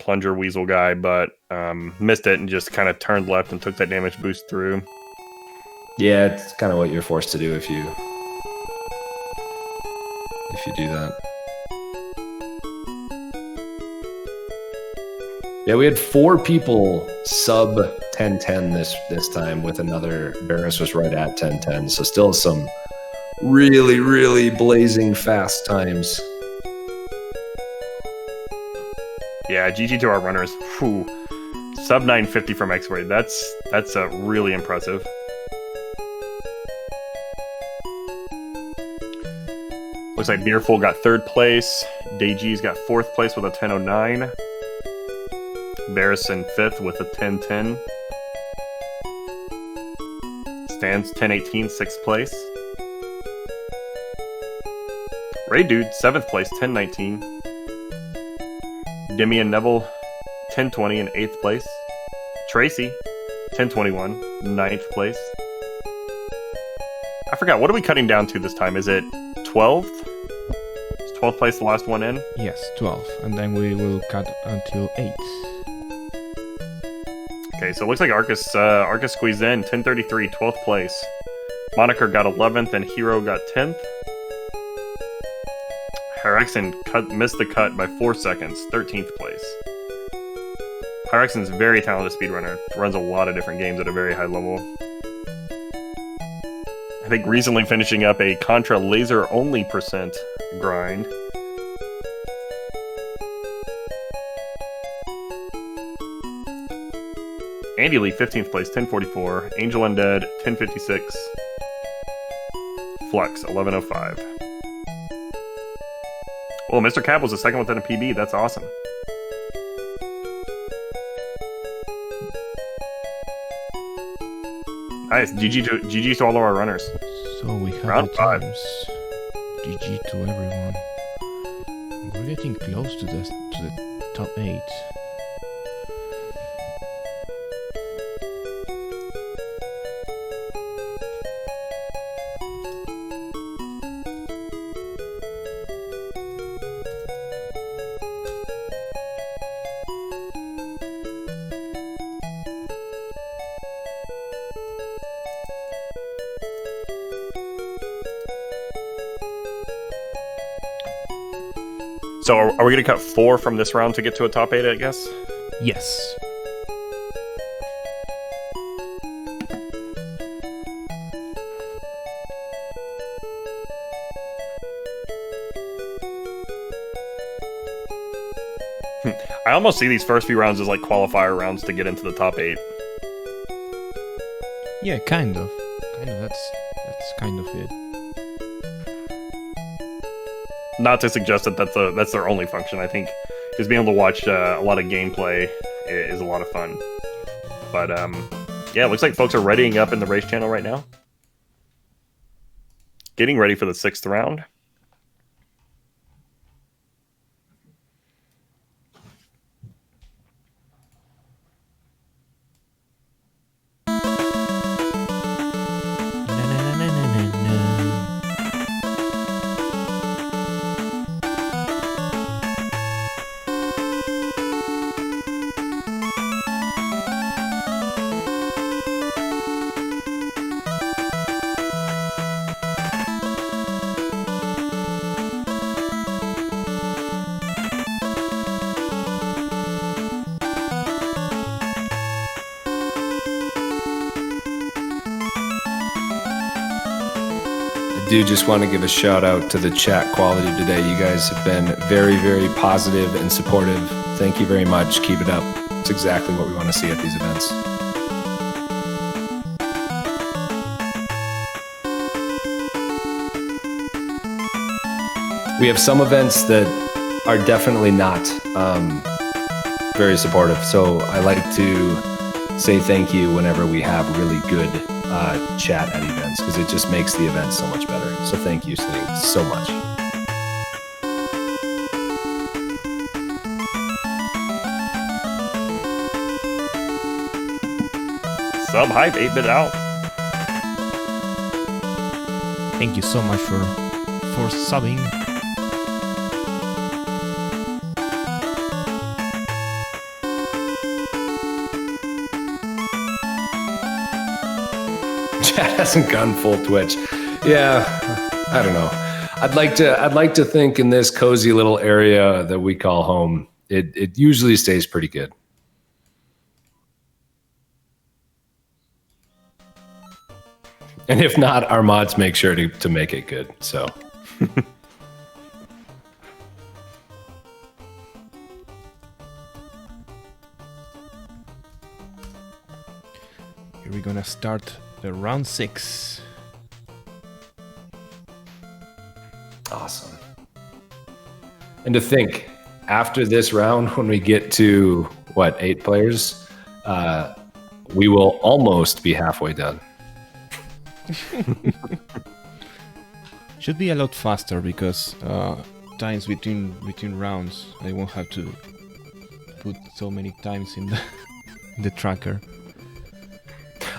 plunger weasel guy, but missed it and just kind of turned left and took that damage boost through. Yeah, it's kind of what you're forced to do if you do that. Yeah, we had 4 people sub 1010 this time with another. Barris was right at 1010, so still some really, really blazing fast times. Yeah, GG to our runners. Whew. Sub 950 from X-Ray. That's really impressive. Looks like Beerful got 3rd place. Daygee's got 4th place with a 1009. Barris in 5th with a 1010. Stans 1018, 6th place. Ray Dude, 7th place, 1019. Demi and Neville, 1020 in 8th place. Tracy, 1021, 9th place. I forgot, what are we cutting down to this time? Is it 12th? Is 12th place the last one in? Yes, 12. And then we will cut until 8. Okay, so it looks like Arcus squeezed in, 1033, 12th place. Moniker got 11th and Hero got 10th. Hyrexen missed the cut by 4 seconds, 13th place. Hyrexen's very talented speedrunner, runs a lot of different games at a very high level. I think recently finishing up a Contra laser only percent grind. Andy Lee, 15th place, 1044. Angel Undead, 1056. Flux, 1105. Well, Mr. Cap was the second within a PB. That's awesome. Nice. GG to all of our runners. So we have Round the 5. times. GG to everyone. We're getting close to the top 8. So are we going to cut 4 from this round to get to a top 8, I guess? Yes. I almost see these first few rounds as like qualifier rounds to get into the top 8. Yeah, kind of. That's kind of it. Not to suggest that that's their only function. I think just being able to watch a lot of gameplay is a lot of fun. But yeah, it looks like folks are readying up in the race channel right now. Getting ready for the 6th round. do just want to give a shout out to the chat quality today. You guys have been very, very positive and supportive. Thank you very much. Keep it up. It's exactly what we want to see at these events. We have some events that are definitely not very supportive. So I like to say thank you whenever we have really good chat at events, because it just makes the event so much better. So thank you so much. Sub hype 8-bit out. Thank you so much for subbing. Chat hasn't gone full Twitch. Yeah, I don't know. I'd like to think in this cozy little area that we call home, it usually stays pretty good. And if not, our mods make sure to make it good. So here we're gonna start the round 6. awesome. And to think, after this round, when we get to what, 8 players, we will almost be halfway done. Should be a lot faster because times between rounds, I won't have to put so many times in the tracker.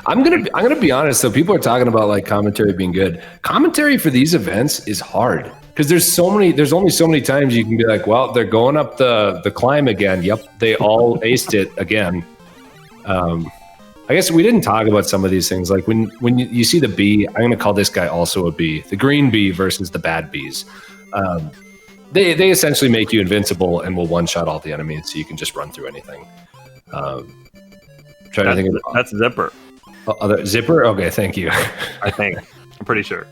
I'm gonna be honest though. People are talking about like commentary being good. Commentary for these events is hard because there's only so many times you can be like, well, they're going up the climb again. Yep, they all aced it again. I guess we didn't talk about some of these things. Like when you see the bee, I'm going to call this guy also a bee. The green bee versus the bad bees. They essentially make you invincible and will one-shot all the enemies, so you can just run through anything. Trying to think of that's Zipper. Zipper? Okay, thank you. I think. I'm pretty sure.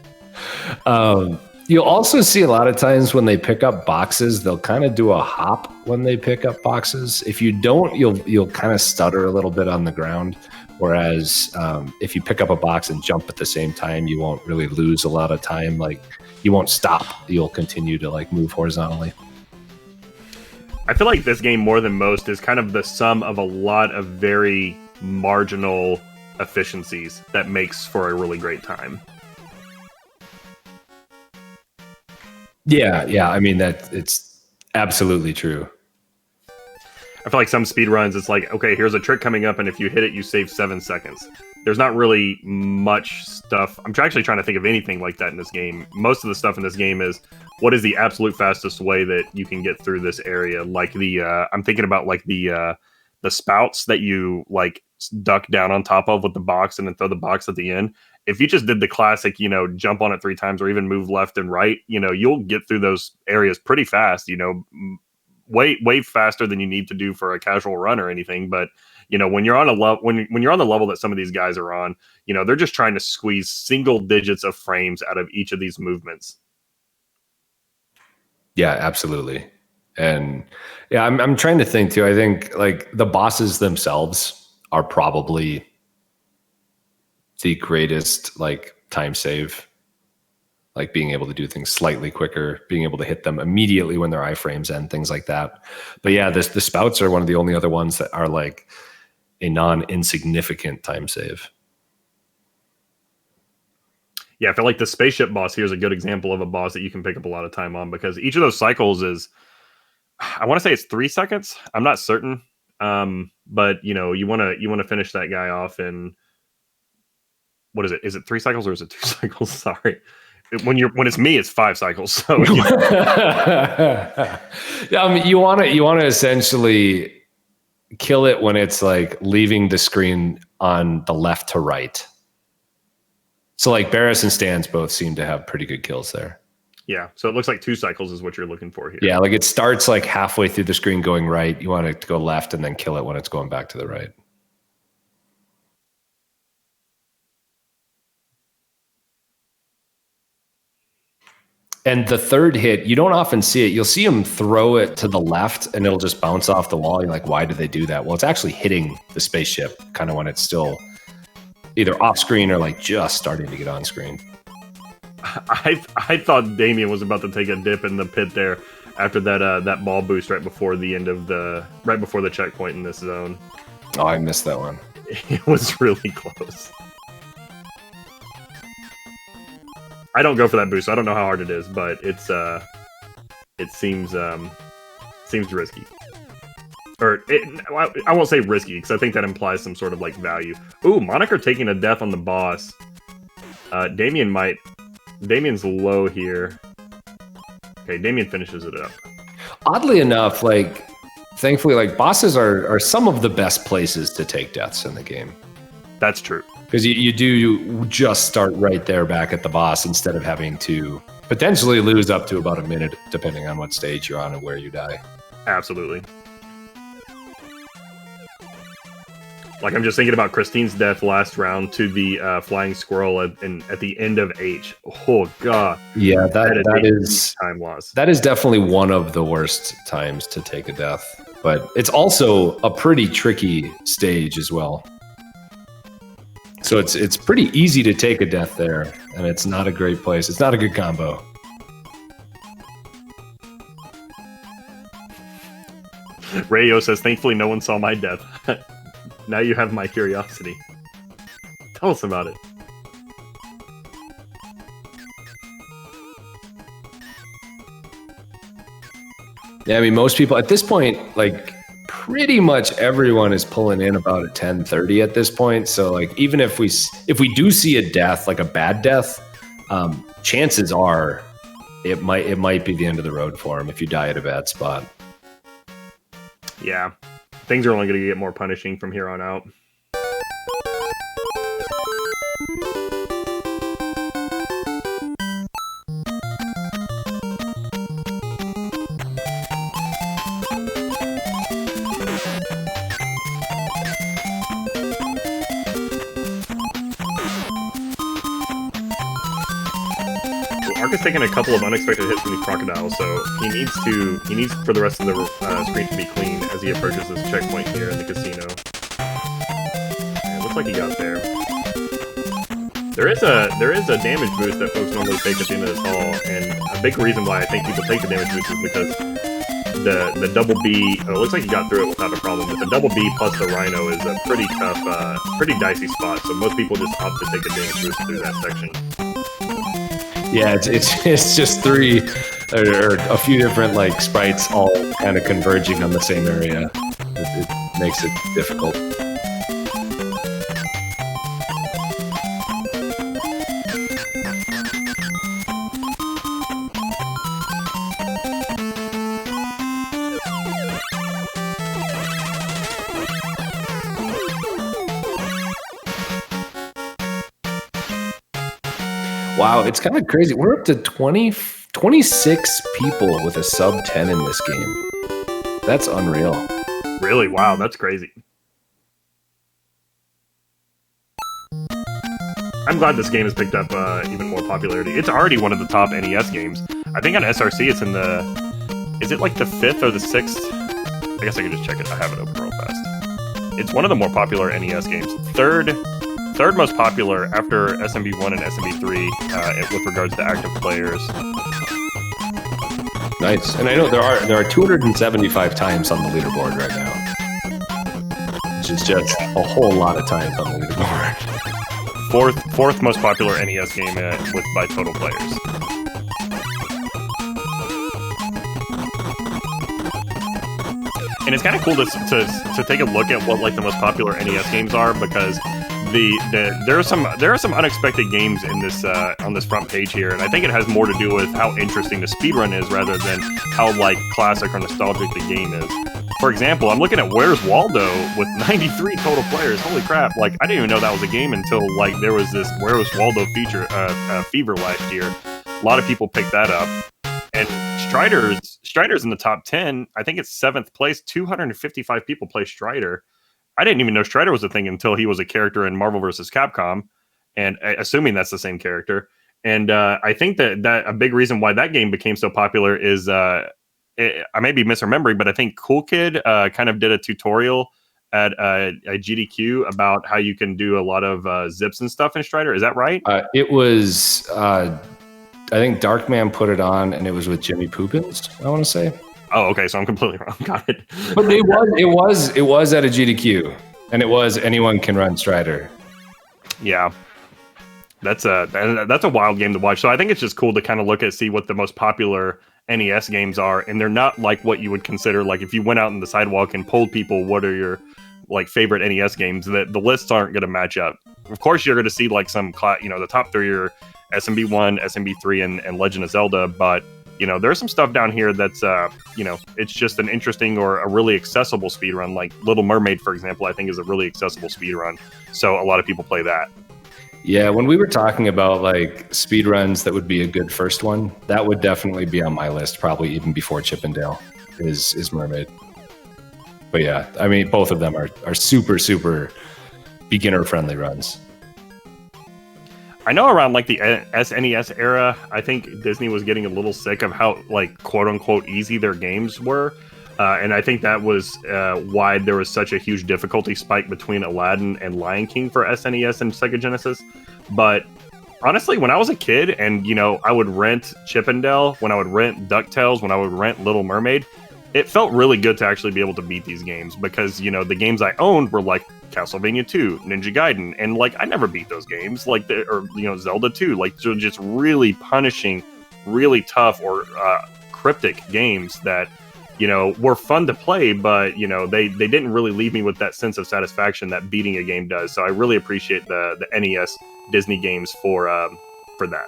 You'll also see a lot of times when they pick up boxes, they'll kind of do a hop when they pick up boxes. If you don't, you'll kind of stutter a little bit on the ground. Whereas if you pick up a box and jump at the same time, you won't really lose a lot of time. Like you won't stop. You'll continue to like move horizontally. I feel like this game more than most is kind of the sum of a lot of very marginal efficiencies that makes for a really great time. Yeah. I mean, it's absolutely true. I feel like some speedruns, it's like, okay, here's a trick coming up, and if you hit it, you save 7 seconds. There's not really much stuff. I'm actually trying to think of anything like that in this game. Most of the stuff in this game is, what is the absolute fastest way that you can get through this area? Like I'm thinking about like the spouts that you like duck down on top of with the box and then throw the box at the end. If you just did the classic, jump on it 3 times or even move left and right, you'll get through those areas pretty fast, way faster than you need to do for a casual run or anything. But when you're on when you're on the level that some of these guys are on, they're just trying to squeeze single digits of frames out of each of these movements. Yeah, absolutely. And yeah, I'm trying to think too. I think like the bosses themselves are probably the greatest like time save, like being able to do things slightly quicker, being able to hit them immediately when their iframes end, things like that. But yeah, the spouts are one of the only other ones that are like a non-insignificant time save. Yeah, I feel like the spaceship boss here is a good example of a boss that you can pick up a lot of time on, because each of those cycles is, I want to say it's 3 seconds. I'm not certain. But you want to finish that guy off in, what is it? Is it 3 cycles or is it 2 cycles? Sorry. When it's me, it's 5 cycles. So yeah, I mean, you want to essentially kill it when it's like leaving the screen on the left to right. So like Barris and Stans both seem to have pretty good kills there. Yeah, so it looks like 2 cycles is what you're looking for here. Yeah, like it starts like halfway through the screen going right. You want it to go left and then kill it when it's going back to the right. And the third hit, you don't often see it. You'll see him throw it to the left and it'll just bounce off the wall. You're like, why do they do that? Well, it's actually hitting the spaceship kind of when it's still either off screen or like just starting to get on screen. I thought Damien was about to take a dip in the pit there after that ball boost right before the checkpoint in this zone. Oh, I missed that one. It was really close. I don't go for that boost, so I don't know how hard it is, but it seems risky. Or I won't say risky because I think that implies some sort of like value. Ooh, Moniker taking a death on the boss. Damien's low here. Okay, Damien finishes it up. Oddly enough, like thankfully, like bosses are some of the best places to take deaths in the game. That's true. Because you just start right there back at the boss instead of having to potentially lose up to about a minute, depending on what stage you're on and where you die. Absolutely. Like, I'm just thinking about Christine's death last round to the flying squirrel at the end of H. Oh, God. Yeah, that is time loss. That is definitely one of the worst times to take a death. But it's also a pretty tricky stage as well. So it's pretty easy to take a death there, and it's not a great place. It's not a good combo. Rayo says, thankfully no one saw my death. Now you have my curiosity. Tell us about it. Yeah, I mean, most people at this point, like pretty much everyone is pulling in about a 10:30 at this point. So like even if we do see a death, like a bad death, chances are it might be the end of the road for him if you die at a bad spot. Yeah. Things are only going to get more punishing from here on out. Ark is taking a couple of unexpected hits from these crocodiles, so he needs for the rest of the screen to be clean as he approaches this checkpoint here in the casino. And it looks like he got there. There is a damage boost that folks normally take at the end of this hall, and a big reason why I think people take the damage boost is because the double B. Oh, it looks like he got through it without a problem, but the double B plus the Rhino is a pretty tough, pretty dicey spot. So most people just opt to take a damage boost through that section. Yeah, it's just three or a few different like sprites all kind of converging on the same area. It makes it difficult. Wow, it's kind of crazy. We're up to 26 people with a sub 10 in this game. That's unreal. Really? Wow, that's crazy. I'm glad this game has picked up even more popularity. It's already one of the top NES games. I think on SRC it's in the... Is it like the 5th or the 6th? I guess I can just check it. I have it open real fast. It's one of the more popular NES games. Third most popular after SMB1 and SMB3 with regards to active players. Nice. And I know there are 275 times on the leaderboard right now, which is just a whole lot of times on the leaderboard. Fourth most popular NES game by total players. And it's kind of cool to take a look at what like the most popular NES games are, because there are some unexpected games in this on this front page here, and I think it has more to do with how interesting the speedrun is rather than how like classic or nostalgic the game is. For example, I'm looking at Where's Waldo with 93 total players. Holy crap! Like I didn't even know that was a game until like there was this Where's Waldo fever last year. A lot of people picked that up, and Strider's in the top 10. I think it's 7th place. 255 people play Strider. I didn't even know Strider was a thing until he was a character in Marvel vs. Capcom, and assuming that's the same character. And I think that a big reason why that game became so popular is I may be misremembering, but I think Cool Kid kind of did a tutorial at a GDQ about how you can do a lot of zips and stuff in Strider. Is that right? It was, I think Darkman put it on, and it was with Jimmy Poopins, I want to say. Oh, okay. So I'm completely wrong. Got it. But it was at a GDQ, and it was anyone can run Strider. Yeah. That's a wild game to watch. So I think it's just cool to kind of see what the most popular NES games are, and they're not like what you would consider like if you went out on the sidewalk and polled people what are your like favorite NES games, that the lists aren't going to match up. Of course, you're going to see like some the top 3 are SMB1, SMB3, and Legend of Zelda, but there's some stuff down here that's it's just an interesting or a really accessible speedrun. Like Little Mermaid, for example, I think is a really accessible speedrun, so a lot of people play that. Yeah, when we were talking about like speedruns that would be a good first one, that would definitely be on my list, probably even before Chippendale is Mermaid. But yeah, I mean, both of them are super, super beginner-friendly runs. I know around like the SNES era, I think Disney was getting a little sick of how like quote-unquote easy their games were. And I think that was why there was such a huge difficulty spike between Aladdin and Lion King for SNES and Sega Genesis. But honestly, when I was a kid and, I would rent Chippendale, when I would rent DuckTales, when I would rent Little Mermaid, it felt really good to actually be able to beat these games because, the games I owned were like Castlevania 2, Ninja Gaiden, and like I never beat those games, like Zelda 2, like just really punishing, really tough or cryptic games that were fun to play, but they didn't really leave me with that sense of satisfaction that beating a game does. So I really appreciate the NES Disney games for that.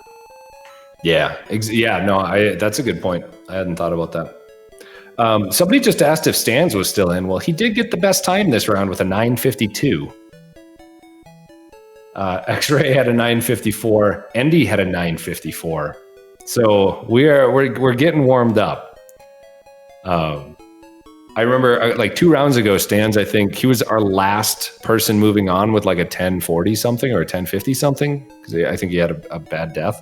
Yeah, that's a good point. I hadn't thought about that. Somebody just asked if Stans was still in. Well, he did get the best time this round with a 9:52. X-Ray had a 9:54. Endy had a 9:54. So we're getting warmed up. I remember like 2 rounds ago, Stans, I think he was our last person moving on with like a 10:40 something or a 10:50 something, because I think he had a bad death.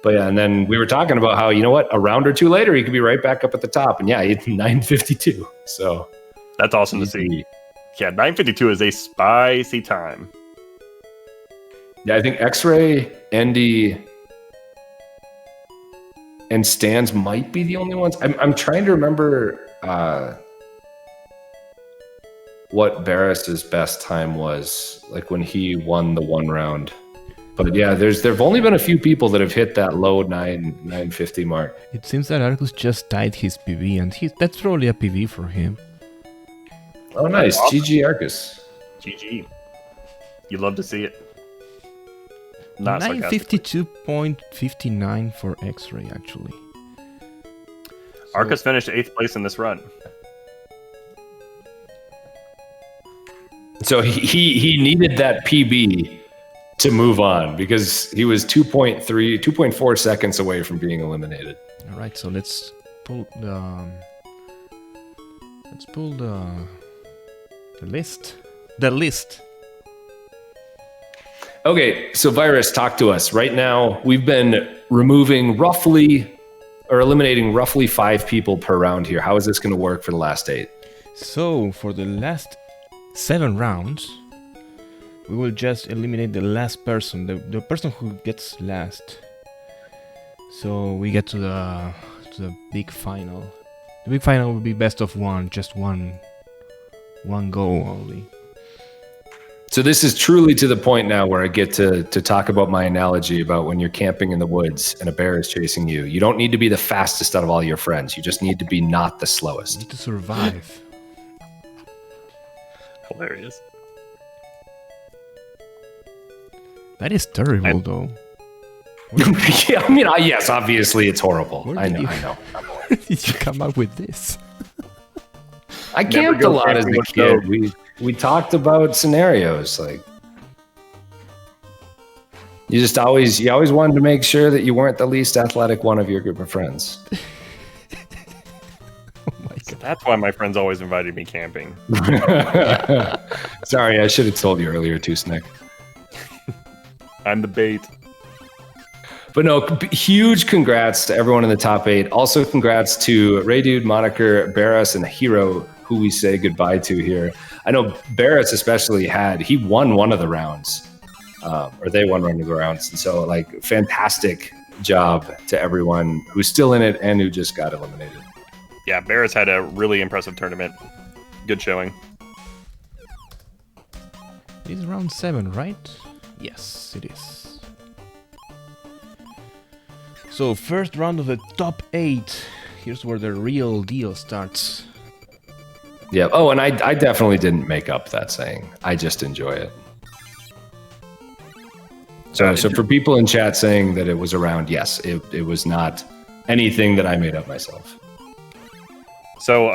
But yeah, and then we were talking about how, a round or 2 later, he could be right back up at the top. And yeah, he had 9:52. So that's awesome to see. Yeah, 9:52 is a spicy time. Yeah, I think X-Ray, Endy, and Stans might be the only ones. I'm trying to remember what Barris's best time was, like when he won the 1 round. But yeah, there've only been a few people that have hit that low 9:50 mark. It seems that Arcus just tied his PV, and that's probably a PV for him. Oh, nice. Awesome. GG Arcus. GG. You love to see it. 9:52.59 for X-Ray, actually. Arcus finished 8th place in this run. So he needed that PB to move on because he was 2.4 seconds away from being eliminated. All right, so let's pull the list. The list. Okay, so Virus, talk to us. Right now, we've been eliminating roughly 5 people per round here. How is this going to work for the last 8? So, for the last 7 rounds, we will just eliminate the last person, the person who gets last. So we get to the big final. The big final will be best of 1, just one go only. So this is truly to the point now where I get to talk about my analogy about when you're camping in the woods and a bear is chasing you. You don't need to be the fastest out of all your friends. You just need to be not the slowest. You need to survive. Hilarious. That is terrible, though. Yeah, I mean, yes, obviously it's horrible. I know. Where did you come up with this? I camped a lot as a kid. We talked about scenarios, like you always wanted to make sure that you weren't the least athletic one of your group of friends. Oh my God. So that's why my friends always invited me camping. Sorry, I should have told you earlier too, Snick. I'm the bait. But no, huge congrats to everyone in the top 8. Also, congrats to Ray Dude, Moniker, Barris, and Hero, who we say goodbye to here. I know Barris especially he won one of the rounds, or they won one of the rounds. And so, like, fantastic job to everyone who's still in it and who just got eliminated. Yeah, Barris had a really impressive tournament. Good showing. It is round 7, right? Yes, it is. So, first round of the top 8. Here's where the real deal starts. Yeah. Oh, and I definitely didn't make up that saying. I just enjoy it. So for people in chat saying that it was around, yes, it was not anything that I made up myself. So,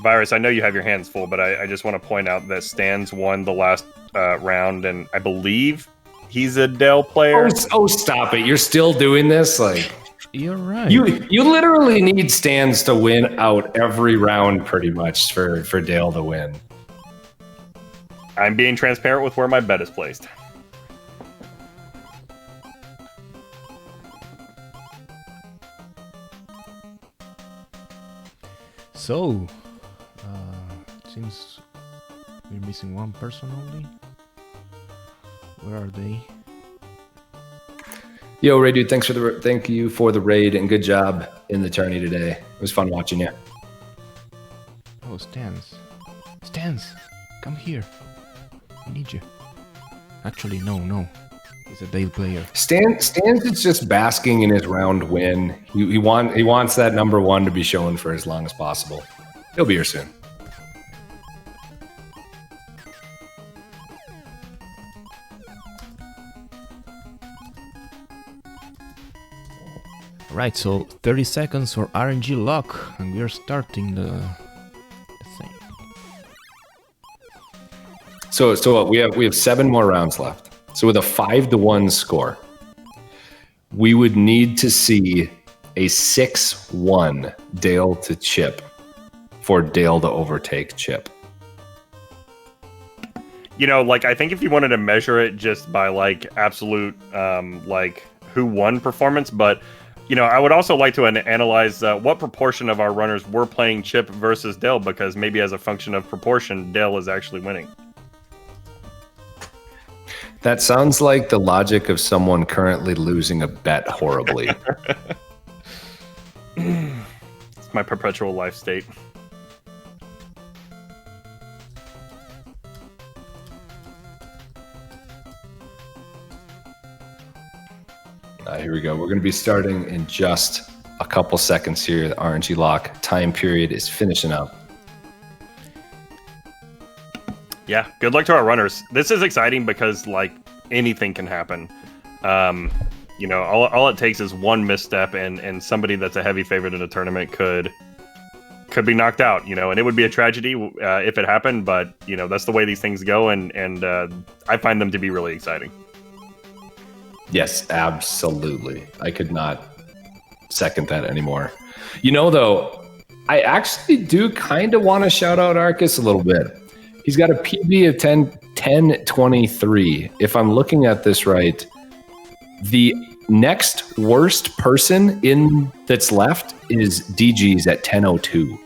Virus, I know you have your hands full, but I just want to point out that Stans won the last round, and I believe he's a Dell player. Oh, stop it. You're still doing this? Like, you're right. You literally need Stans to win out every round pretty much for Dale to win. I'm being transparent with where my bet is placed. So, seems we're missing one person only. Where are they? Yo, Ray Dude, thank you for the raid and good job in the tourney today. It was fun watching you. Oh, Stans, come here. I need you. Actually, no. He's a Dale player. Stans is just basking in his round win. He wants that number 1 to be shown for as long as possible. He'll be here soon. Right, so 30 seconds for RNG lock, and we are starting the thing. So what, we have 7 more rounds left. So with a 5-1 score, we would need to see a 6-1 Dale to Chip for Dale to overtake Chip. You know, like, I think if you wanted to measure it just by, like, absolute, like, who won performance, but, you know, I would also like to analyze what proportion of our runners were playing Chip versus Dale, because maybe as a function of proportion, Dale is actually winning. That sounds like the logic of someone currently losing a bet horribly. It's my perpetual life state. Here we go. We're going to be starting in just a couple seconds here. The RNG lock time period is finishing up. Yeah, good luck to our runners. This is exciting because, like, anything can happen. You know, all it takes is one misstep, and somebody that's a heavy favorite in a tournament could be knocked out. You know, and it would be a tragedy if it happened. But you know, that's the way these things go, and I find them to be really exciting. Yes, absolutely. I could not second that anymore. You know, though, I actually do kind of want to shout out Arcus a little bit. He's got a PB of 10-23. If I'm looking at this right, the next worst person that's left is DG's at 10:02.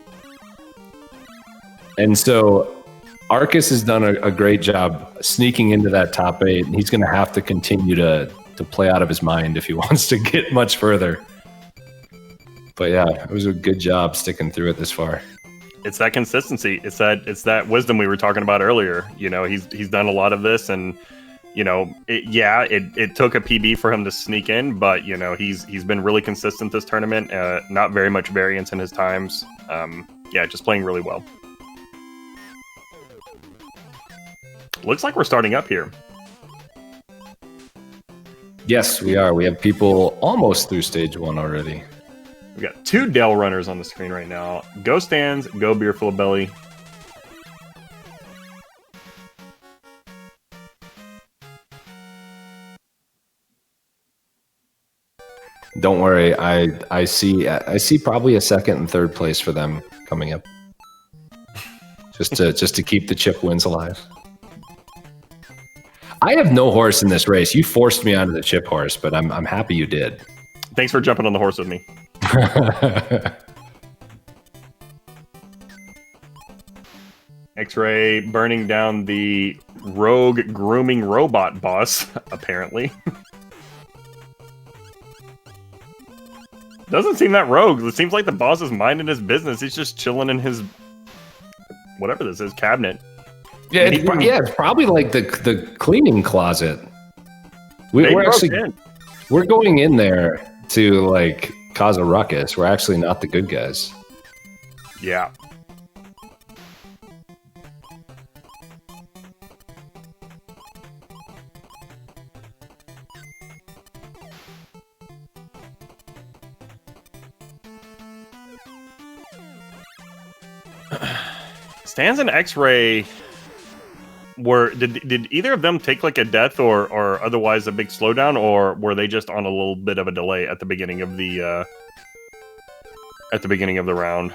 And so Arcus has done a great job sneaking into that top 8, and he's going to have to continue to play out of his mind if he wants to get much further. But yeah, it was a good job sticking through it this far. It's that consistency. It's that wisdom we were talking about earlier. You know, he's done a lot of this, and you know, it took a PB for him to sneak in, but you know, he's been really consistent this tournament. Not very much variance in his times. Yeah, just playing really well. Looks like we're starting up here. Yes, we are. We have people almost through stage 1 already. We got 2 Dell runners on the screen right now. Go Stans, go Beerful Belly. Don't worry, I see probably a 2nd and 3rd place for them coming up. Just to keep the Chip wins alive. I have no horse in this race. You forced me onto the chip horse, but I'm happy you did. Thanks for jumping on the horse with me. X-Ray burning down the rogue grooming robot boss, apparently. Doesn't seem that rogue. It seems like the boss is minding his business. He's just chilling in his, whatever this is, cabinet. Yeah, it's probably like the cleaning closet. We're going in there to like cause a ruckus. We're actually not the good guys. Yeah. Stans and X-Ray did either of them take like a death or otherwise a big slowdown, or were they just on a little bit of a delay at the beginning of the round?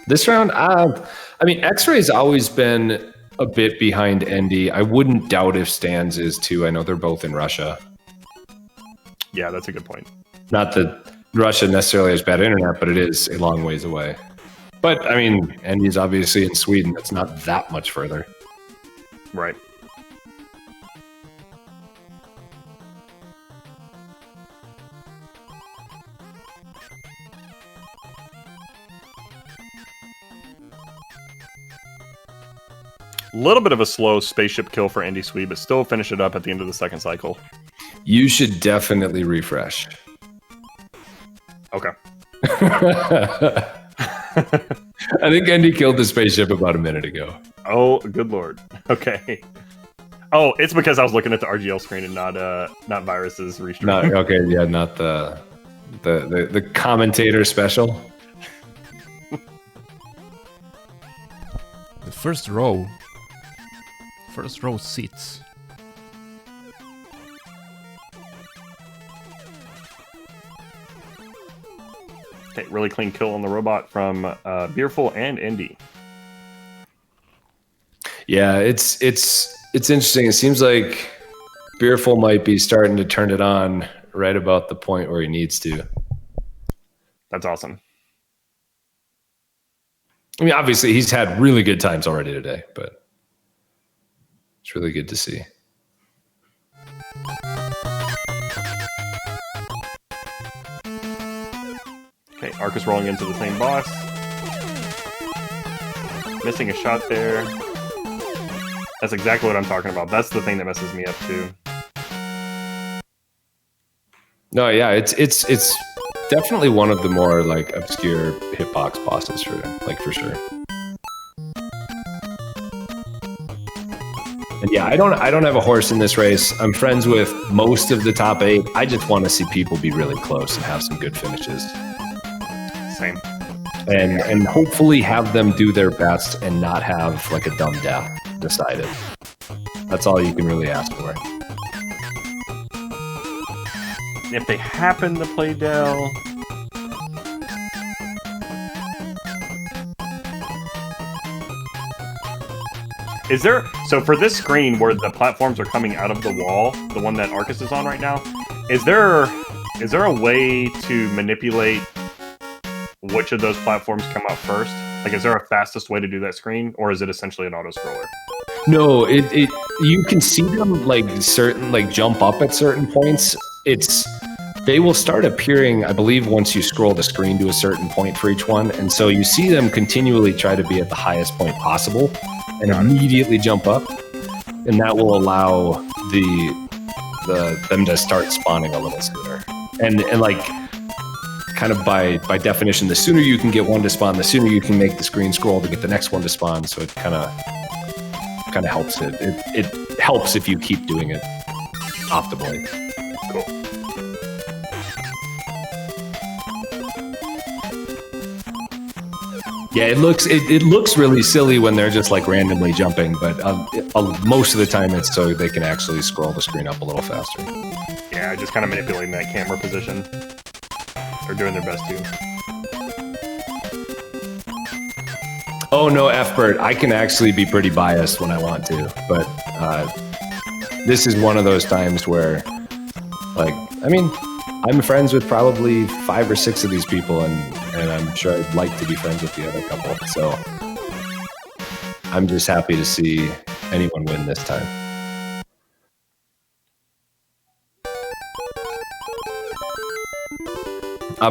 This round, I mean, X-Ray's always been a bit behind Endy. I wouldn't doubt if Stans is too. I know they're both in Russia. Yeah, that's a good point. Not that Russia necessarily has bad internet, but it is a long ways away. But, I mean, Endy's obviously in Sweden. It's not that much further. Right. A little bit of a slow spaceship kill for Endy Swede, but still finish it up at the end of the second cycle. You should definitely refresh. Okay. I think Endy killed the spaceship about a minute ago. Oh, good lord. Okay. Oh, it's because I was looking at the RGL screen and not Virus's restream. Not the commentator special. The first row seats. Okay, really clean kill on the robot from Beerful and Endy. Yeah, it's interesting. It seems like Beerful might be starting to turn it on right about the point where he needs to. That's awesome. I mean, obviously, he's had really good times already today, but it's really good to see. Okay, Arcus rolling into the same boss. Missing a shot there. That's exactly what I'm talking about. That's the thing that messes me up too. No, yeah, it's definitely one of the more like obscure hitbox bosses for sure. And yeah, I don't have a horse in this race. I'm friends with most of the top 8. I just want to see people be really close and have some good finishes. Same. And hopefully have them do their best and not have like a dumb death decided. That's all you can really ask for. If they happen to play Dell, is there, so for this screen where the platforms are coming out of the wall, the one that Arcus is on right now, is there a way to manipulate which of those platforms come out first? Like, is there a fastest way to do that screen, or is it essentially an auto scroller? No, you can see them like jump up at certain points. They will start appearing, I believe, once you scroll the screen to a certain point for each one, and so you see them continually try to be at the highest point possible, and immediately jump up, and that will allow them to start spawning a little sooner, and like. Kind of by definition, the sooner you can get one to spawn, the sooner you can make the screen scroll to get the next one to spawn. So it kind of helps it. It helps if you keep doing it optimally. Cool. Yeah, it looks really silly when they're just like randomly jumping, but most of the time it's so they can actually scroll the screen up a little faster. Yeah, just kind of manipulating that camera position. They're doing their best too. Oh no, F-Bird, I can actually be pretty biased when I want to, but this is one of those times where, like, I mean, I'm friends with probably 5 or 6 of these people, and I'm sure I'd like to be friends with the other couple. So I'm just happy to see anyone win this time.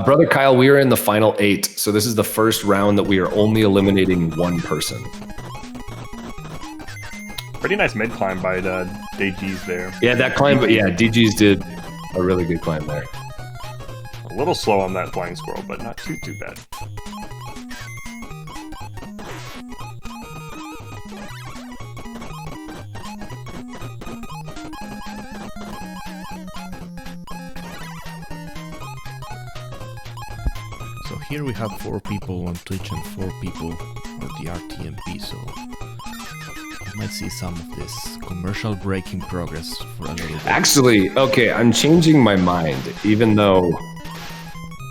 Brother Kyle, we are in the final 8. So this is the first round that we are only eliminating one person. Pretty nice mid climb by the DGs there. Yeah, that climb, but yeah, DGs did a really good climb there. A little slow on that flying squirrel, but not too bad. So here we have 4 people on Twitch and 4 people on the RTMP, so you might see some of this commercial break in progress for a little bit. Actually, okay, I'm changing my mind, even though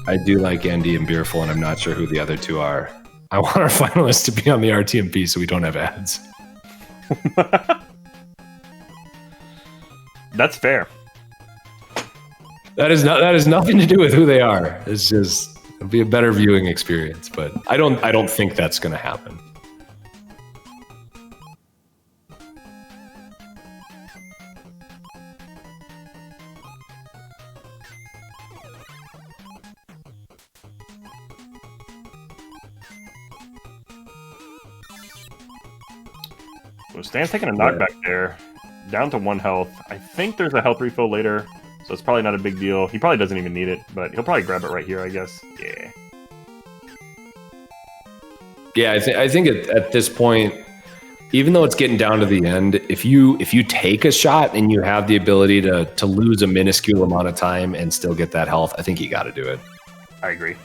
I do like Andy and Beerful, and I'm not sure who the other 2 are. I want our finalists to be on the RTMP so we don't have ads. That's fair. That has nothing to do with who they are. It's just it'll be a better viewing experience, but I don't think that's going to happen. So Stan's taking a knockback there, down to 1 health. I think there's a health refill later, so it's probably not a big deal. He probably doesn't even need it, but he'll probably grab it right here, I guess. Yeah. Yeah, I think at this point, even though it's getting down to the end, if you take a shot and you have the ability to lose a minuscule amount of time and still get that health, I think you got to do it. I agree.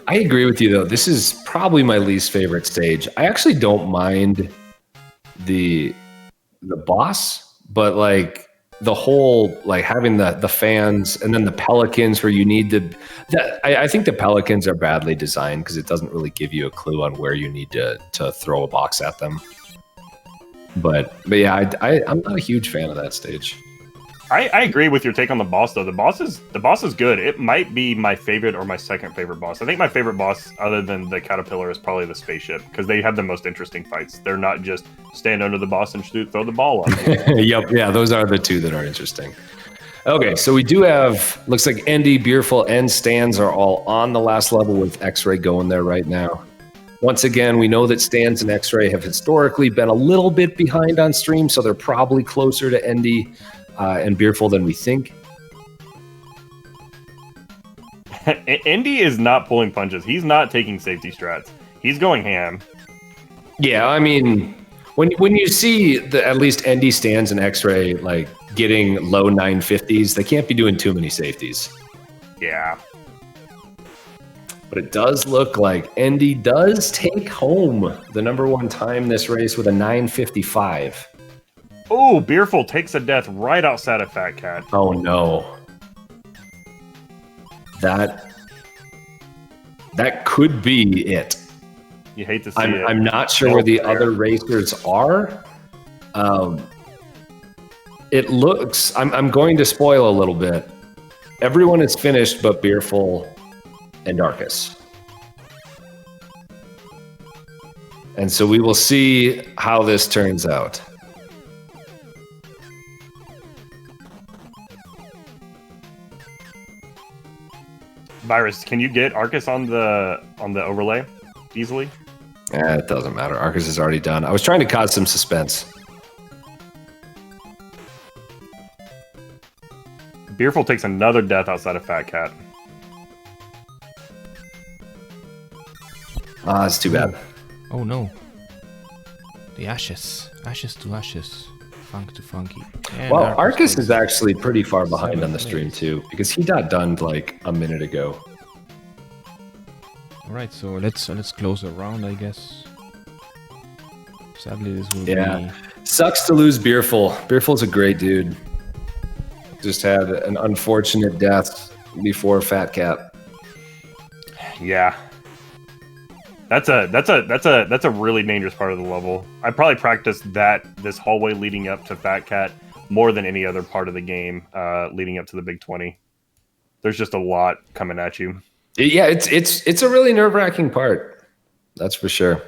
I agree with you, though. This is probably my least favorite stage. I actually don't mind the boss, but like the whole, like having the fans and then the pelicans where you need to. I think the pelicans are badly designed because it doesn't really give you a clue on where you need to throw a box at them. But yeah, I'm not a huge fan of that stage. I agree with your take on the boss, though. The boss is good. It might be my favorite or my second favorite boss. I think my favorite boss, other than the caterpillar, is probably the spaceship because they have the most interesting fights. They're not just stand under the boss and throw the ball up. Yep, yeah, those are the 2 that are interesting. Okay, so we do have, looks like Andy, Beerful, and Stans are all on the last level with X-Ray going there right now. Once again, we know that Stans and X-Ray have historically been a little bit behind on stream, so they're probably closer to Andy and Beerful than we think. Indy is not pulling punches. He's not taking safety strats. He's going ham. Yeah, I mean, when you see at least Andy, Stans, and X-Ray like getting low 950s, they can't be doing too many safeties. Yeah. But it does look like Andy does take home the #1 time this race with a 955. Oh, Beerful takes a death right outside of Fat Cat. Oh no. That could be it. You hate to see it. I'm not sure where the other racers are. It looks, I'm going to spoil a little bit. Everyone is finished but Beerful and Arcus. And so we will see how this turns out. Virus, can you get Arcus on the overlay easily? It doesn't matter. Arcus is already done. I was trying to cause some suspense. Beerful takes another death outside of Fat Cat. It's too bad. Oh no. The ashes. Ashes to ashes. Funk to funky. And Well, Arcus is actually pretty far behind on the stream too, because he got done like a minute ago. Alright, so let's close the round, I guess. Sadly, this will Yeah. Sucks to lose Beerful. Beerful's a great dude. Just had an unfortunate death before Fat Cat. Yeah. That's a really dangerous part of the level. I probably practiced this hallway leading up to Fat Cat more than any other part of the game leading up to the Big 20. There's just a lot coming at you. Yeah, it's a really nerve-wracking part. That's for sure.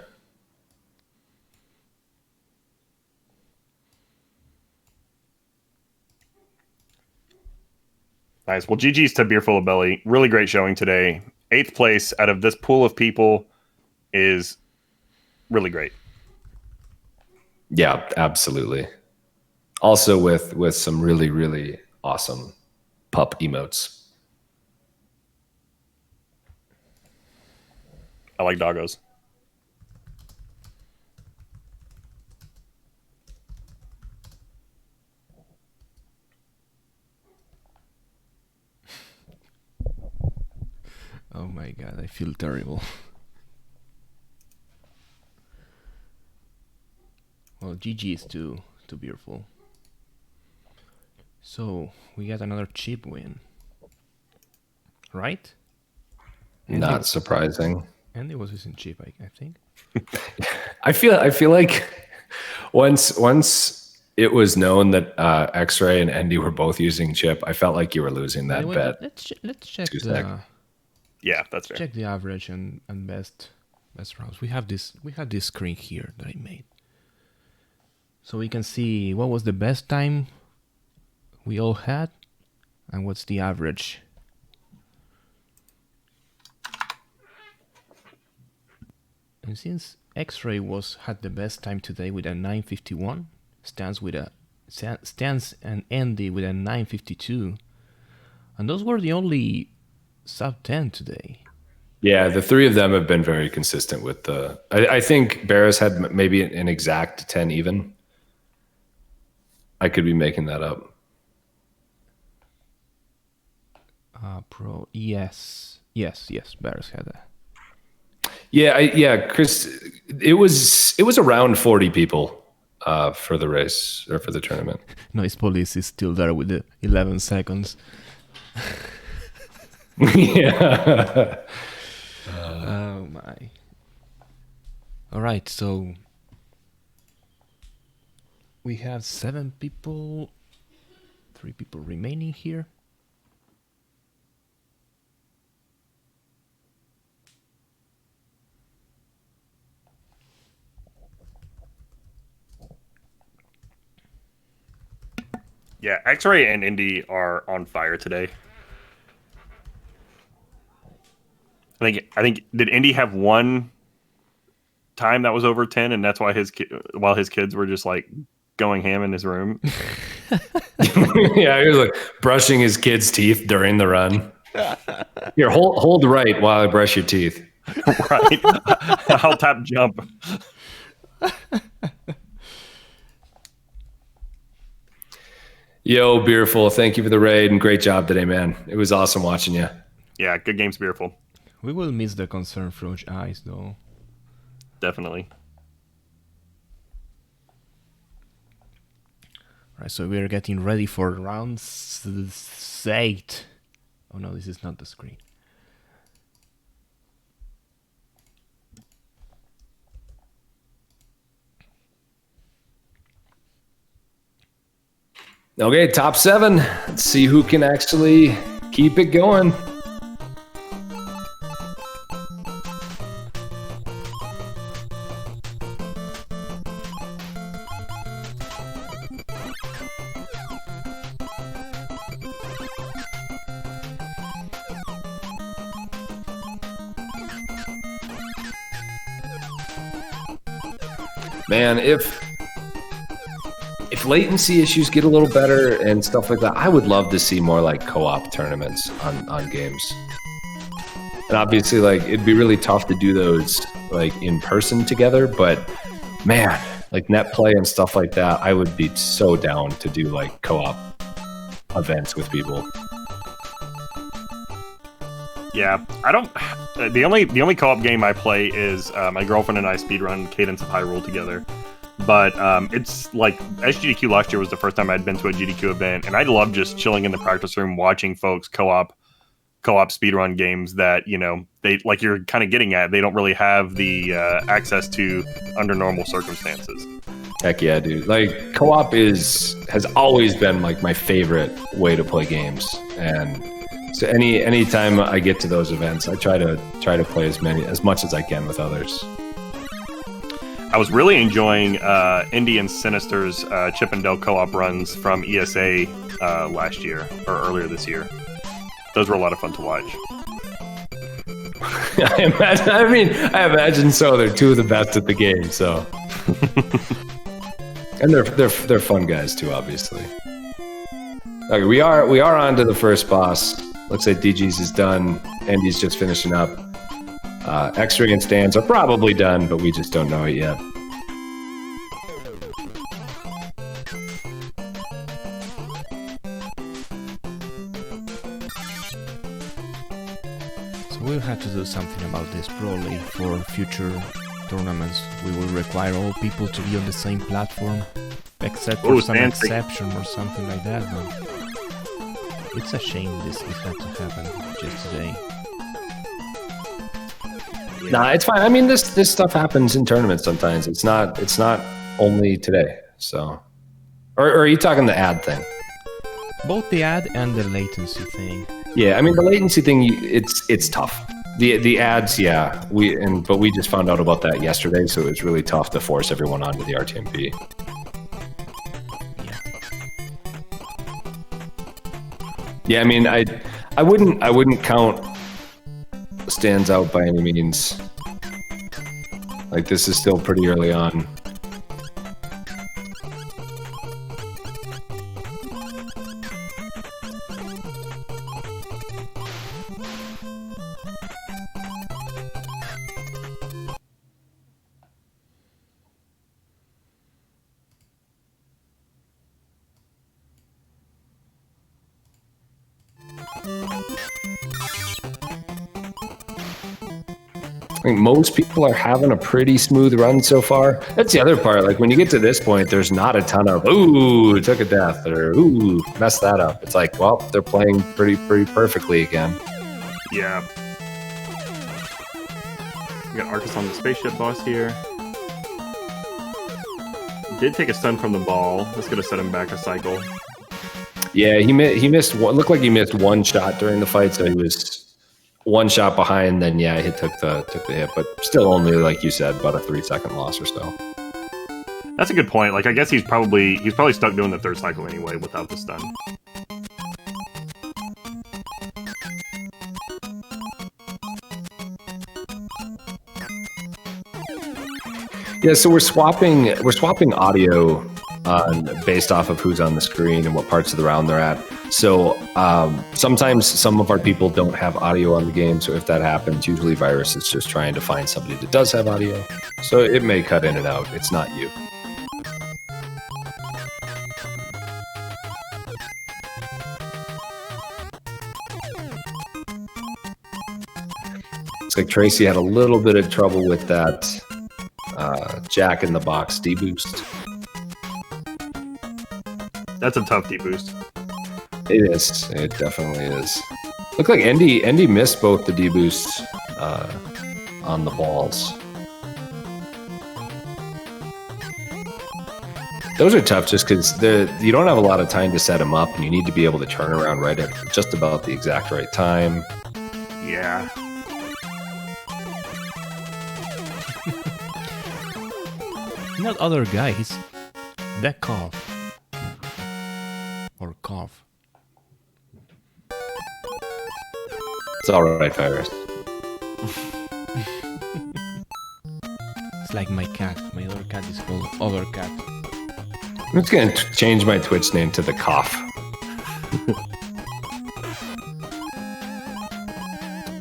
Nice. Well, GG's to Beer Full of Belly. Really great showing today. 8th place out of this pool of people is really great. Yeah, absolutely. Also with some really, really awesome pup emotes. I like doggos. Oh my god, I feel terrible. Well, GG is too beautiful. So we got another cheap win, right? Not surprising. Andy was using cheap, I think. I feel like once it was known that X-Ray and Andy were both using chip, I felt like you were losing that Anyway, bet. let's check Yeah, that's fair. check the average and best rounds. We have this screen here that I made, so we can see what was the best time we all had and what's the average. And since X-Ray had the best time today with a 9:51, Stans and Andy with a 9:52, and those were the only sub 10 today. Yeah, the three of them have been very consistent with the. I think Barris had maybe an exact 10 even. I could be making that up. Yes, Barris had that. Yeah, Chris. It was around 40 people for the race or for the tournament. Noise Police is still there with the 11 seconds. Yeah. Oh my. All right, so we have 7 people, 3 people remaining here. Yeah, X-Ray and Indy are on fire today. I think did Indy have one time that was over 10, and that's why his kids were just like going ham in his room. Yeah, he was like brushing his kid's teeth during the run. Here, hold right while I brush your teeth. Right. I'll tap jump. Yo, Beerful, thank you for the raid and great job today, man. It was awesome watching you. Yeah, good games, Beerful. We will miss the concern Froge eyes, though. Definitely. Right, so we are getting ready for round 8. Oh no, this is not the screen. Okay, top 7. Let's see who can actually keep it going. Man, if latency issues get a little better and stuff like that, I would love to see more like co-op tournaments on games. And obviously, like, it'd be really tough to do those like in person together, but man, like net play and stuff like that, I would be so down to do like co-op events with people. Yeah, I don't. The only co-op game I play is my girlfriend and I speedrun Cadence of Hyrule together. But it's like SGDQ last year was the first time I'd been to a GDQ event, and I love just chilling in the practice room watching folks co-op co-op speedrun games that, you know, they, like you're kind of getting at, they don't really have the access to under normal circumstances. Heck yeah, dude. Like, co-op has always been like my favorite way to play games. And so any time I get to those events, I try to play as much as I can with others. I was really enjoying Indy and Sinister's Chip and Dale co-op runs from ESA last year or earlier this year. Those were a lot of fun to watch. I imagine so. They're two of the best at the game. So, and they're fun guys too, obviously. Okay, we are on to the first boss. Looks like DG's is done. Andy's just finishing up. X-Ray and Stans are probably done, but we just don't know it yet. We'll have to do something about this probably for future tournaments. We will require all people to be on the same platform, except for some exception or something like that. But it's a shame this had to happen just today. Nah, it's fine. I mean, this stuff happens in tournaments sometimes. It's not only today. So, or are you talking the ad thing? Both the ad and the latency thing. Yeah, I mean the latency thing. It's tough. The ads, yeah. But we just found out about that yesterday, so it's really tough to force everyone onto the RTMP. Yeah, I mean, I wouldn't count Stands out by any means. Like, this is still pretty early on. I think most people are having a pretty smooth run so far. That's the other part. Like, when you get to this point, there's not a ton of, ooh, took a death, or ooh, messed that up. It's like, well, they're playing pretty perfectly again. Yeah. We got Arcus on the spaceship boss here. Did take a stun from the ball. That's going to set him back a cycle. Yeah, he missed one. Looked like he missed one shot during the fight, so he was one shot behind. Then yeah, he took the hit, but still only, like you said, about a 3-second loss or so. That's a good point. Like, I guess he's probably stuck doing the third cycle anyway without the stun. Yeah, so we're swapping audio based off of who's on the screen and what parts of the round they're at. So sometimes some of our people don't have audio on the game. So if that happens, usually Virus is just trying to find somebody that does have audio. So it may cut in and out. It's not you. Looks like Tracy had a little bit of trouble with that Jack in the Box deboost. That's a tough deboost. It is. It definitely is. Looked like Andy missed both the deboosts on the balls. Those are tough just because you don't have a lot of time to set them up, and you need to be able to turn around right at just about the exact right time. Yeah. That other guy, he's that cough. Or cough. It's all right, Virus. It's like my cat. My other cat is called Other Cat. I'm just going to change my Twitch name to The Cough.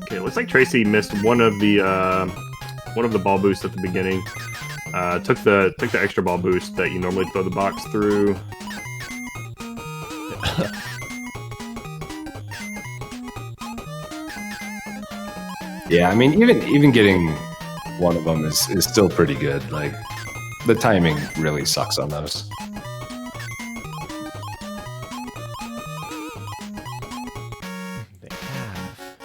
Okay, looks like Tracy missed one of the ball boosts at the beginning. Took the extra ball boost that you normally throw the box through. Yeah, I mean, even getting one of them is still pretty good. Like, the timing really sucks on those. They have.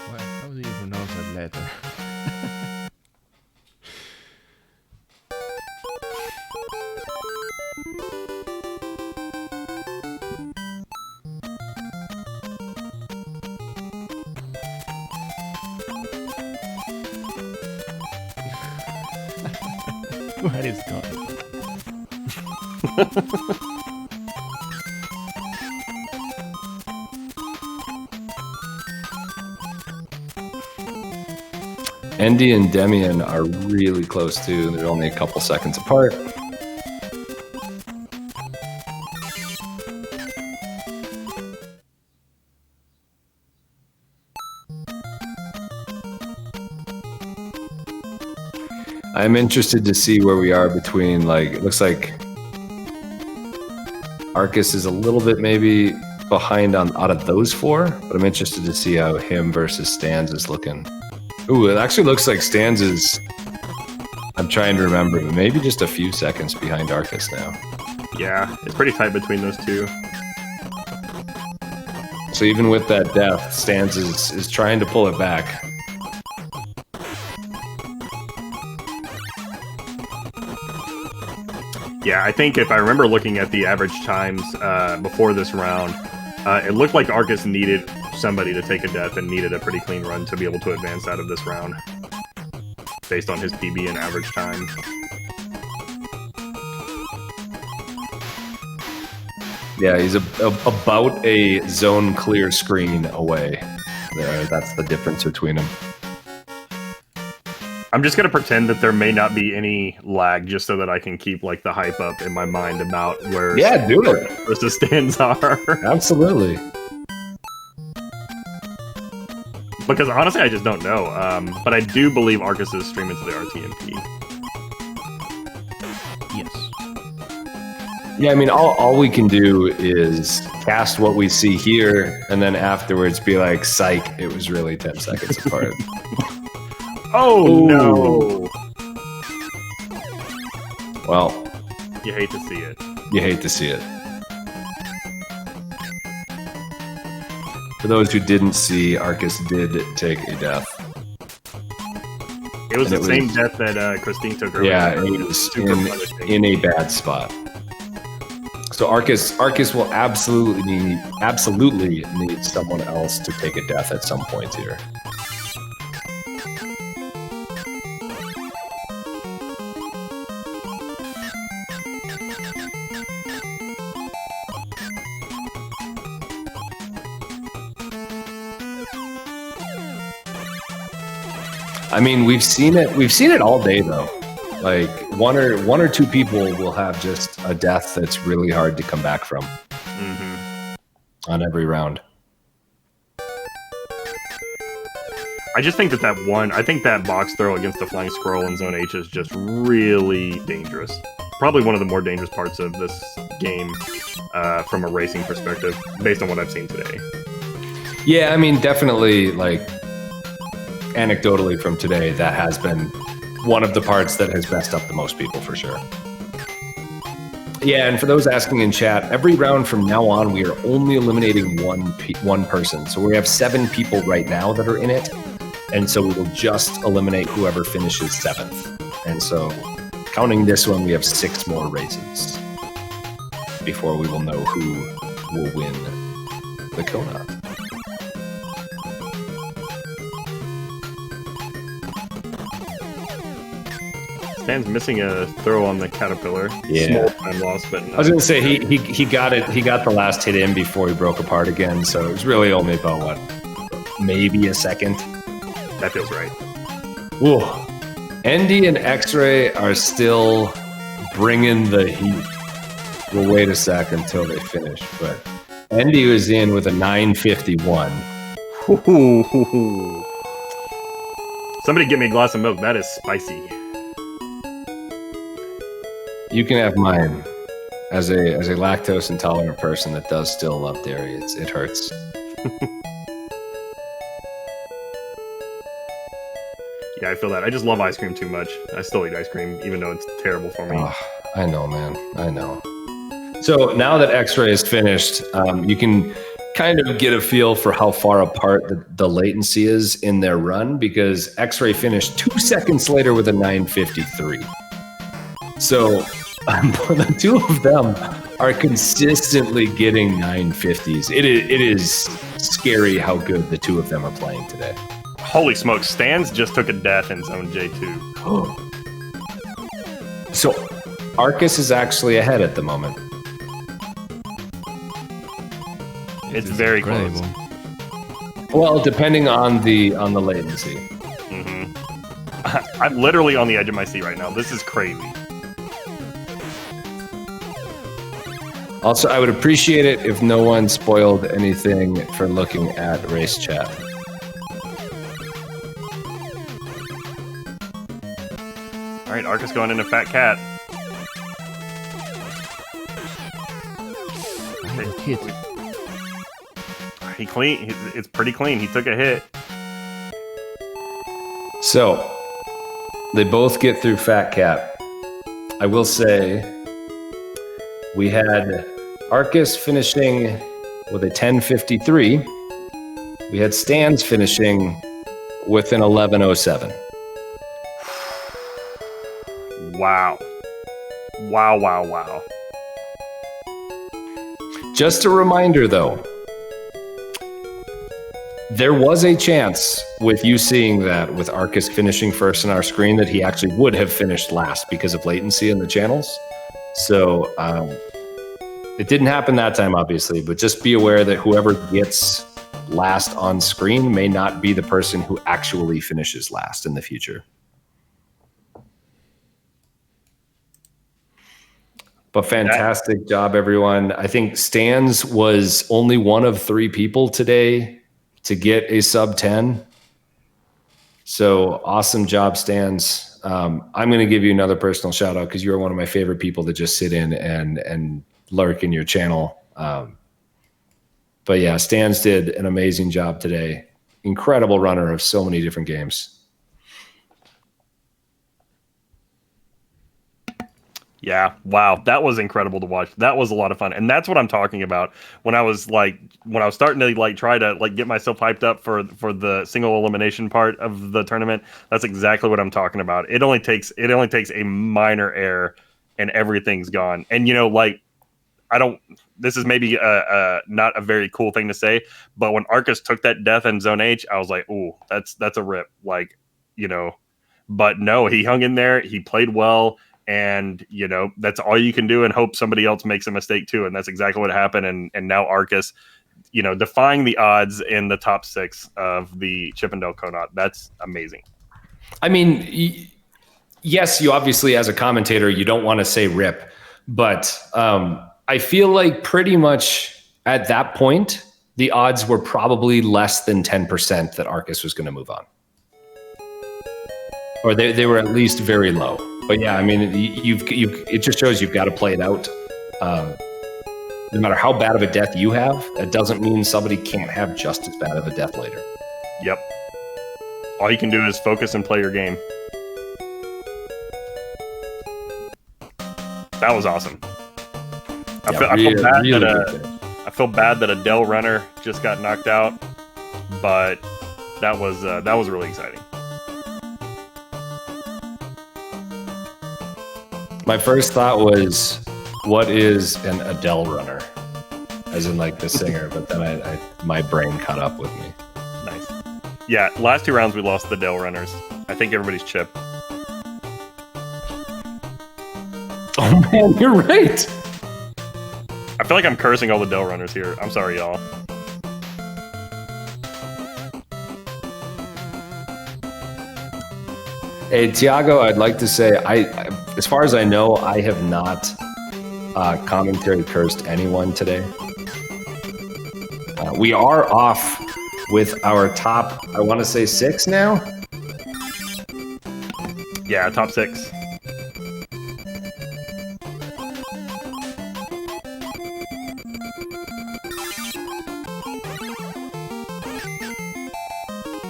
What is going? Andy and Demian are really close too. They're only a couple seconds apart. I'm interested to see where we are between, like, it looks like Arcus is a little bit maybe behind on out of those four, but I'm interested to see how him versus Stans is looking. Ooh, it actually looks like Stans is, I'm trying to remember, but maybe just a few seconds behind Arcus now. Yeah, it's pretty tight between those two. So even with that death, Stans is trying to pull it back. Yeah, I think if I remember looking at the average times before this round, it looked like Arcus needed somebody to take a death and needed a pretty clean run to be able to advance out of this round, based on his PB and average time. Yeah, he's about a zone clear screen away. There, that's the difference between them. I'm just gonna pretend that there may not be any lag, just so that I can keep like the hype up in my mind about where do it versus stands are. Absolutely. Because honestly, I just don't know. But I do believe Arcus is streaming to the RTMP. Yes. Yeah, I mean, all we can do is cast what we see here, and then afterwards be like, psych, it was really 10 seconds apart. Oh, ooh. no! Well, You hate to see it. you hate to see it. For those who didn't see, Arcus did take a death. It was And the same death that Christine took earlier. Yeah, it was super punishing. in a bad spot. So Arcus will absolutely need someone else to take a death at some point here. I mean, we've seen it all day though. Like one or two people will have just a death that's really hard to come back from on every round. I just think I think that box throw against the flying squirrel in Zone H is just really dangerous. Probably one of the more dangerous parts of this game from a racing perspective, based on what I've seen today. Yeah, I mean, definitely, like, anecdotally from today, that has been one of the parts that has messed up the most people, for sure. Yeah, and for those asking in chat, every round from now on, we are only eliminating one person. So we have 7 people right now that are in it, and so we will just eliminate whoever finishes 7th. And so, counting this one, we have 6 more races before we will know who will win the KONOT. Stan's missing a throw on the caterpillar. Yeah. Small time loss, but I was gonna say he got it. He got the last hit in before he broke apart again. So it was really only about what, maybe a second. that feels right. Whoa, Andy and X-Ray are still bringing the heat. We'll wait a sec until they finish, but Andy was in with a 951. Somebody get me a glass of milk. That is spicy. You can have mine. As a lactose intolerant person that does still love dairy, it hurts. Yeah, I feel that. I just love ice cream too much. I still eat ice cream, even though it's terrible for me. Oh, I know, man. I know. So now that X-Ray is finished, you can kind of get a feel for how far apart the latency is in their run, because X-Ray finished 2 seconds later with a 953. So the two of them are consistently getting 950s. It is scary how good the two of them are playing today. Holy smokes, Stans just took a death in Zone J2. So Arcus is actually ahead at the moment. It's very close. Well, depending on the latency. I'm literally on the edge of my seat right now. This is crazy. Also, I would appreciate it if no one spoiled anything for looking at race chat. All right, Arcus going into Fat Cat. Hit. He clean. It's pretty clean. He took a hit. So they both get through Fat Cat. I will say we had Arcus finishing with a 10:53. We had Stans finishing with an 11:07. Wow. Wow, wow, wow. Just a reminder, though, there was a chance with you seeing that with Arcus finishing first on our screen that he actually would have finished last because of latency in the channels. So it didn't happen that time, obviously, but just be aware that whoever gets last on screen may not be the person who actually finishes last in the future. But fantastic job, everyone. I think Stans was only one of 3 people today to get a sub 10. So awesome job, Stans. I'm going to give you another personal shout out because you're one of my favorite people to just sit in and lurk in your channel. But yeah, Stans did an amazing job today. Incredible runner of so many different games. Yeah, wow, that was incredible to watch. That was a lot of fun, and that's what I'm talking about. When I was starting to try to get myself hyped up for the single elimination part of the tournament. That's exactly what I'm talking about. It only takes a minor error, and everything's gone. And I don't. This is maybe not a very cool thing to say, but when Arcus took that death in Zone H, I was like, "Ooh, that's a rip." But no, he hung in there. He played well. And, that's all you can do and hope somebody else makes a mistake too. And that's exactly what happened. And now Arcus, defying the odds in the top 6 of the Chippendale KONOT. That's amazing. I mean, yes, you obviously, as a commentator, you don't want to say rip, but I feel like pretty much at that point, the odds were probably less than 10% that Arcus was going to move on. Or they were at least very low. But yeah, I mean, it just shows you've got to play it out. No matter how bad of a death you have, that doesn't mean somebody can't have just as bad of a death later. Yep. All you can do is focus and play your game. That was awesome. I feel bad that a Dell runner just got knocked out, but that was really exciting. My first thought was, what is an Adele runner? As in the singer, but then my brain caught up with me. Nice. Yeah, last 2 rounds we lost the Dell runners. I think everybody's chip. Oh man, you're right. I feel like I'm cursing all the Dell runners here. I'm sorry, y'all. Hey, Tiago, I'd like to say, as far as I know, I have not commentary cursed anyone today. We are off with our top, I want to say 6 now? Yeah, top 6.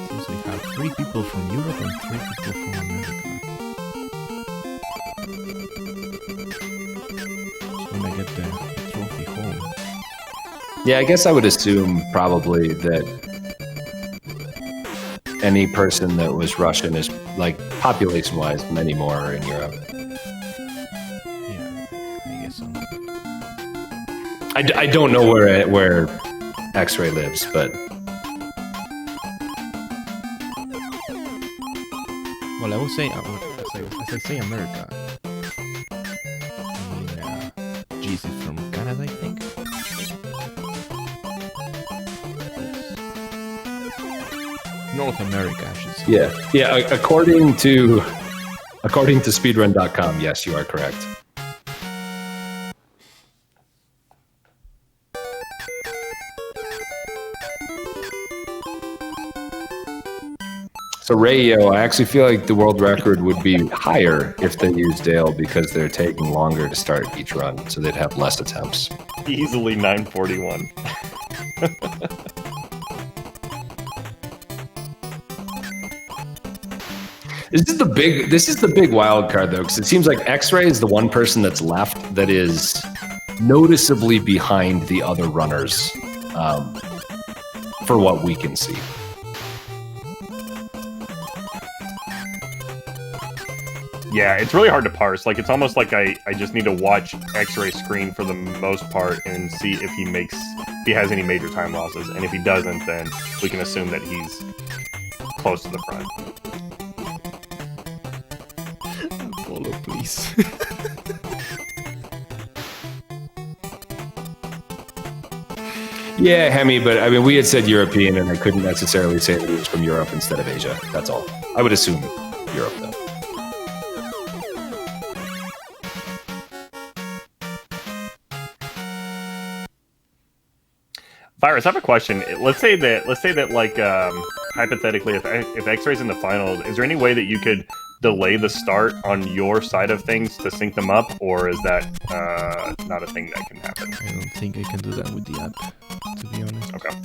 Seems we have 3 people from Europe and 3 people from America. When I get the trophy home. Yeah, I guess I would assume probably that any person that was Russian is, population-wise, many more are in Europe. Yeah, I guess so. I don't know where X-Ray lives, but... Well, I would say, as I say America. North America, I should say. Yeah. According to speedrun.com, yes, you are correct. So Rayo, I actually feel like the world record would be higher if they used Dale because they're taking longer to start each run, so they'd have less attempts. Easily 941. This is the big wild card though, because it seems like X-Ray is the one person that's left that is noticeably behind the other runners, for what we can see. Yeah, it's really hard to parse. Like, it's almost like I just need to watch X-Ray screen for the most part and see if he has any major time losses. And if he doesn't, then we can assume that he's close to the front. Follow, please. Yeah, Hemi, but I mean, we had said European, and I couldn't necessarily say that he was from Europe instead of Asia. That's all. I would assume Europe, though. Virus, I have a question. Let's say that like hypothetically, if X-Ray's in the finals, is there any way that you could delay the start on your side of things to sync them up, or is that not a thing that can happen? I don't think I can do that with the app, to be honest. Okay.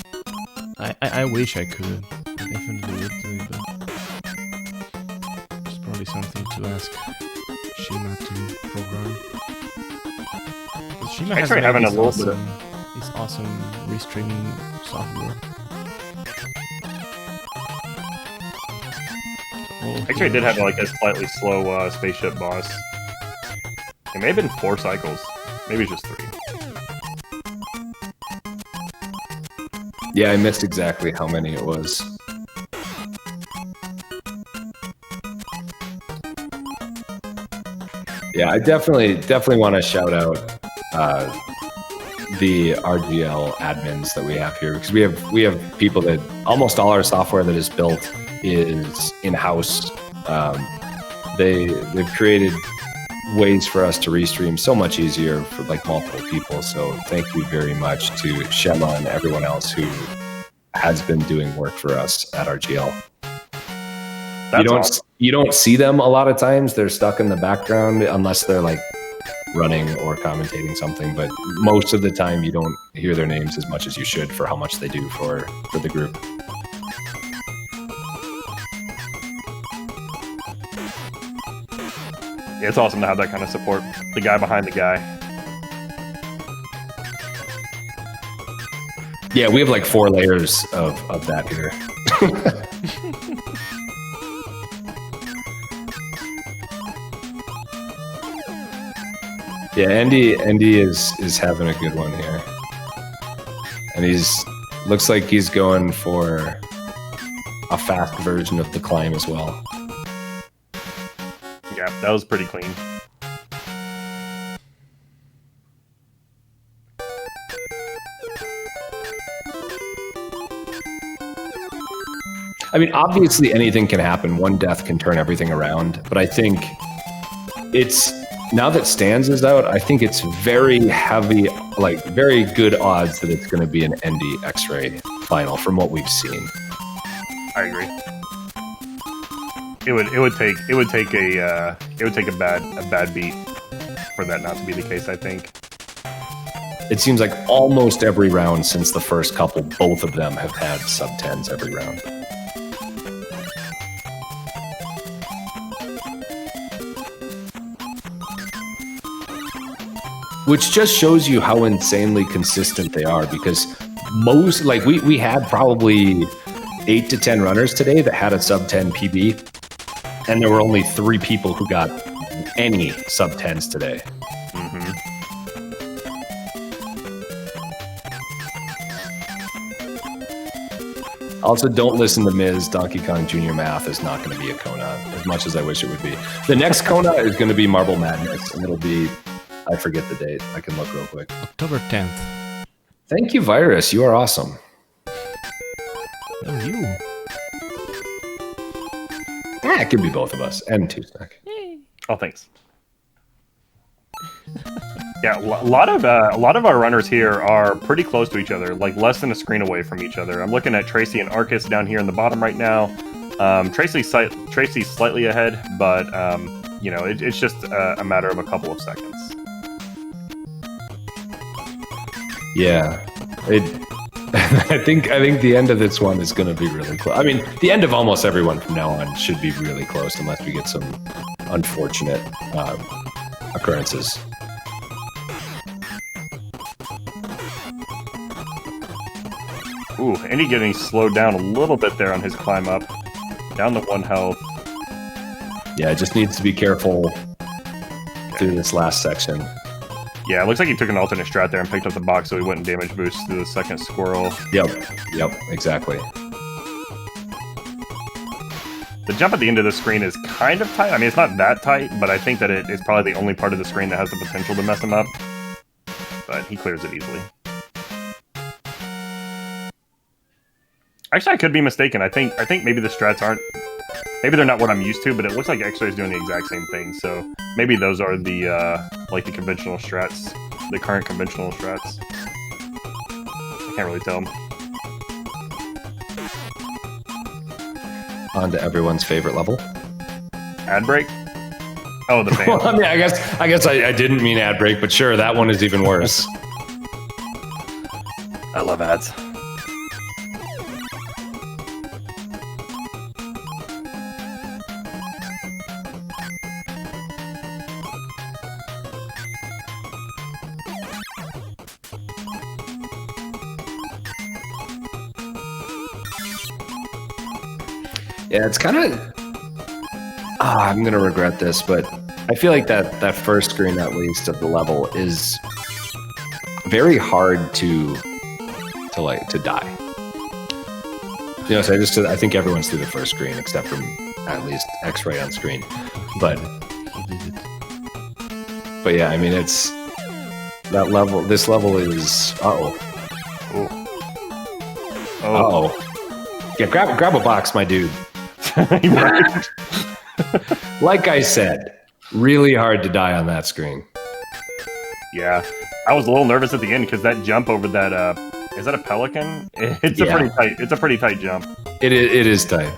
I wish I could. I definitely would do it, but it's probably something to ask Shima to program. Shima has X-Ray having a little bit of... It's awesome restreaming software. X-Ray did have like a slightly slow spaceship boss. It may have been 4 cycles. Maybe just 3. Yeah, I missed exactly how many it was. Yeah, I definitely want to shout out the RGL admins that we have here, because we have people that almost all our software that is built is in-house. They've created ways for us to restream so much easier for like multiple people. So thank you very much to Shema and everyone else who has been doing work for us at RGL. You don't see them a lot of times. They're stuck in the background unless they're like running or commentating something, but most of the time you don't hear their names as much as you should for how much they do for the group. Yeah, it's awesome to have that kind of support. The guy behind the guy. Yeah, we have like 4 layers of that here. Yeah, Andy is having a good one here. And looks like he's going for a fast version of the climb as well. Yeah, that was pretty clean. I mean, obviously anything can happen. One death can turn everything around. But I think it's, now that Stans is out, I think it's very heavy, like very good odds that it's going to be an ND X-Ray final from what we've seen. I agree. It would take a bad beat for that not to be the case, I think. It seems like almost every round since the first couple, both of them have had sub-10s every round. Which just shows you how insanely consistent they are, because most, like we had probably 8 to 10 runners today that had a sub-10 PB, and there were only 3 people who got any sub-10s today. Mm-hmm. Also, don't listen to Miz. Donkey Kong Jr. Math is not going to be a KONOT, as much as I wish it would be. The next KONOT is going to be Marble Madness, and it'll be, I forget the date. I can look real quick. October 10th. Thank you, Virus. You are awesome. Oh, you. it could be both of us and two stack. Oh, thanks. Yeah, a lot of our runners here are pretty close to each other, like less than a screen away from each other. I'm looking at Tracy and Arcus down here in the bottom right now. Tracy's slightly ahead, but you know, it's just a matter of a couple of seconds. Yeah, I think the end of this one is going to be really close. I mean, the end of almost everyone from now on should be really close, unless we get some unfortunate occurrences. Ooh, Andy getting slowed down a little bit there on his climb up. Down to 1 health. Yeah, just needs to be careful through this last section. Yeah, it looks like he took an alternate strat there and picked up the box so he wouldn't damage boost through the second squirrel. Yep, exactly. The jump at the end of the screen is kind of tight. I mean, it's not that tight, but I think that it is probably the only part of the screen that has the potential to mess him up. But he clears it easily. Actually, I could be mistaken. I think maybe the strats aren't... Maybe they're not what I'm used to, but it looks like X-Ray is doing the exact same thing. So maybe those are the like the conventional strats, the current conventional strats. I can't really tell. On to everyone's favorite level. Ad break? Oh, the band. Well, I mean, I guess I didn't mean ad break, but sure, that one is even worse. I love ads. Yeah, it's kind of... I'm going to regret this, but I feel like that first screen, at least, of the level is very hard to die. You know, so I think everyone's through the first screen, except for at least X-Ray on screen. But yeah, I mean, it's... That level... This level is... Uh-oh. Uh-oh. Yeah, grab a box, my dude. Right. Like I said, really hard to die on that screen. Yeah, I was a little nervous at the end because that jump over that is that a pelican? It's a pretty tight jump. It is tight.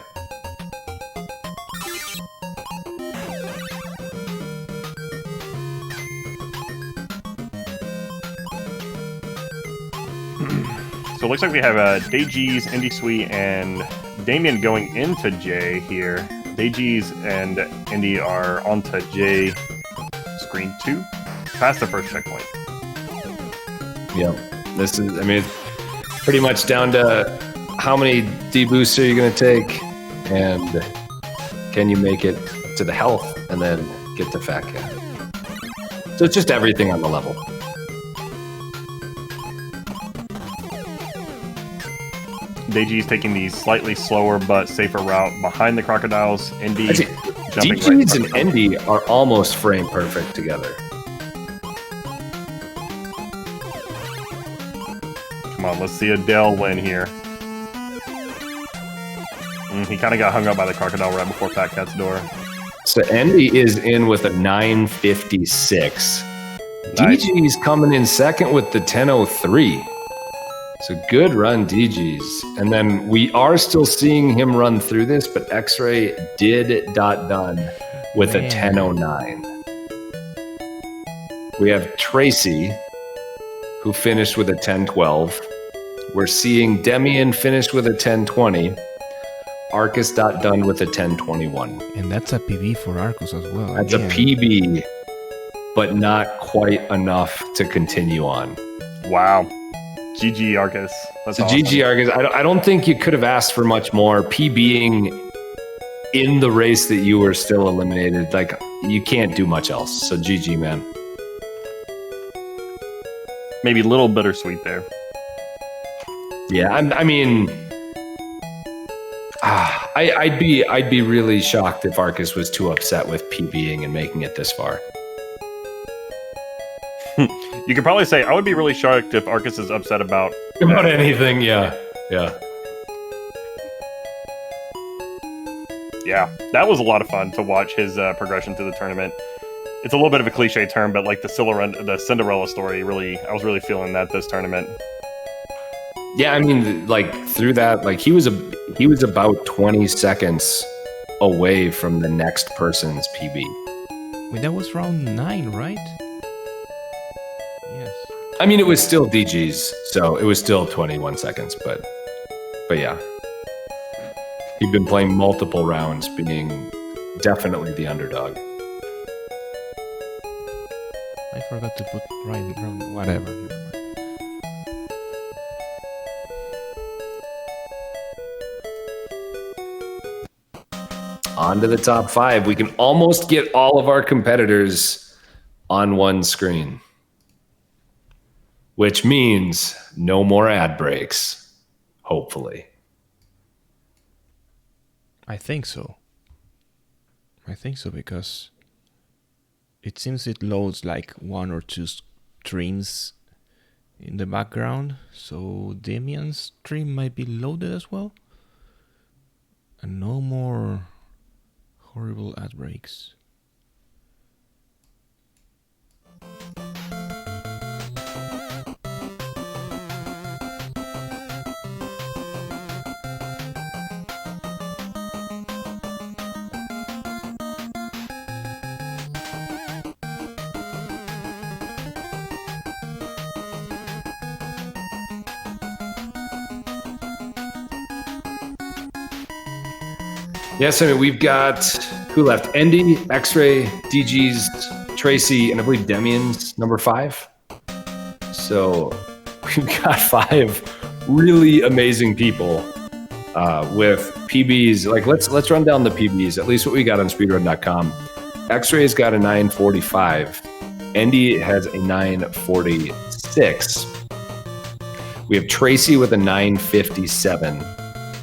So it looks like we have Daygees, Indy Sweet, and Damien going into J here. Daygees and Indy are onto J screen 2, past the first checkpoint. Yeah, this is, I mean, it's pretty much down to how many deboosts are you going to take, and can you make it to the health, and then get to Fat Cat. So it's just everything on the level. Daygee's taking the slightly slower but safer route behind the crocodiles. Indy jumping DGs and Indy are almost frame perfect together. Come on, let's see Adele win here. He kind of got hung up by the crocodile right before Fat Cat's door. So Indy is in with a 956. Nice. DG's coming in second with the 1003. So good run, DG's. And then we are still seeing him run through this, but X-Ray did done with a 1009. We have Tracy, who finished with a 1012. We're seeing Demian finish with a 1020. Arcus done with a 1021. And that's a PB for Arcus as well. That's a PB, but not quite enough to continue on. Wow. GG Arcus. That's so awesome. GG Arcus. I don't think you could have asked for much more. PBing in the race that you were still eliminated, like, you can't do much else. So GG, man. Maybe a little bittersweet there. Yeah, I mean, I'd be really shocked if Arcus was too upset with PBing and making it this far. You could probably say, I would be really shocked if Arcus is upset about anything, yeah. Yeah, that was a lot of fun to watch his progression through the tournament. It's a little bit of a cliche term, but like the Cinderella story, really, I was really feeling that this tournament. Yeah, I mean, like through that, like he was about 20 seconds away from the next person's PB. Wait, that was round 9, right? Yes. I mean, it was still DG's, so it was still 21 seconds, but yeah. He'd been playing multiple rounds, being definitely the underdog. I forgot to put round whatever. Never mind. On to the top 5. We can almost get all of our competitors on one screen, which means no more ad breaks, hopefully. I think so. Because it seems it loads like 1 or 2 streams in the background, so Damian's stream might be loaded as well. And no more horrible ad breaks. Yes, I mean, we've got, who left? Andy, X-Ray, DG's, Tracy, and I believe Demian's number 5. So we've got 5 really amazing people with PBs. Like, let's run down the PBs, at least what we got on speedrun.com. X-Ray's got a 945. Andy has a 946. We have Tracy with a 957.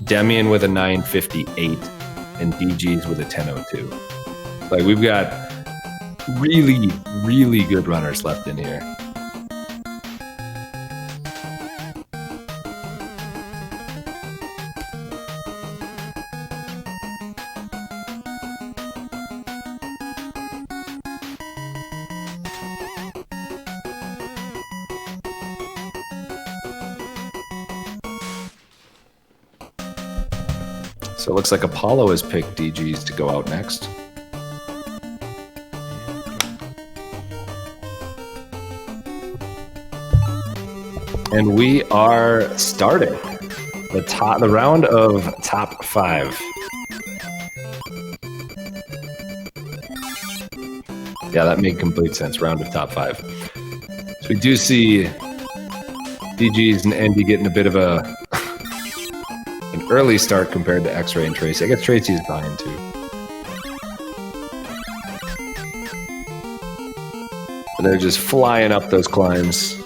Demian with a 958. And DG's with a 10:02. Like, we've got really, really good runners left in here. So it looks like Apollo has picked DG's to go out next. And we are starting the round of top 5. Yeah, that made complete sense. Round of top 5. So we do see DG's and Andy getting a bit of an early start compared to X-Ray and Tracy. I guess Tracy is behind too. But they're just flying up those climbs.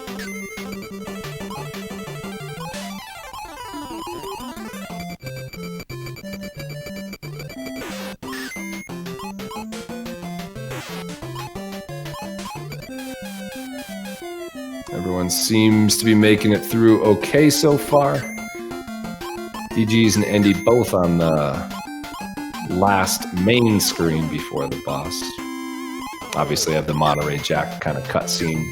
Everyone seems to be making it through okay so far. DG's and Andy both on the last main screen before the boss. Obviously, I have the Monterey Jack kind of cutscene.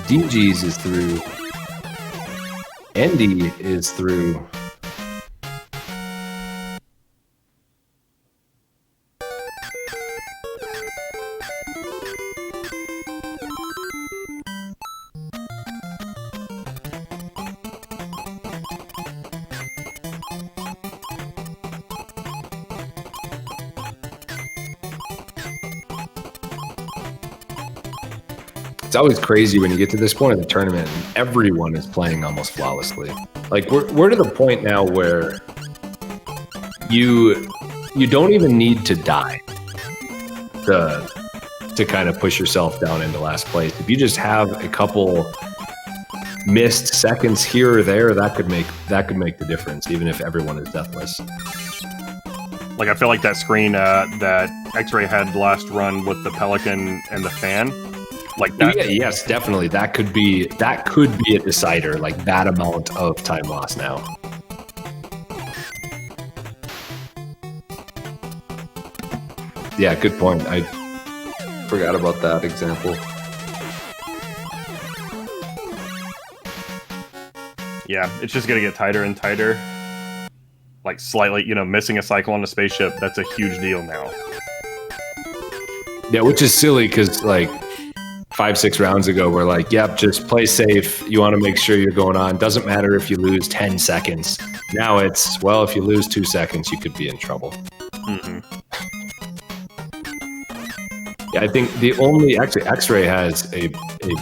DG's is through. Andy is through. It's always crazy when you get to this point of the tournament and everyone is playing almost flawlessly. Like we're to the point now where you don't even need to die to kind of push yourself down into last place. If you just have a couple missed seconds here or there, that could make the difference, even if everyone is deathless. Like, I feel like that screen that X-Ray had last run with the Pelican and the fan, Like that. Yeah, yes, definitely. That could be a decider, like that amount of time lost now. Yeah, good point. I forgot about that example. Yeah, it's just gonna get tighter and tighter. Like slightly, missing a cycle on a spaceship, that's a huge deal now. Yeah, which is silly because like 5-6 rounds ago, we're like, yep, just play safe. You want to make sure you're going on. Doesn't matter if you lose 10 seconds. Now it's, well, if you lose 2 seconds, you could be in trouble. Mm-hmm. Yeah, I think actually X-Ray has a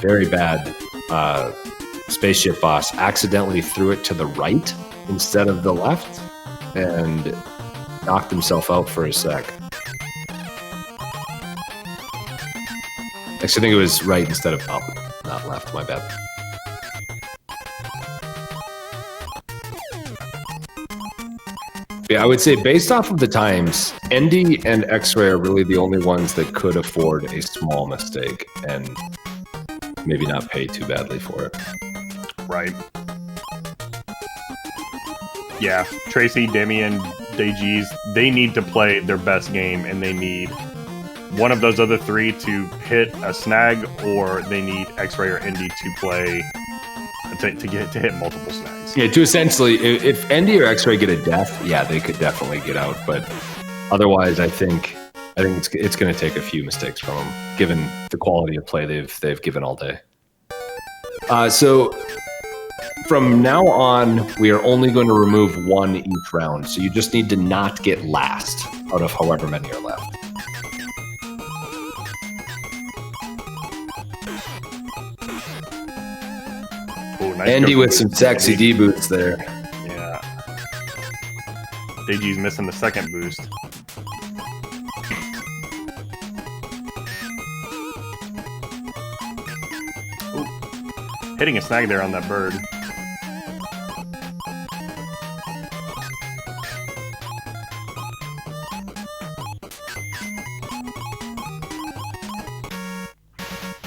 very bad spaceship boss accidentally threw it to the right instead of the left and knocked himself out for a sec. Actually, I think it was right instead of up, not left. My bad. Yeah, I would say based off of the times, Endy and X-Ray are really the only ones that could afford a small mistake and maybe not pay too badly for it. Right. Yeah, Tracy, Damien, Daygees, they need to play their best game, and they need one of those other three to hit a snag, or they need X-Ray or Endy to play to hit multiple snags. Yeah, to essentially, if Endy or X-Ray get a death, yeah, they could definitely get out. But otherwise, I think it's going to take a few mistakes from them, given the quality of play they've given all day. So from now on, we are only going to remove one each round. So you just need to not get last out of however many are left. Ooh, nice Endy joke. with some sexy D boots there. Yeah. Daygees missing the second boost. Ooh. Hitting a snag there on that bird.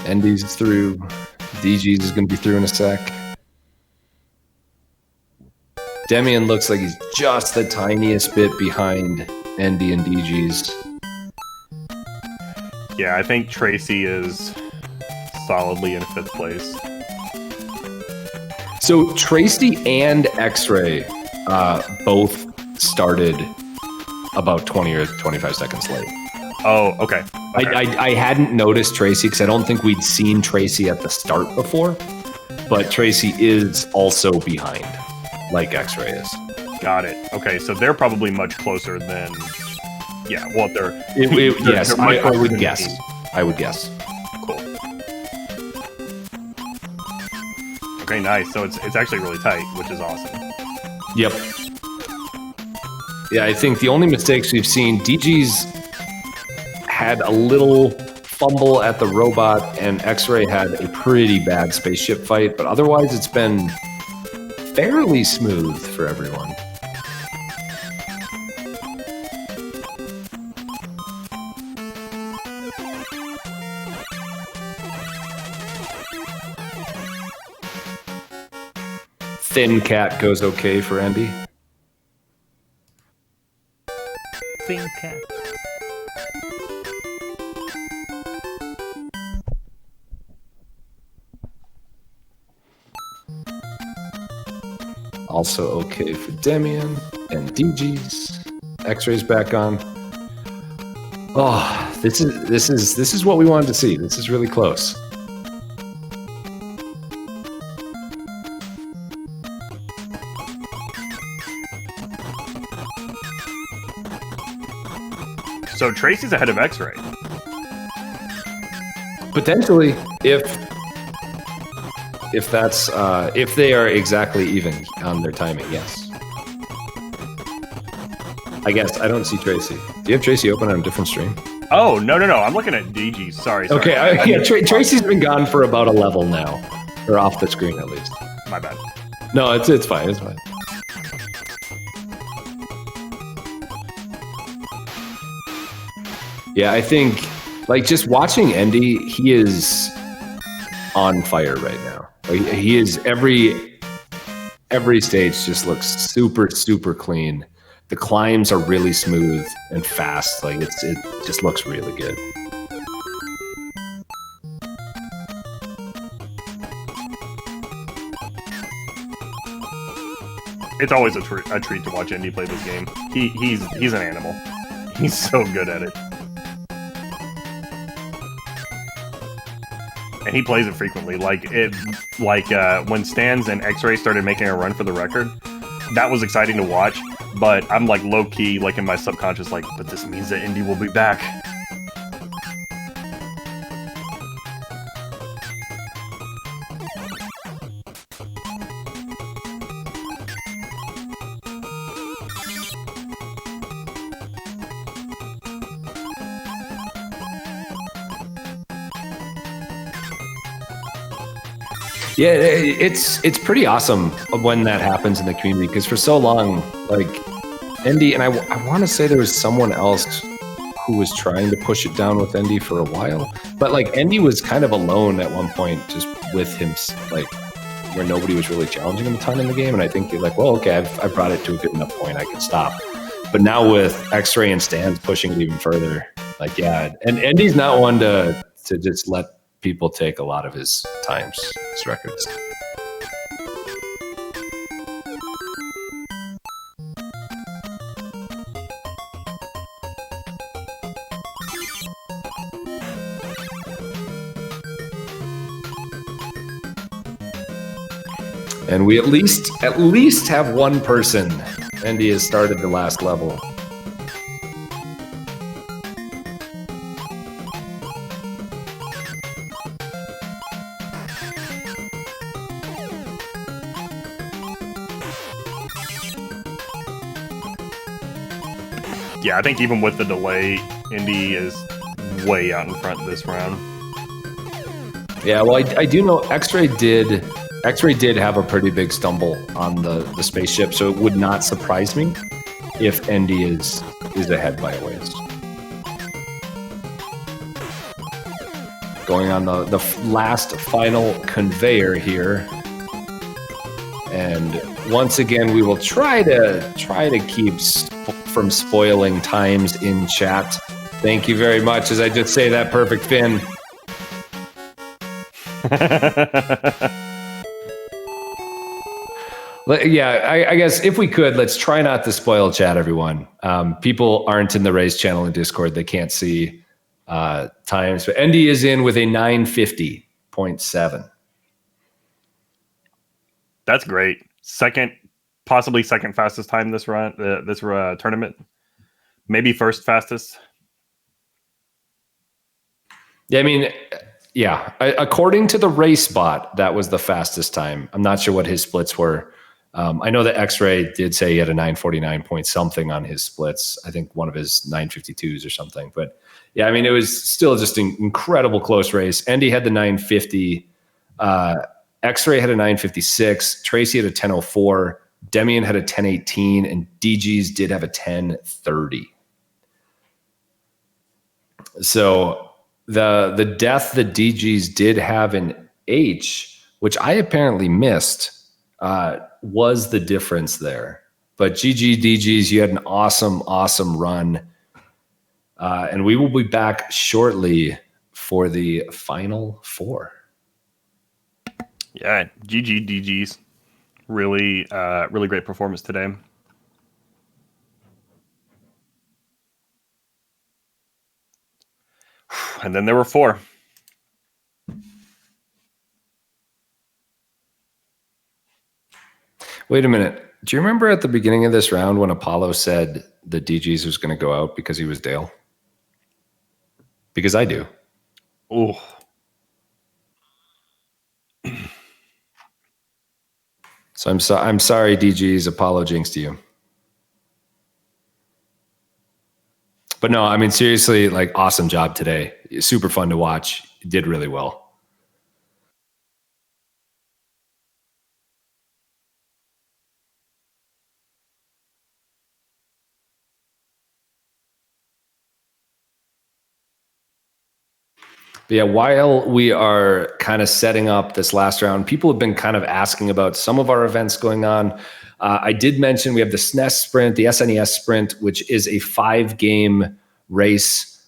Endy's through. DG's is going to be through in a sec. Demian looks like he's just the tiniest bit behind Endy and DG's. Yeah, I think Tracy is solidly in 5th place. So Tracy and X-Ray both started about 20 or 25 seconds late. Oh, okay. I hadn't noticed Tracy because I don't think we'd seen Tracy at the start before, but Tracy is also behind, like X-Ray is. Got it. Okay, so they're probably much closer than... Yeah, well, yes, much I closer would than guess. me. I would guess. Cool. Okay, nice. So it's actually really tight, which is awesome. Yep. Yeah, I think the only mistakes we've seen, DG's had a little fumble at the robot, and X-Ray had a pretty bad spaceship fight, but otherwise it's been fairly smooth for everyone. Thin Cat goes okay for Endy. Thin Cat. Also okay for Demian and DG's. X-Ray's back on. Oh, this is what we wanted to see. This is really close. So Tracy's ahead of X-Ray. Potentially, if that's if they are exactly even on their timing, yes. I guess I don't see Tracy. Do you have Tracy open on a different stream? Oh, no. I'm looking at DG. Sorry. Okay, yeah, Tracy's been gone for about a level now, or off the screen at least. My bad. No, it's fine. It's fine. Yeah, I think like just watching Endy, he is on fire right now. Like, he is every stage just looks super, super clean. The climbs are really smooth and fast. Like, it just looks really good. It's always a treat to watch Indy play this game. He's an animal. He's so good at it. And he plays it frequently. When Stans and X-Ray started making a run for the record, that was exciting to watch. But I'm like low key, like in my subconscious, like, but this means that Indy will be back. Yeah, it's pretty awesome when that happens in the community, because for so long, like, Endy, and I want to say there was someone else who was trying to push it down with Endy for a while, but like Endy was kind of alone at one point, just with him, like, where nobody was really challenging him a ton in the game. And I think you're like, well, okay, I've brought it to a good enough point, I can stop. But now with X-Ray and Stans pushing it even further, like, yeah, and Endy's not one to just let people take a lot of his times, his records. And we at least have one person. Endy has started the last level. Yeah, I think even with the delay, Indy is way out in front this round. Yeah, well, I do know X-Ray did have a pretty big stumble on the spaceship, so it would not surprise me if Endy is ahead by a ways. Going on the last final conveyor here. And once again, we will try to keep from spoiling times in chat. Thank you very much. As I just say that, perfect Finn. Yeah, I guess if we could, let's try not to spoil chat, everyone. People aren't in the Raise channel in Discord. They can't see times. But Endy is in with a 950.7. That's great. Possibly second fastest time this run, this tournament. Maybe first fastest. Yeah, I mean, yeah. According to the race bot, that was the fastest time. I'm not sure what his splits were. I know that X-Ray did say he had a 949 point something on his splits. I think one of his 952s or something. But yeah, I mean, it was still just an incredible close race. Endy had the 950. X-Ray had a 956. Tracy had a 1004. Demian had a 1018. And DG's did have a 1030. So the death that DG's did have in H, which I apparently missed, was the difference there. But GG DG's, you had an awesome run. And we will be back shortly for the final four. Yeah, GG DG's. Really great performance today. And then there were four. Wait a minute. Do you remember at the beginning of this round when Apollo said the DG's was going to go out because he was Dale? Because I do. Oh. So I'm sorry, DG's. Apollo jinxed you. But no, I mean, seriously, like, awesome job today. Super fun to watch. You did really well. Yeah, while we are kind of setting up this last round, people have been kind of asking about some of our events going on. I did mention we have the SNES Sprint, the SNES Sprint, which is a 5-game race.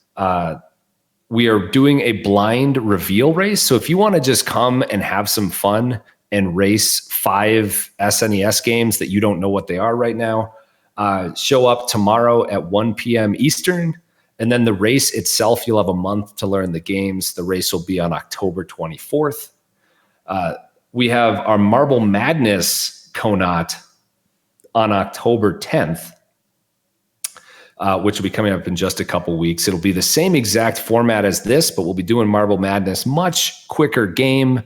We are doing a blind reveal race. So if you want to just come and have some fun and race 5 SNES games that you don't know what they are right now, show up tomorrow at 1 p.m. Eastern. And then the race itself, you'll have a month to learn the games. The race will be on October 24th. We have our Marble Madness KONOT on October 10th, which will be coming up in just a couple weeks. It'll be the same exact format as this, but we'll be doing Marble Madness, much quicker game.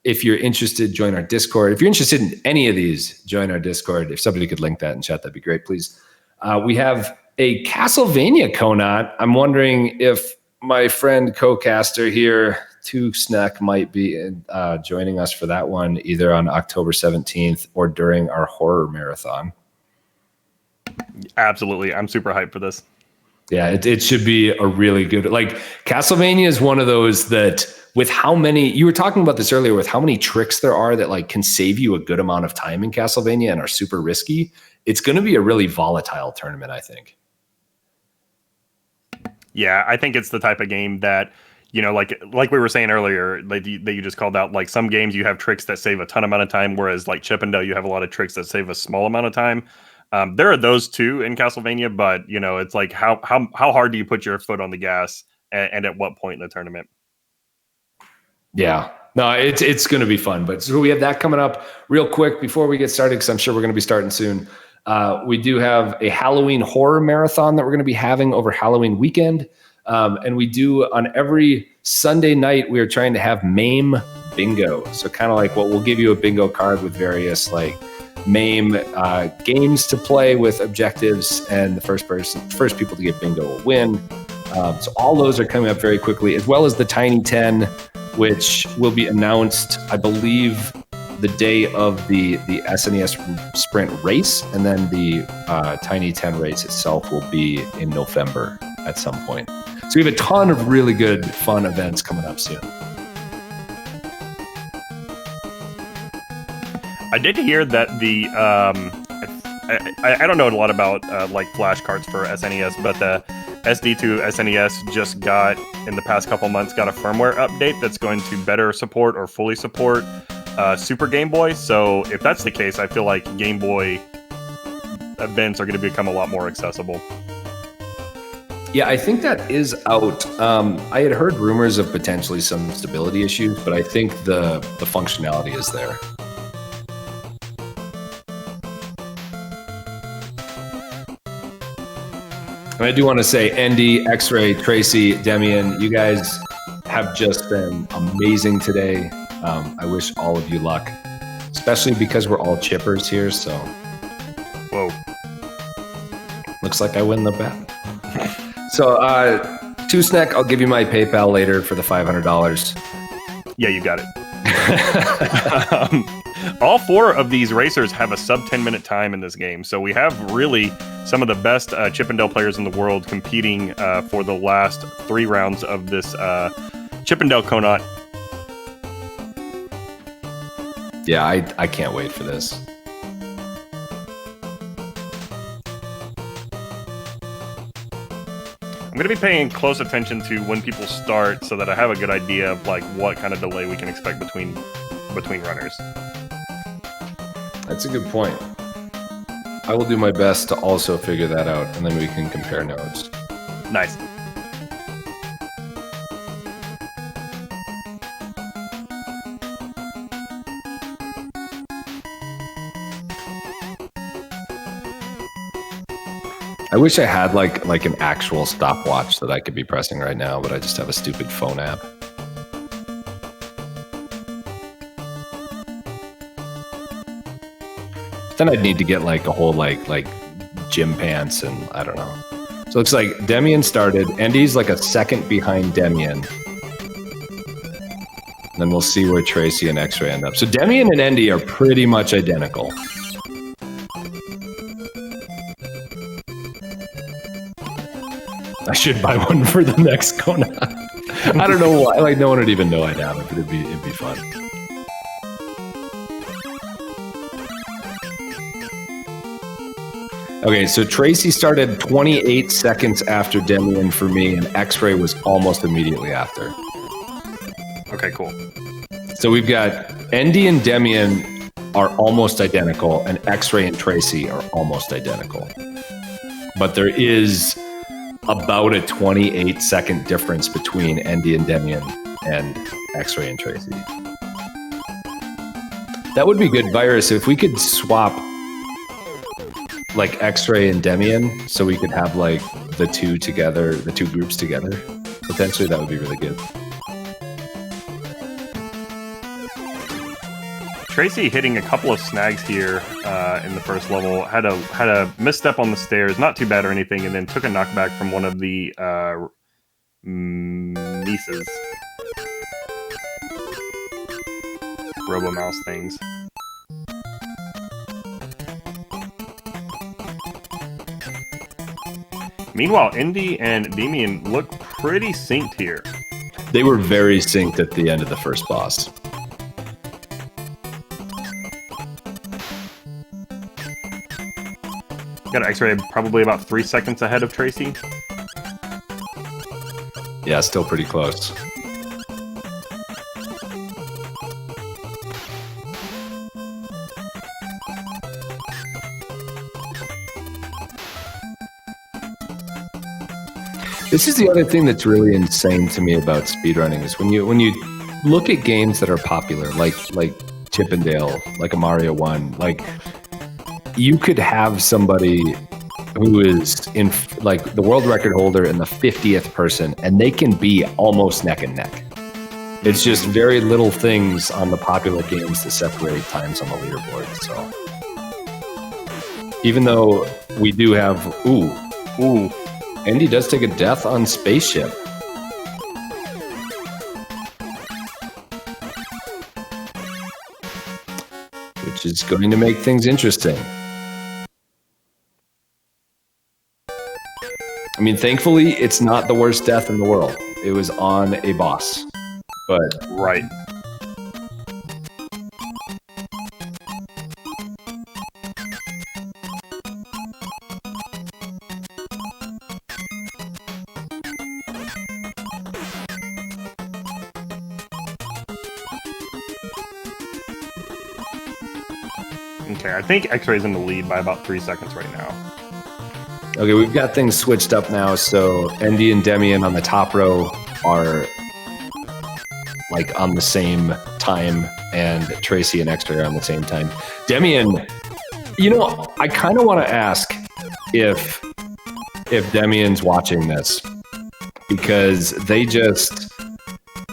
If you're interested, join our Discord. If you're interested in any of these, join our Discord. If somebody could link that in chat, that'd be great, please. We have a Castlevania KONOT. I'm wondering if my friend co-caster here, Snack, might be joining us for that one, either on October 17th or during our horror marathon. Absolutely. I'm super hyped for this. Yeah, it should be a really good, like, Castlevania is one of those that, with how many, you were talking about this earlier, with how many tricks there are that like can save you a good amount of time in Castlevania and are super risky. It's going to be a really volatile tournament, I think. Yeah, I think it's the type of game that, you know, like we were saying earlier, that you just called out, like some games you have tricks that save a ton amount of time, whereas like Chippendale, you have a lot of tricks that save a small amount of time. There are those too in Castlevania, but you know, it's like how hard do you put your foot on the gas and at what point in the tournament? Yeah, no, it's going to be fun. But so we have that coming up real quick before we get started, because I'm sure we're going to be starting soon. We do have a Halloween horror marathon that we're going to be having over Halloween weekend. And we do on every Sunday night, we are trying to have MAME bingo. So kind of like what we'll give you a bingo card with various like MAME games to play with objectives, and the first people to get bingo will win. So all those are coming up very quickly, as well as the Tiny 10, which will be announced, I believe, the day of the SNES Sprint race, and then the Tiny 10 race itself will be in November at some point. So we have a ton of really good, fun events coming up soon. I did hear that the I don't know a lot about like flashcards for SNES, but the SD2 SNES just got, in the past couple months, got a firmware update that's going to better support or fully support Super Game Boy. So if that's the case, I feel like Game Boy events are going to become a lot more accessible. Yeah, I think that is out. I had heard rumors of potentially some stability issues, but I think the functionality is there. And I do want to say, Andy, X-Ray, Tracy, Demian, you guys have just been amazing today. I wish all of you luck, especially because we're all chippers here. So, whoa, looks like I win the bet. So, Snack, I'll give you my PayPal later for the $500. Yeah, you got it. All 4 of these racers have a sub 10-minute time in this game, so we have really some of the best Chippendale players in the world competing for the last 3 rounds of this Chippendale KONOT. Yeah, I can't wait for this. I'm going to be paying close attention to when people start, so that I have a good idea of like what kind of delay we can expect between runners. That's a good point. I will do my best to also figure that out, and then we can compare notes. Nice. I wish I had like an actual stopwatch that I could be pressing right now, but I just have a stupid phone app. Then I'd need to get like a whole like gym pants, and I don't know. So it looks like Demian started. Andy's like a second behind Demian. And then we'll see where Tracy and X-Ray end up. So Demian and Andy are pretty much identical. I should buy one for the next KONOT. I don't know why. Like, no one would even know I'd have it, but it'd be fun. Okay, so Tracy started 28 seconds after Demian for me, and X-Ray was almost immediately after. Okay, cool. So we've got Endy and Demian are almost identical, and X-Ray and Tracy are almost identical. But there is about a 28-second difference between Endy and Demian and X-Ray and Tracy. That would be good, Virus, if we could swap like X-Ray and Demian, so we could have like the two together, the two groups together. Potentially, that would be really good. Tracy hitting a couple of snags here in the first level. Had a misstep on the stairs, not too bad or anything, and then took a knockback from one of the Mises. Robo Mouse things. Meanwhile, Endy and Demian look pretty synced here. They were very synced at the end of the first boss. Got X-Ray probably about 3 seconds ahead of Tracy. Yeah, still pretty close. This is the other thing that's really insane to me about speedrunning is when you look at games that are popular, like Chippendale, like a Mario 1, like you could have somebody who is in like the world record holder and the 50th person, and they can be almost neck and neck. It's just very little things on the popular games that separate times on the leaderboard. So even though we do have Endy does take a death on Spaceship. Which is going to make things interesting. I mean, thankfully, it's not the worst death in the world. It was on a boss. But right. Okay, I think X-Ray's in the lead by about 3 seconds right now. Okay, we've got things switched up now, so Endy and Demian on the top row are like on the same time, and Tracy and X-Ray are on the same time. Demian, you know, I kind of want to ask if Demian's watching this, because they just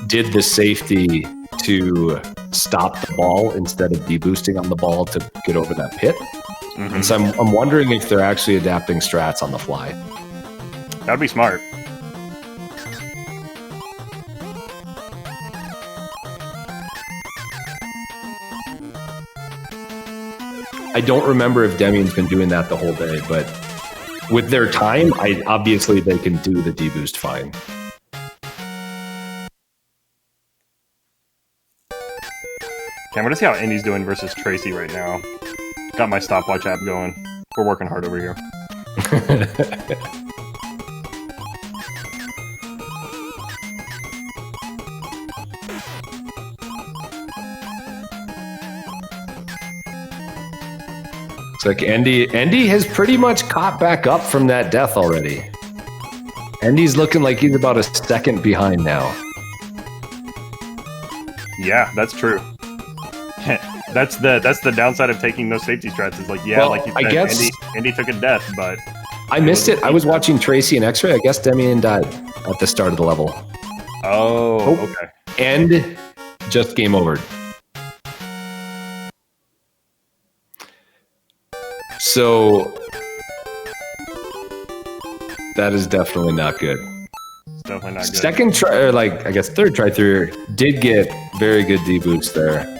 did the safety to stop the ball instead of deboosting on the ball to get over that pit. Mm-hmm. And so I'm wondering if they're actually adapting strats on the fly. That'd be smart. I don't remember if Demian's been doing that the whole day, but with their time, obviously they can do the deboost fine. Okay, I'm gonna see how Endy's doing versus Tracy right now. Got my stopwatch app going. We're working hard over here. It's like Endy has pretty much caught back up from that death already. Endy's looking like he's about a second behind now. Yeah, that's true. That's the downside of taking those safety strats. Is like, yeah, well, like you said, I guess Endy took a death, but I missed it. I was watching Tracy and X-Ray. I guess Demian died at the start of the level. Oh, okay. And just game over. So that is definitely not good. It's definitely not good. Second try, or like I guess third try through, did get very good deboots there.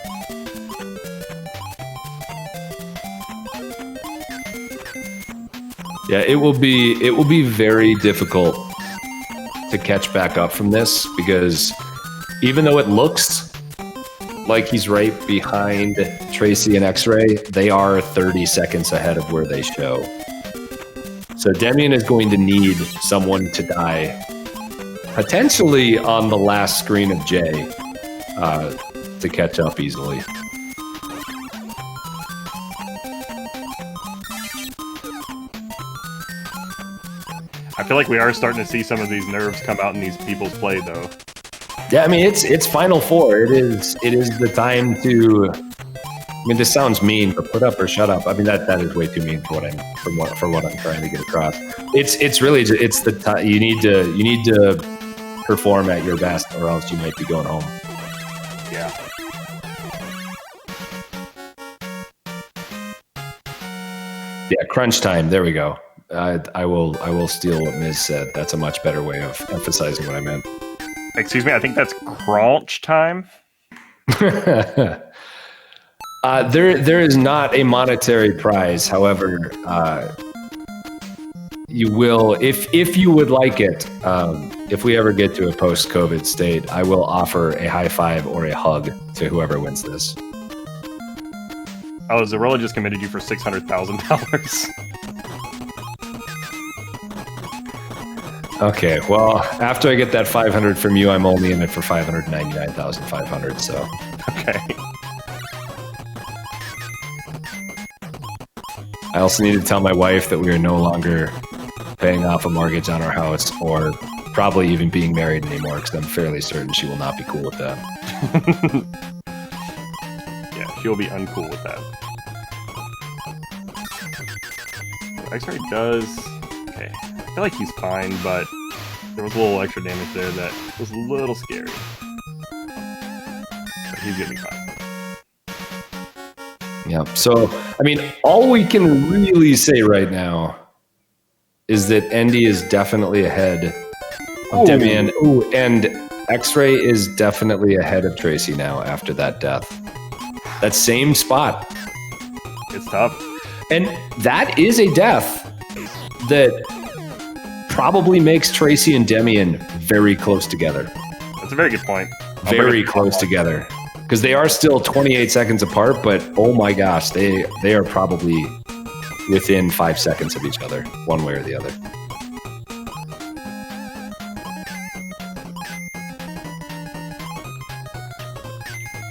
Yeah, it will be very difficult to catch back up from this, because even though it looks like he's right behind Tracy and X-Ray, they are 30 seconds ahead of where they show. So Demian is going to need someone to die, potentially on the last screen of Jay, to catch up easily. I feel like we are starting to see some of these nerves come out in these people's play, though. Yeah, I mean it's Final Four. It is the time to. I mean, this sounds mean, but put up or shut up. I mean that is way too mean for what I'm trying to get across. It's really it's the time you need to perform at your best, or else you might be going home. Yeah. Yeah, crunch time. There we go. I will steal what Miz said. That's a much better way of emphasizing what I meant. Excuse me, I think that's crunch time. There is not a monetary prize. However, you will, if you would like it, if we ever get to a post-COVID state, I will offer a high five or a hug to whoever wins this. Oh, Zorilla just committed you for $600,000. Okay, well, after I get that 500 from you, I'm only in it for 599,500. So Okay. I also need to tell my wife that we are no longer paying off a mortgage on our house, or probably even being married anymore, because I'm fairly certain she will not be cool with that. Yeah, she'll be uncool with that. X-Ray does... Okay. I feel like he's fine, but there was a little extra damage there that was a little scary. But he's gonna be fine. Yeah. So, I mean, all we can really say right now is that Endy is definitely ahead of Demian. Ooh, and X-Ray is definitely ahead of Tracy now after that death. That same spot. It's tough. And that is a death that probably makes Tracy and Demian very close together. That's a very good point. Very close together. Because they are still 28 seconds apart, but oh my gosh, they are probably within 5 seconds of each other, one way or the other.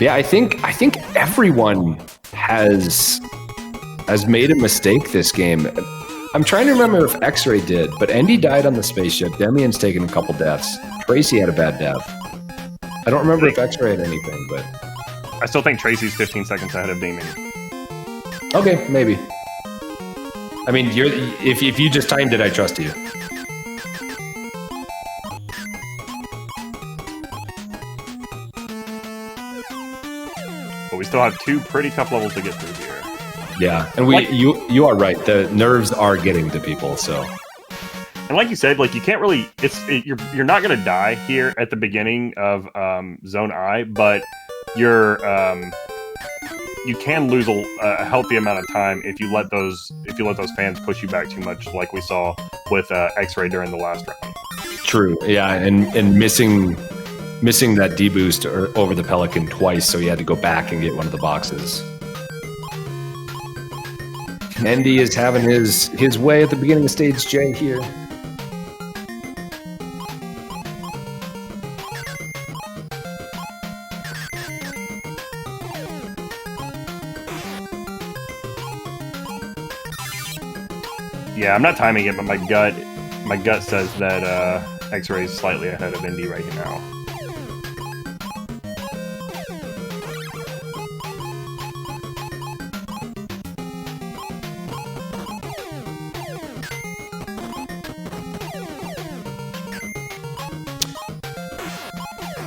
Yeah, I think everyone has made a mistake this game. I'm trying to remember if X-Ray did, but Endy died on the spaceship. Demian's taken a couple deaths. Tracy had a bad death. I don't remember if X-Ray had anything, but I still think Tracy's 15 seconds ahead of Damien. okay, maybe. I mean, if you just timed it, I trust you. But we still have 2 pretty tough levels to get through here. Yeah, and you are right. The nerves are getting to people, so. And like you said, like you can't really, you're not gonna die here at the beginning of Zone I, but you can lose a healthy amount of time if you let those fans push you back too much, like we saw with X-Ray during the last round. True. Yeah, and missing that deboost over the Pelican twice, so he had to go back and get one of the boxes. Endy is having his way at the beginning of stage J here. Yeah, I'm not timing it, but my gut says that X-Ray is slightly ahead of Endy right now.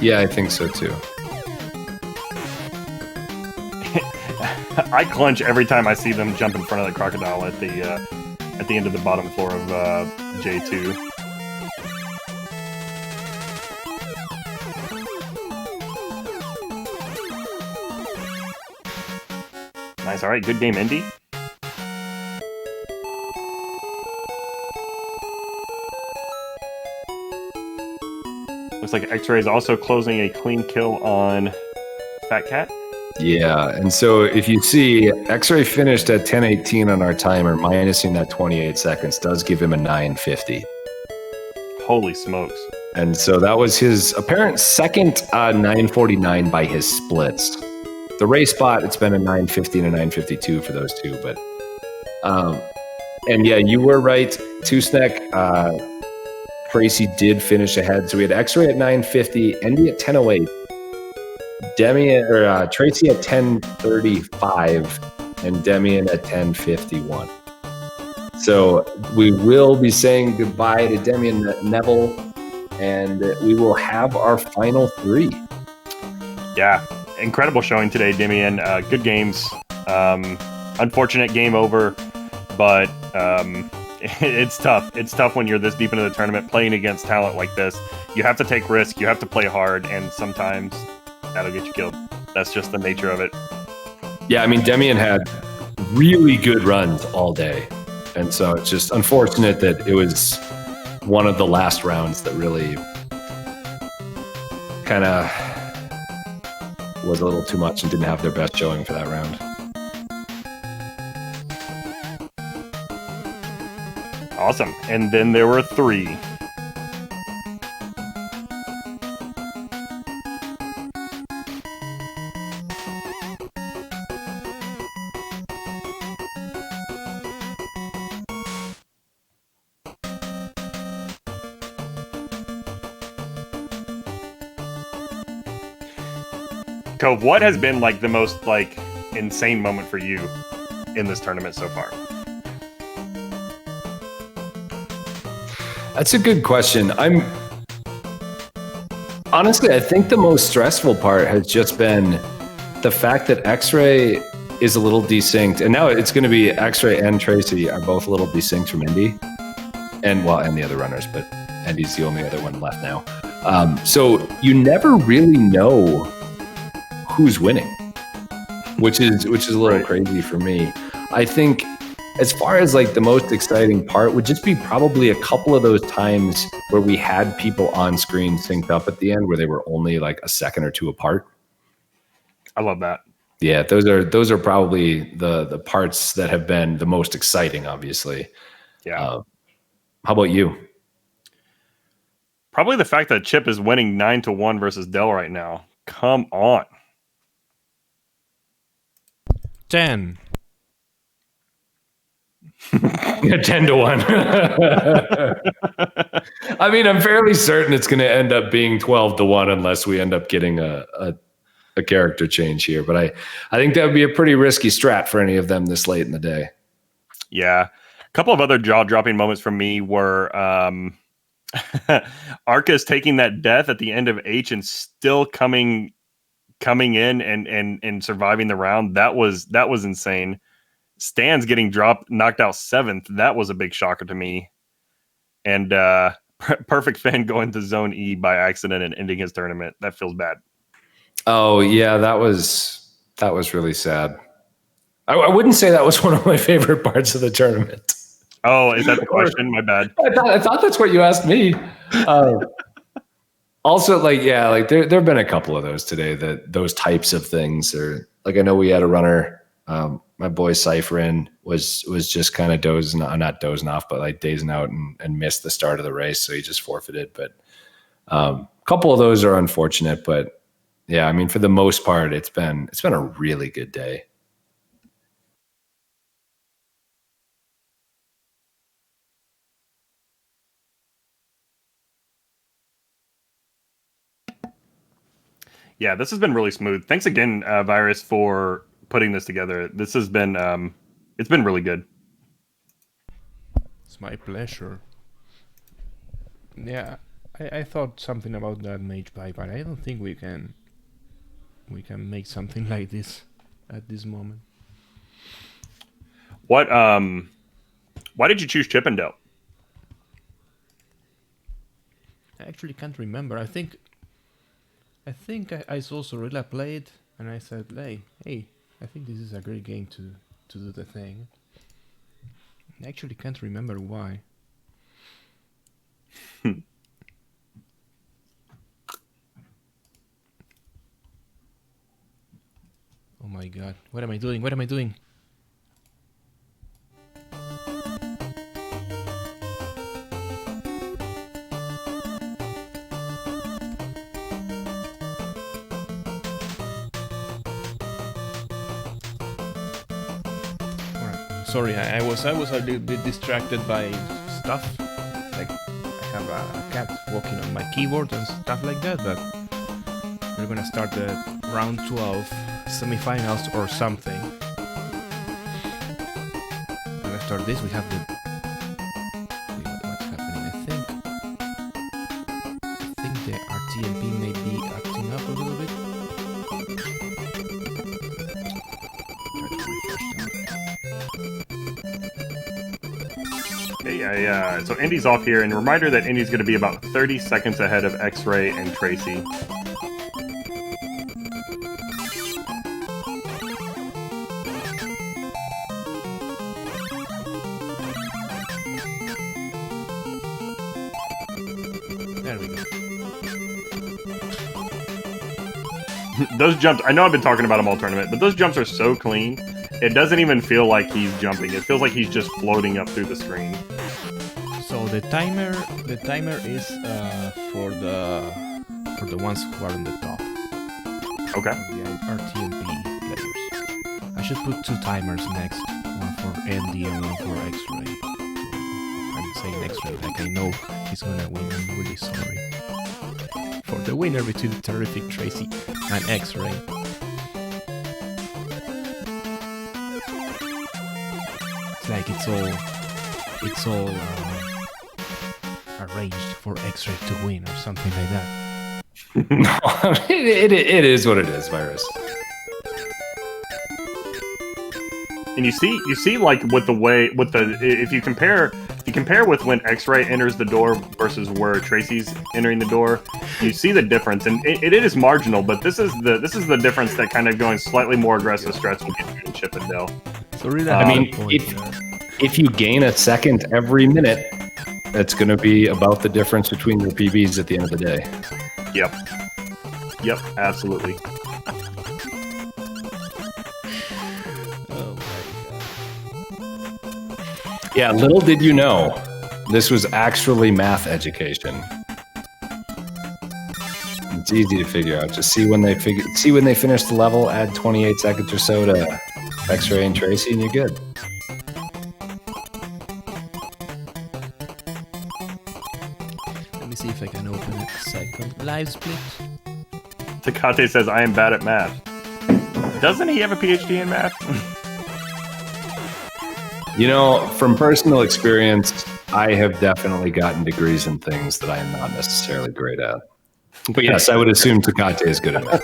Yeah, I think so too. I clench every time I see them jump in front of the crocodile at the end of the bottom floor of J2. Nice, all right, good game, Endy. Looks like X-Ray is also closing a clean kill on Fat Cat. Yeah, and so if you see, X-Ray finished at 10:18 on our timer, minusing that 28 seconds does give him a 9:50. Holy smokes. And so that was his apparent second 9:49 by his splits. The race spot, it's been a 9:50 and a 9:52 for those two. But, and yeah, you were right, Two-Snack. Tracy did finish ahead. So we had X-Ray at 9:50, Endy at 10:08. Tracy at 10:35 and Demian at 10:51. So we will be saying goodbye to Demian Neville, and we will have our final three. Yeah, incredible showing today, Demian. Good games. Unfortunate game over, but it's tough. It's tough when you're this deep into the tournament playing against talent like this. You have to take risks. You have to play hard, and sometimes that'll get you killed. That's just the nature of it. Yeah, I mean, Demian had really good runs all day. And so it's just unfortunate that it was one of the last rounds that really kind of was a little too much and didn't have their best showing for that round. Awesome. And then there were three. Cove, what has been like the most like insane moment for you in this tournament so far? That's a good question. Honestly, I think the most stressful part has just been the fact that X-Ray is a little desynced, and now it's going to be X-Ray and Tracy are both a little desynced from Indy, and the other runners, but Indy's the only other one left now. So you never really know who's winning, which is a little crazy for me. I think as far as like the most exciting part would just be probably a couple of those times where we had people on screen synced up at the end where they were only like a second or two apart. I love that. Yeah, those are probably the parts that have been the most exciting, obviously. Yeah. How about you? Probably the fact that Chip is winning 9-1 versus Dell right now. Come on. 10. 10-1. I mean, I'm fairly certain it's going to end up being 12-1 unless we end up getting a character change here. But I think that would be a pretty risky strat for any of them this late in the day. Yeah. A couple of other jaw-dropping moments from me were Arcus taking that death at the end of H and still coming in and surviving the round. That was insane. Stan's getting knocked out 7th. That was a big shocker to me. And Perfect Fan going to Zone E by accident and ending his tournament. That feels bad. Oh yeah, that was really sad. I wouldn't say that was one of my favorite parts of the tournament. Oh, is that the question? My bad. I thought that's what you asked me. Also, there have been a couple of those today, those types of things are like, I know we had a runner, my boy Cypherin was just kind of not dozing off, but like dazing out and missed the start of the race. So he just forfeited. But a couple of those are unfortunate, but yeah, I mean, for the most part, it's been a really good day. Yeah, this has been really smooth. Thanks again, Virus, for putting this together. This has been it's been really good. It's my pleasure. Yeah, I thought something about that mage buy, but I don't think we can make something like this at this moment. What why did you choose Chippendale? I actually can't remember. I think I saw Sorilla play it, and I said, hey, I think this is a great game to do the thing. I actually can't remember why. my god. What am I doing? What am I doing? Sorry, I was a little bit distracted by stuff. Like I have a cat walking on my keyboard and stuff like that. But we're gonna start the round 12 semifinals or something. And after this, we have the. What's happening? I think the RTMP may be acting up a little bit. Okay, so Indy's off here, and reminder that Indy's going to be about 30 seconds ahead of X-Ray and Tracy. There we go. Those jumps, I know I've been talking about them all tournament, but those jumps are so clean. It doesn't even feel like he's jumping. It feels like he's just floating up through the screen. So the timer is for the ones who are on the top. Okay. The RTMP players. I should put 2 timers next, one for Andy and one for X-Ray. I'm saying X-Ray like I know he's gonna win. I'm really sorry for the winner between Terrific Tracy and X-Ray. It's like it's all arranged for X-Ray to win or something like that. No, it is what it is, Virus. And you see like if you compare with when X-Ray enters the door versus where Tracy's entering the door, you see the difference, and it is marginal, but this is the difference that kind of going slightly more aggressive stretch will get you in Chip and Dale. So really, I mean, if you gain a second every minute, that's going to be about the difference between your PBs at the end of the day. Yep, absolutely. oh my god. Yeah, little did you know, this was actually math education. It's easy to figure out. Just see when they finish the level, add 28 seconds or so to X-Ray and Tracy, and you're good. Let me see if I can open a second live split. Takate says, I am bad at math. Doesn't he have a PhD in math? You know, from personal experience, I have definitely gotten degrees in things that I am not necessarily great at. But yes, I would assume Takate is good at math.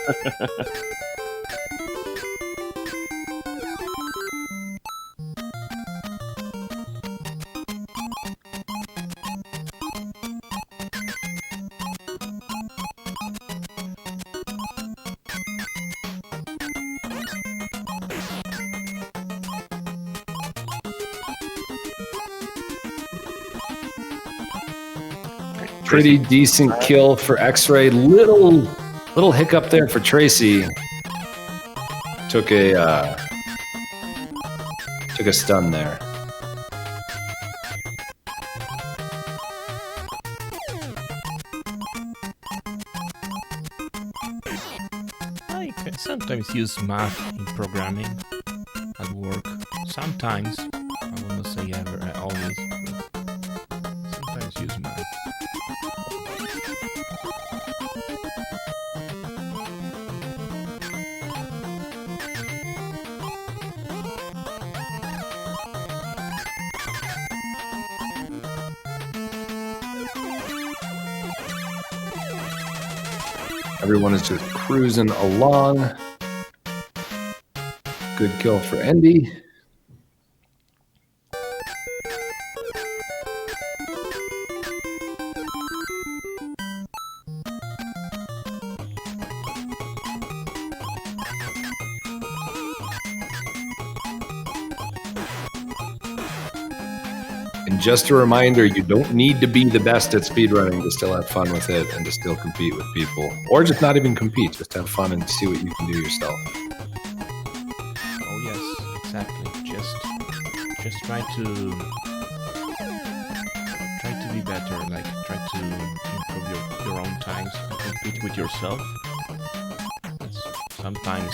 Pretty decent kill for X-Ray. Little hiccup there for Tracy. Took a stun there. I can sometimes use math in programming at work. Sometimes, I will not say ever, always. But sometimes use math. Everyone is just cruising along. Good kill for Endy. And just a reminder, you don't need to be the best at speedrunning to still have fun with it and to still compete with people. Or just not even compete, just have fun and see what you can do yourself. just try to be better. Like try to improve your own times and compete with yourself. It's sometimes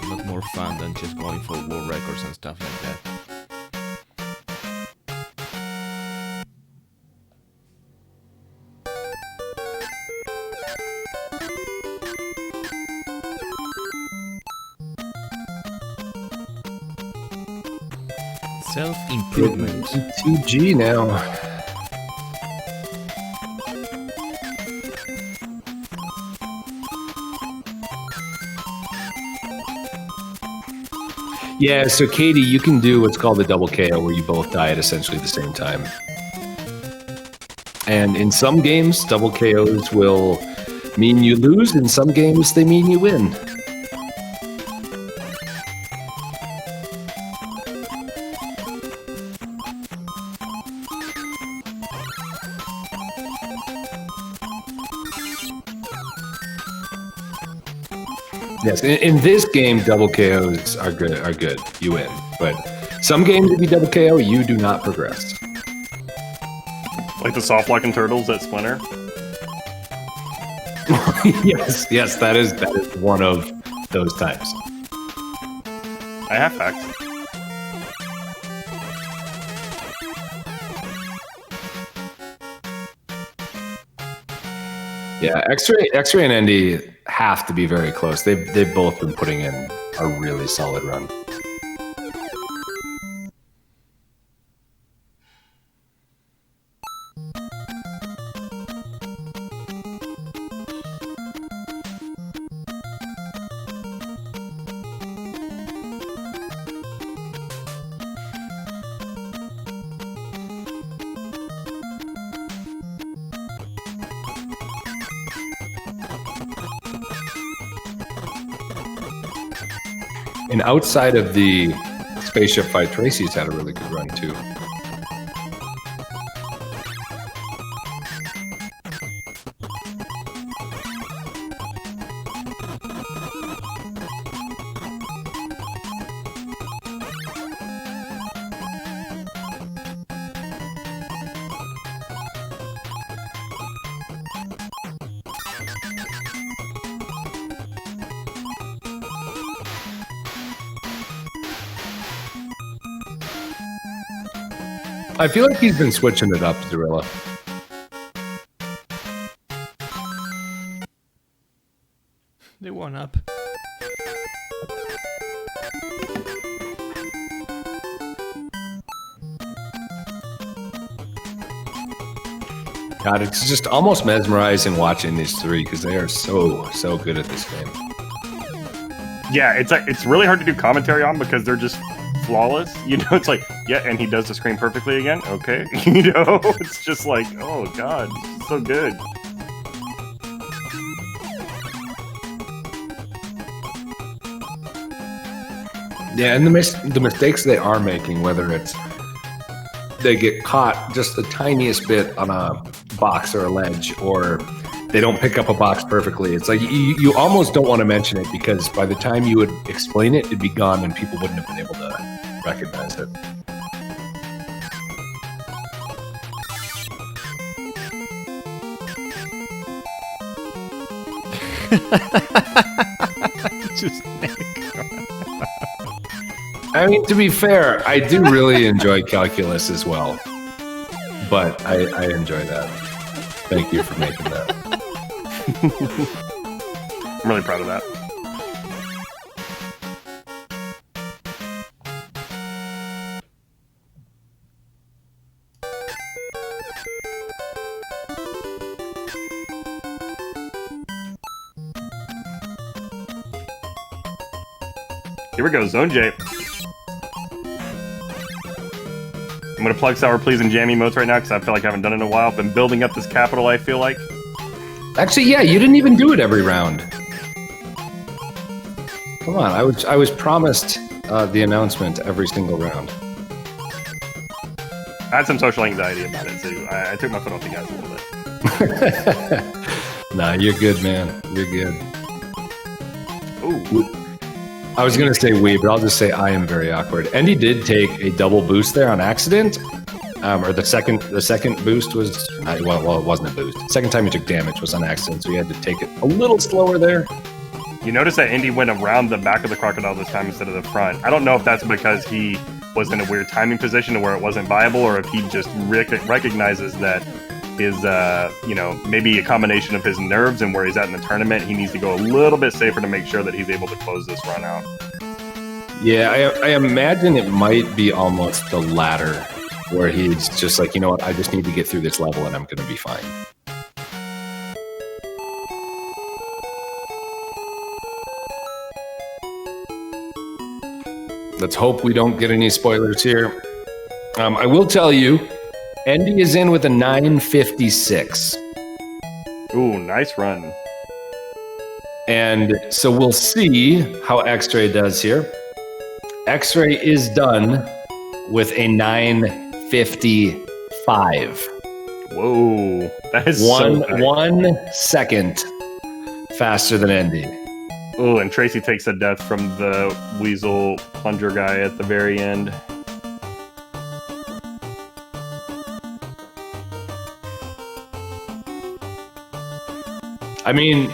a lot more fun than just going for world records and stuff like that. Self-improvement. 2G now. Yeah, so Katie, you can do what's called a double KO where you both die at essentially the same time. And in some games, double KOs will mean you lose. In some games, they mean you win. Yes, in this game, double KOs are good. You win. But some games, if you double KO, you do not progress. Like the soft locking turtles at Splinter. yes, that is one of those times. I have facts. Yeah, X-Ray and Andy have to be very close. They've both been putting in a really solid run. And outside of the spaceship fight, Tracy's had a really good run too. I feel like he's been switching it up, Zorilla. They one up. God, it's just almost mesmerizing watching these three because they are so good at this game. Yeah, it's really hard to do commentary on because they're just flawless. You know, it's like, yeah, and he does the scream perfectly again. Okay, you know, it's just like, oh god, so good. Yeah, and the mistakes they are making, whether it's they get caught just the tiniest bit on a box or a ledge, or they don't pick up a box perfectly. It's like you almost don't want to mention it because by the time you would explain it, it'd be gone and people wouldn't have been able to recognize it. Just I mean, to be fair, I do really enjoy calculus as well, but I enjoy that. Thank you for making that. I'm really proud of that. Here we go, Zone J. I'm gonna plug Sour Please and Jam emotes right now because I feel like I haven't done it in a while. Been building up this capital, I feel like. Actually, yeah, you didn't even do it every round. Come on, I was promised the announcement every single round. I had some social anxiety about it, so I took my foot off the gas a little bit. Nah, you're good, man. You're good. Ooh. I was going to say we, but I'll just say I am very awkward. Andy did take a double boost there on accident. Or the second boost was, well, it wasn't a boost. Second time he took damage was on accident, so he had to take it a little slower there. You notice that Indy went around the back of the crocodile this time instead of the front. I don't know if that's because he was in a weird timing position where it wasn't viable, or if he just recognizes that his, maybe a combination of his nerves and where he's at in the tournament, he needs to go a little bit safer to make sure that he's able to close this run out. Yeah, I imagine it might be almost the latter, where he's just like, you know what, I just need to get through this level and I'm going to be fine. Let's hope we don't get any spoilers here. I will tell you, Andy is in with a 956. Ooh, nice run. And so we'll see how X-Ray does here. X-Ray is done with a 955. Whoa, that is one so nice. 1 second faster than Andy. Oh, and Tracy takes a death from the weasel plunger guy at the very end. I mean,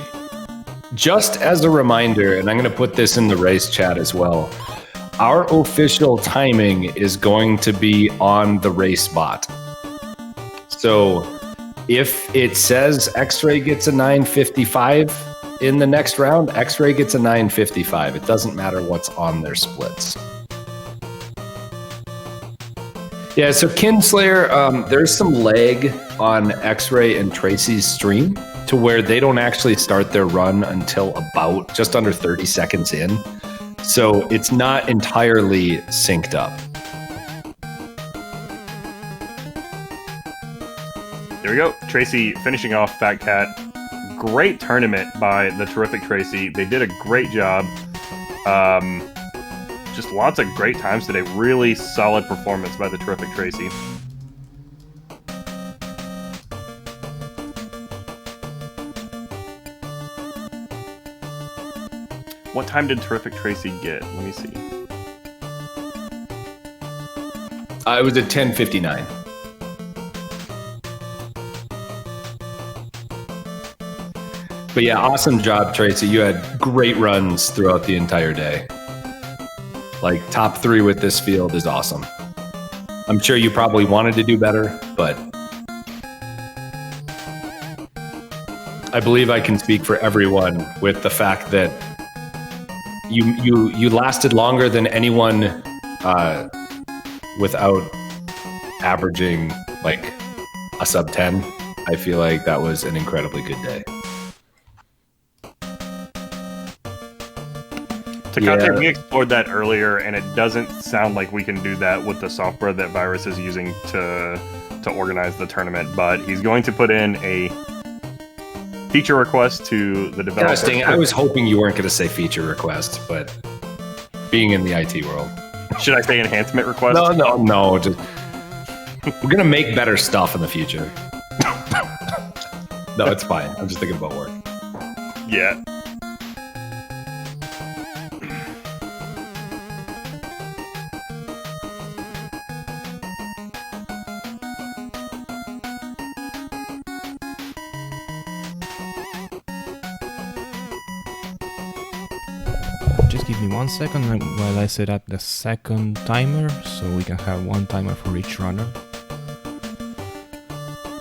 just as a reminder, and I'm going to put this in the race chat as well, our official timing is going to be on the race bot. So if it says X-Ray gets a 955 in the next round, X-Ray gets a 955. It doesn't matter what's on their splits. Yeah, so Kinslayer, there's some lag on X-Ray and Tracy's stream to where they don't actually start their run until about just under 30 seconds in. So it's not entirely synced up. There we go. Tracy finishing off Fat Cat. Great tournament by the terrific Tracy. They did a great job. Just lots of great times today. Really solid performance by the terrific Tracy. What time did terrific Tracy get? Let me see. It was at 10:59. But yeah, awesome job, Tracy. You had great runs throughout the entire day. Like, top 3 with this field is awesome. I'm sure you probably wanted to do better, but I believe I can speak for everyone with the fact that you lasted longer than anyone without averaging like a sub 10. I feel like that was an incredibly good day. Takate, we explored that earlier, and it doesn't sound like we can do that with the software that Virus is using to organize the tournament, but he's going to put in a feature request to the developer. Gosh, dang it. I was hoping you weren't going to say feature request, but being in the IT world. Should I say enhancement request? No. Just, we're going to make better stuff in the future. No, it's fine. I'm just thinking about work. Yeah. Just give me 1 second while I set up the second timer, so we can have 1 timer for each runner.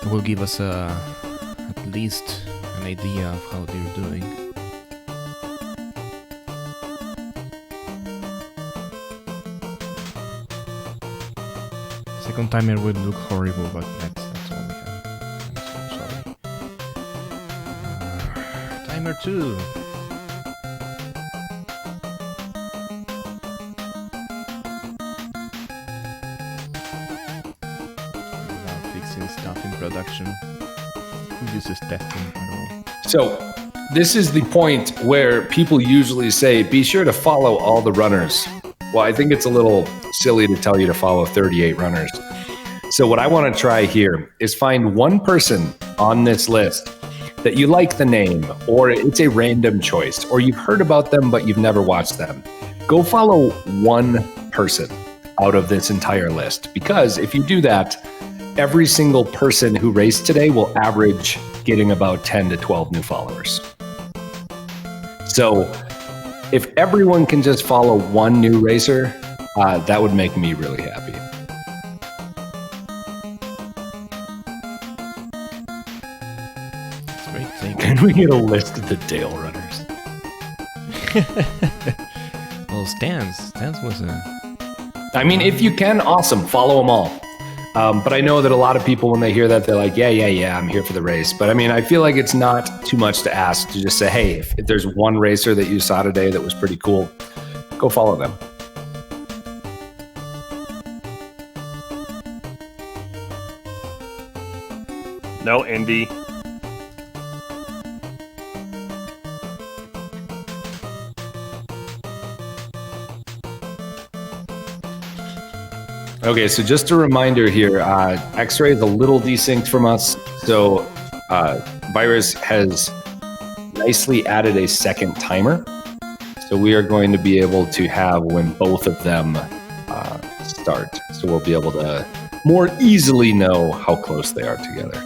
It will give us at least an idea of how they're doing. Second timer would look horrible, but that's all we have. I'm so sorry. Timer 2. Stuff in production. Who uses testing at all? So this is the point where people usually say, be sure to follow all the runners. Well, I think it's a little silly to tell you to follow 38 runners. So what I want to try here is find one person on this list that you like the name, or it's a random choice, or you've heard about them but you've never watched them. go follow one person out of this entire list, because if you do that, every single person who raced today will average getting about 10 to 12 new followers. So if everyone can just follow one new racer, that would make me really happy. That's great. Thank you. Can we get a list of the Dale runners? Well, Stans was a... I mean, if you can, awesome. Follow them all. But I know that a lot of people, when they hear that, they're like, yeah, I'm here for the race. But I mean, I feel like it's not too much to ask to just say, hey, if there's one racer that you saw today that was pretty cool, go follow them. No, Indy. Okay, so just a reminder here, X-Ray is a little desynced from us, so Virus has nicely added a second timer. So we are going to be able to have when both of them start. So we'll be able to more easily know how close they are together.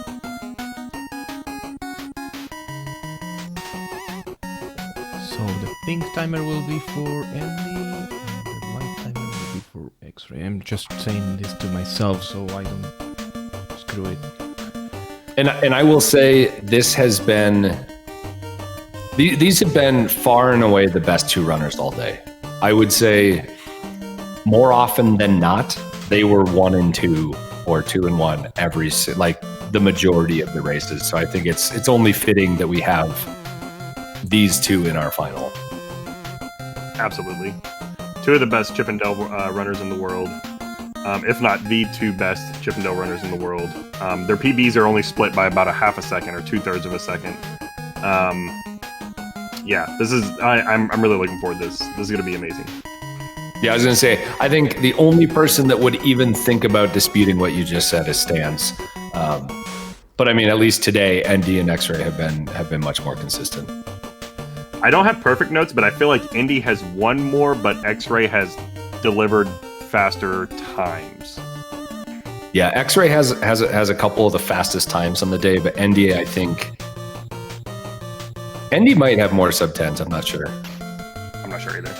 So the pink timer will be for Andy, and the white timer will be for X-Ray. I'm just saying this to myself so I don't screw it. And I will say this has been, these have been far and away the best two runners all day. I would say more often than not, they were 1 and 2 or 2 and 1 every, like the majority of the races. So I think it's only fitting that we have these two in our final. Absolutely. Two of the best Chip and Dale runners in the world. If not the two best Chip and Dale runners in the world. Their PBs are only split by about a half a second or 2/3 of a second. Yeah, this is, I'm really looking forward to this. This is going to be amazing. Yeah, I was going to say, I think the only person that would even think about disputing what you just said is Stans. But I mean, at least today, ND and X-Ray have been much more consistent. I don't have perfect notes, but I feel like Indy has won more, but X-Ray has delivered faster times. Yeah, X-Ray has a couple of the fastest times on the day, but ND, I think, ND might have more sub-10s. I'm not sure. I'm not sure either.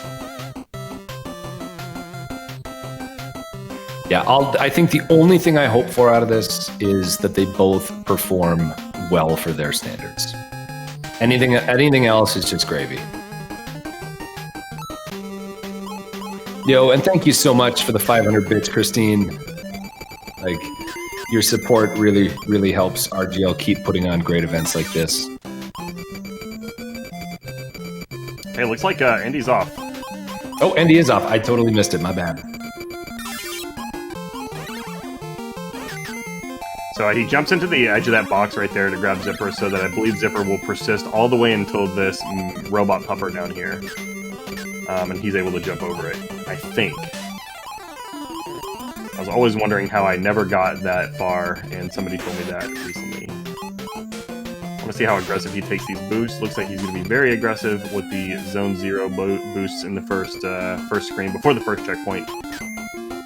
Yeah, I think the only thing I hope for out of this is that they both perform well for their standards. Anything else is just gravy. Yo, and thank you so much for the 500 bits, Christine. Like, your support really helps RGL keep putting on great events like this. Hey, looks like Indy's off. Oh, Andy is off. I totally missed it. My bad. So he jumps into the edge of that box right there to grab Zipper, so that I believe Zipper will persist all the way until this robot pupper down here. And he's able to jump over it, I think. I was always wondering how I never got that far, and somebody told me that recently. I want to see how aggressive he takes these boosts. Looks like he's going to be very aggressive with the Zone 0 boosts in the first screen, before the first checkpoint.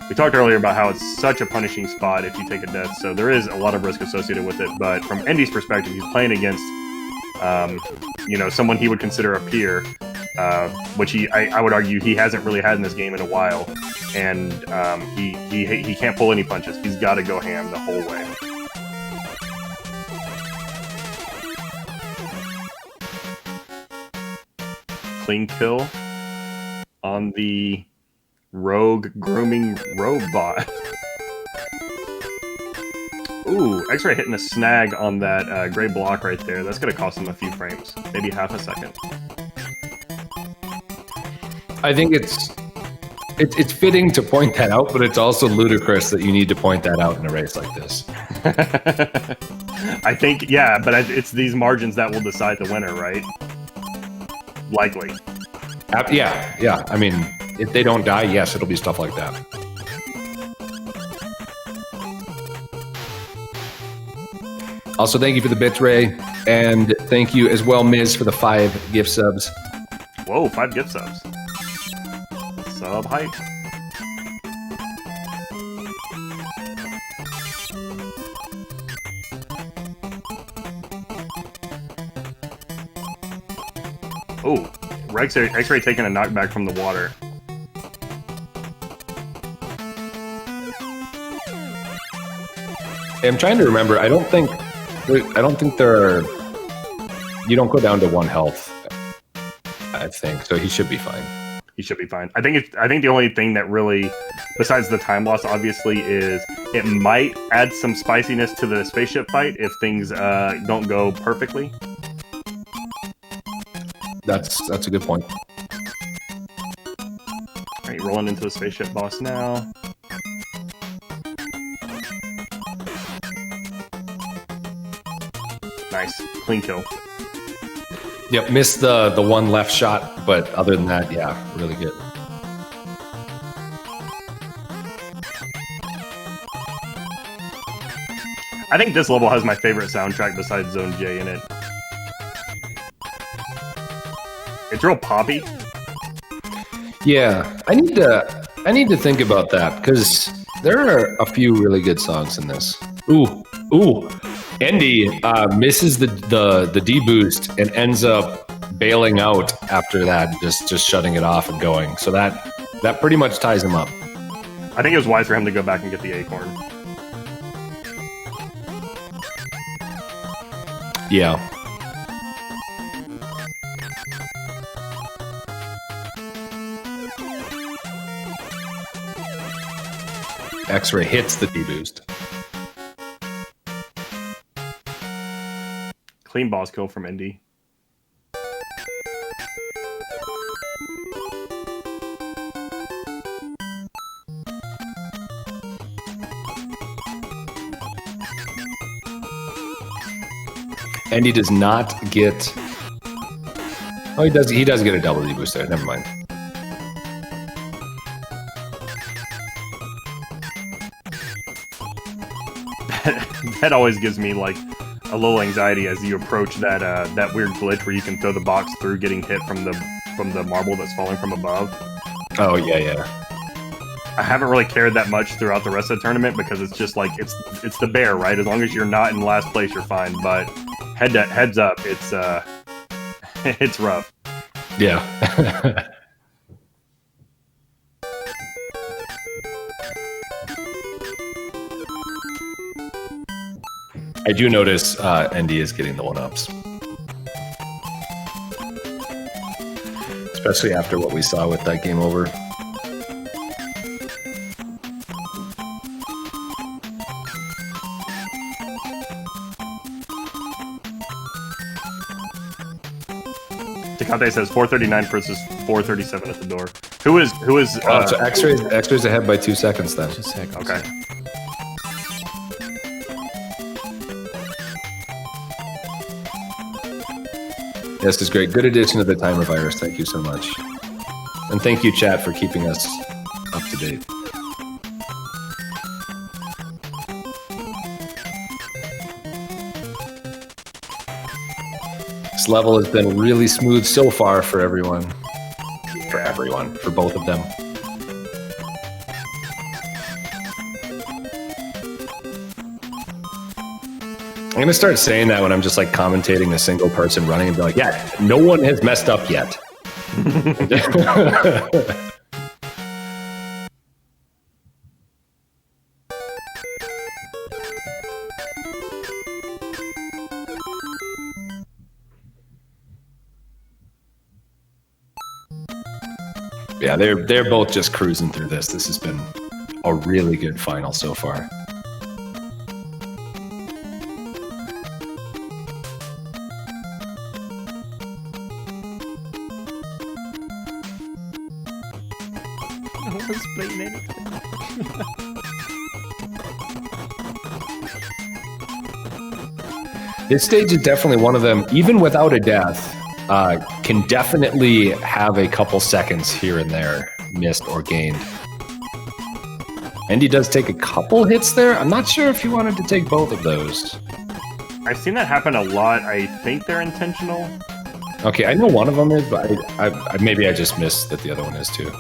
We talked earlier about how it's such a punishing spot if you take a death, so there is a lot of risk associated with it, but from Endy's perspective, he's playing against, someone he would consider a peer, which I would argue he hasn't really had in this game in a while, and he can't pull any punches. He's got to go ham the whole way. Clean kill on the rogue grooming robot. Ooh, X-Ray hitting a snag on that gray block right there. That's going to cost him a few frames, maybe half a second. I think it's fitting to point that out, but it's also ludicrous that you need to point that out in a race like this. I think, yeah, but it's these margins that will decide the winner, right? Likely. Yeah. I mean, if they don't die, yes, it'll be stuff like that. Also, thank you for the bits, Ray. And thank you as well, Miz, for the 5 gift subs. Whoa, 5 gift subs. Sub hype. Oh, X-Ray taking a knockback from the water. I'm trying to remember. I don't think there are. You don't go down to 1 health. I think so. He should be fine. He should be fine. I think the only thing that really, besides the time loss, obviously, is it might add some spiciness to the spaceship fight if things don't go perfectly. That's a good point. All right, rolling into the spaceship boss now. Nice, clean kill. Yep, missed the one left shot, but other than that, yeah, really good. I think this level has my favorite soundtrack besides Zone J in it. It's real poppy. Yeah, I need to think about that because there are a few really good songs in this. Ooh. Andy misses the D boost and ends up bailing out after that, just shutting it off and going. So that pretty much ties him up. I think it was wise for him to go back and get the acorn. Yeah. X-Ray hits the D boost. Clean boss kill from Indy. Andy does not get. Oh, he does. He does get a double D boost there. Never mind. That always gives me like a little anxiety as you approach that that weird glitch where you can throw the box through getting hit from the marble that's falling from above. Oh yeah. I haven't really cared that much throughout the rest of the tournament because it's just like it's the bear, right? As long as you're not in last place, you're fine. But heads up, it's it's rough. Yeah. I do notice Andy is getting the 1-ups. Especially after what we saw with that game over. Takate says 439 versus 437 at the door. Who is So X-Ray's ahead by 2 seconds then. 2 seconds. okay. Yes, is great. Good addition to the timer virus. Thank you so much. And thank you, chat, for keeping us up to date. This level has been really smooth so far for everyone. For both of them. I'm gonna start saying that when I'm just like commentating a single person running and be like, yeah, no one has messed up yet. Yeah, they're both just cruising through this. This has been a really good final so far. This stage is definitely one of them, even without a death, can definitely have a couple seconds here and there missed or gained. And he does take a couple hits there. I'm not sure if he wanted to take both of those. I've seen that happen a lot. I think they're intentional. Okay, I know one of them is, but I maybe I just missed that the other one is too.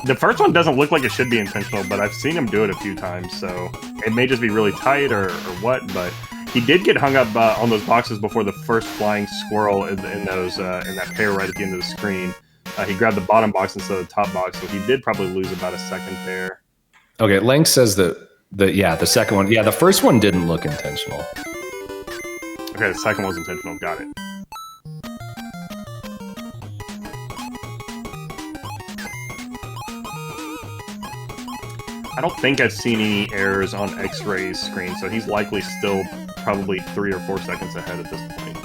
The first one doesn't look like it should be intentional, but I've seen him do it a few times, so it may just be really tight or what, but he did get hung up on those boxes before the first flying squirrel in that pair right at the end of the screen. He grabbed the bottom box instead of the top box, so he did probably lose about a second there. Okay, Link says that the second one, the first one didn't look intentional. Okay, the second was intentional. Got it. I don't think I've seen any errors on X-Ray's screen, so he's likely still probably 3 or 4 seconds ahead at this point.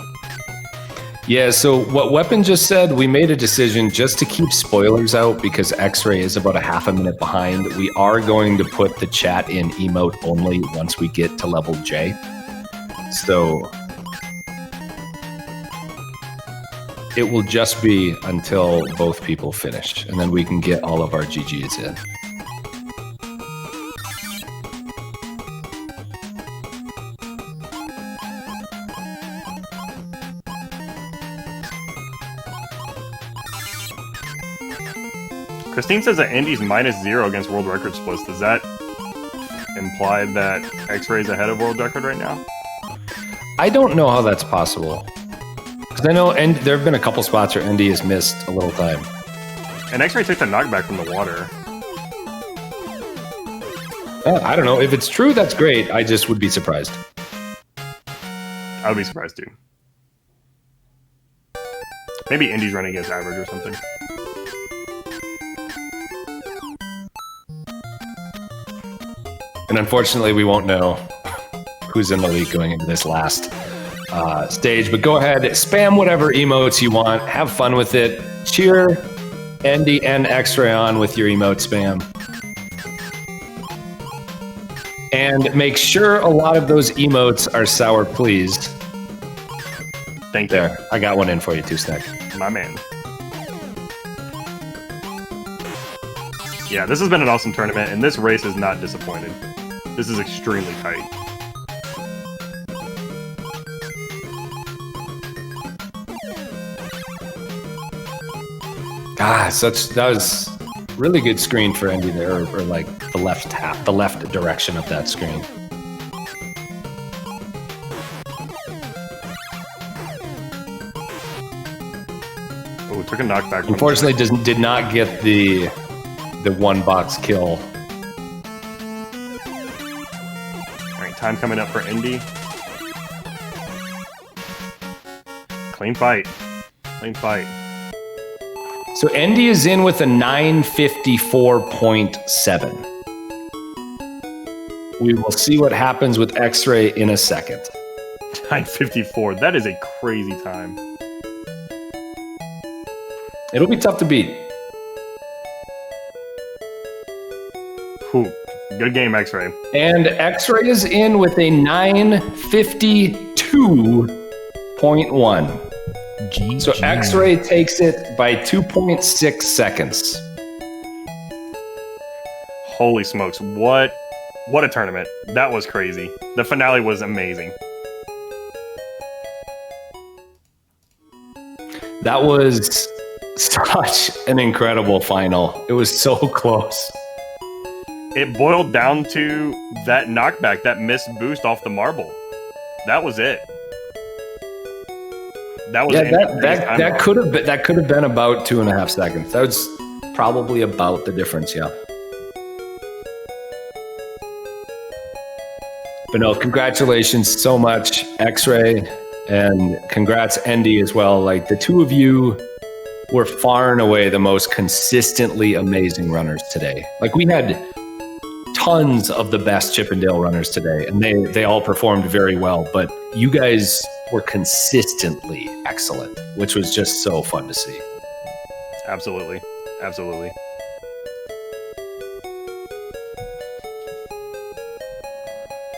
Yeah, so what Weapon just said, we made a decision just to keep spoilers out because X-Ray is about a half a minute behind. We are going to put the chat in emote only once we get to level J. So it will just be until both people finish, and then we can get all of our GGs in. Christine says that Andy's -0 against world record splits. Does that imply that X-Ray's ahead of world record right now? I don't know how that's possible. Because I know there have been a couple spots where Andy has missed a little time. And X-Ray took the knockback from the water. I don't know. If it's true, that's great. I just would be surprised. I would be surprised too. Maybe Indy's running against average or something. And unfortunately, we won't know who's in the league going into this last stage. But go ahead, spam whatever emotes you want. Have fun with it. Cheer Andy and X-Ray on with your emote spam. And make sure a lot of those emotes are sour, please. Thank you. There, I got one in for you too, Snack. My man. Yeah, this has been an awesome tournament, and this race is not disappointed. This is extremely tight. That was really good screen for Andy there, or like the left direction of that screen. Oh, took a knockback. Unfortunately, did not get the one box kill. All right, time coming up for Indy. Clean fight. Clean fight. So Andy is in with a 954.7. We will see what happens with X-Ray in a second. 954. That is a crazy time. It'll be tough to beat. Whew. Good game, X-Ray. And X-Ray is in with a 952.1. GG. So X-Ray takes it by 2.6 seconds. Holy smokes. What a tournament. That was crazy. The finale was amazing. That was such an incredible final. It was so close. It boiled down to that knockback, that missed boost off the marble. That was it. That was that could have been about 2.5 seconds. That was probably about the difference, yeah. But no, congratulations so much, X-Ray, and congrats, Andy, as well. Like, the two of you were far and away the most consistently amazing runners today. Like, we had tons of the best Chippendale runners today, and they all performed very well, but you guys were consistently excellent, which was just so fun to see. Absolutely. Absolutely.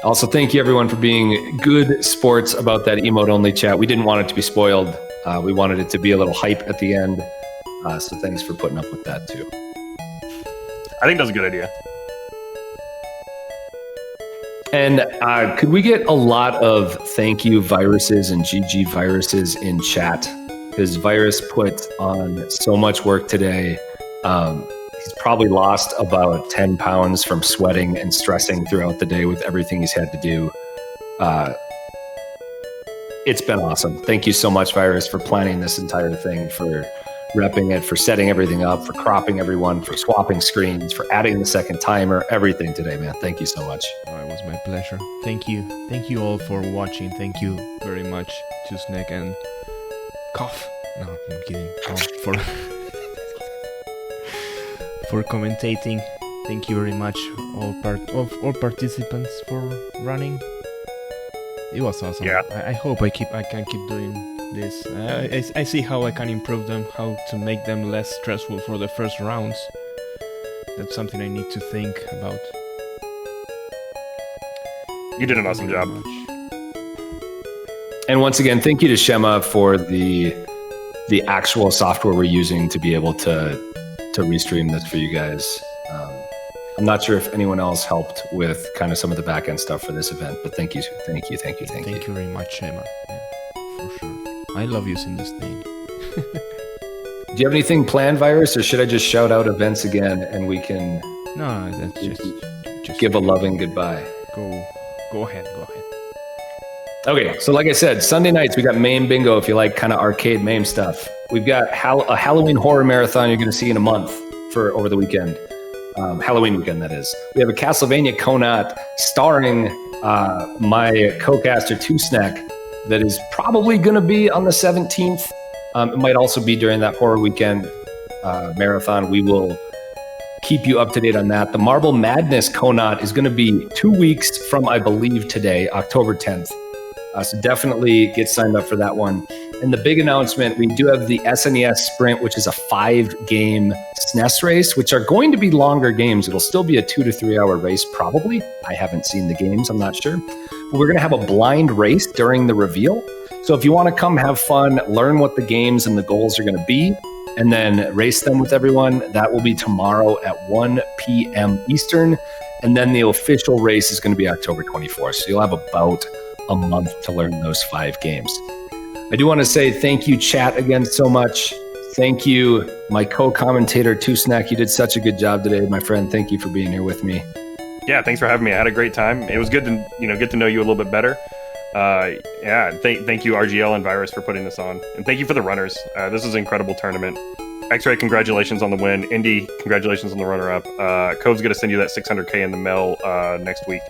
Also, thank you everyone for being good sports about that emote-only chat. We didn't want it to be spoiled. We wanted it to be a little hype at the end. So thanks for putting up with that too. I think that's a good idea. And could we get a lot of thank you viruses and GG viruses in chat? Because Virus put on so much work today. He's probably lost about 10 pounds from sweating and stressing throughout the day with everything he's had to do. It's been awesome. Thank you so much, Virus, for planning this entire thing, for repping it, for setting everything up, for cropping everyone, for swapping screens, for adding the second timer, everything today, man. Thank you so much. Oh, it was my pleasure. Thank you. Thank you all for watching. Thank you very much to Snack and Cough. No, I'm kidding. For commentating. Thank you very much, all participants for running. It was awesome. Yeah. I hope I can keep doing this. I see how I can improve them, how to make them less stressful for the first rounds. That's something I need to think about. You did an awesome job. And once again, thank you to Shema for the actual software we're using to be able to restream this for you guys. I'm not sure if anyone else helped with kind of some of the back end stuff for this event, but thank you. Thank you very much, Shema. Yeah, for sure. I love using this thing. Do you have anything planned, Virus, or should I just shout out events again and we can No, that's just give a loving goodbye? Go ahead. Okay, so like I said, Sunday nights we got MAME Bingo if you like kind of arcade MAME stuff. We've got a Halloween horror marathon you're going to see in a month for over the weekend. Halloween weekend, that is. We have a Castlevania KONOT starring my co-caster 2Snack that is probably going to be on the 17th. It might also be during that horror weekend marathon. We will keep you up to date on that. The Marble Madness KONOT is going to be 2 weeks from, I believe, today, October 10th. So definitely get signed up for that one. And the big announcement, we do have the SNES Sprint, which is a 5-game SNES race, which are going to be longer games. It'll still be a 2 to 3 hour race, probably. I haven't seen the games, I'm not sure. But we're going to have a blind race during the reveal. So if you want to come have fun, learn what the games and the goals are going to be, and then race them with everyone, that will be tomorrow at 1 p.m. Eastern. And then the official race is going to be October 24th. So you'll have about a month to learn those 5 games. I do want to say thank you, chat, again so much. Thank you, my co-commentator, 2Snack. You did such a good job today, my friend. Thank you for being here with me. Yeah, thanks for having me. I had a great time. It was good to get to know you a little bit better. Thank you, RGL and Virus, for putting this on, and thank you for the runners. This is an incredible tournament. X-Ray, congratulations on the win. Indy, congratulations on the runner-up. Cove's gonna send you that 600K in the mail next week.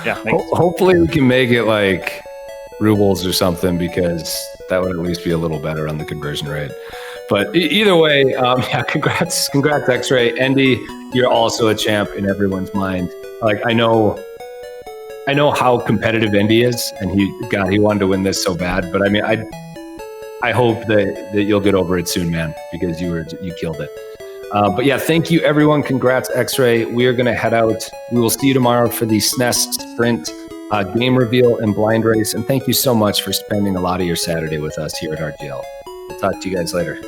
Yeah, thanks. Hopefully we can make it like rubles or something, because that would at least be a little better on the conversion rate. But either way, yeah, congrats X-Ray. Andy, you're also a champ in everyone's mind. Like, I know how competitive Andy is, and he wanted to win this so bad. But I mean, I hope that you'll get over it soon, man, because you killed it. But yeah, thank you everyone. Congrats, X-Ray. We are gonna head out. We will see you tomorrow for the SNES Sprint game reveal and blind race. And thank you so much for spending a lot of your Saturday with us here at RGL. We'll talk to you guys later.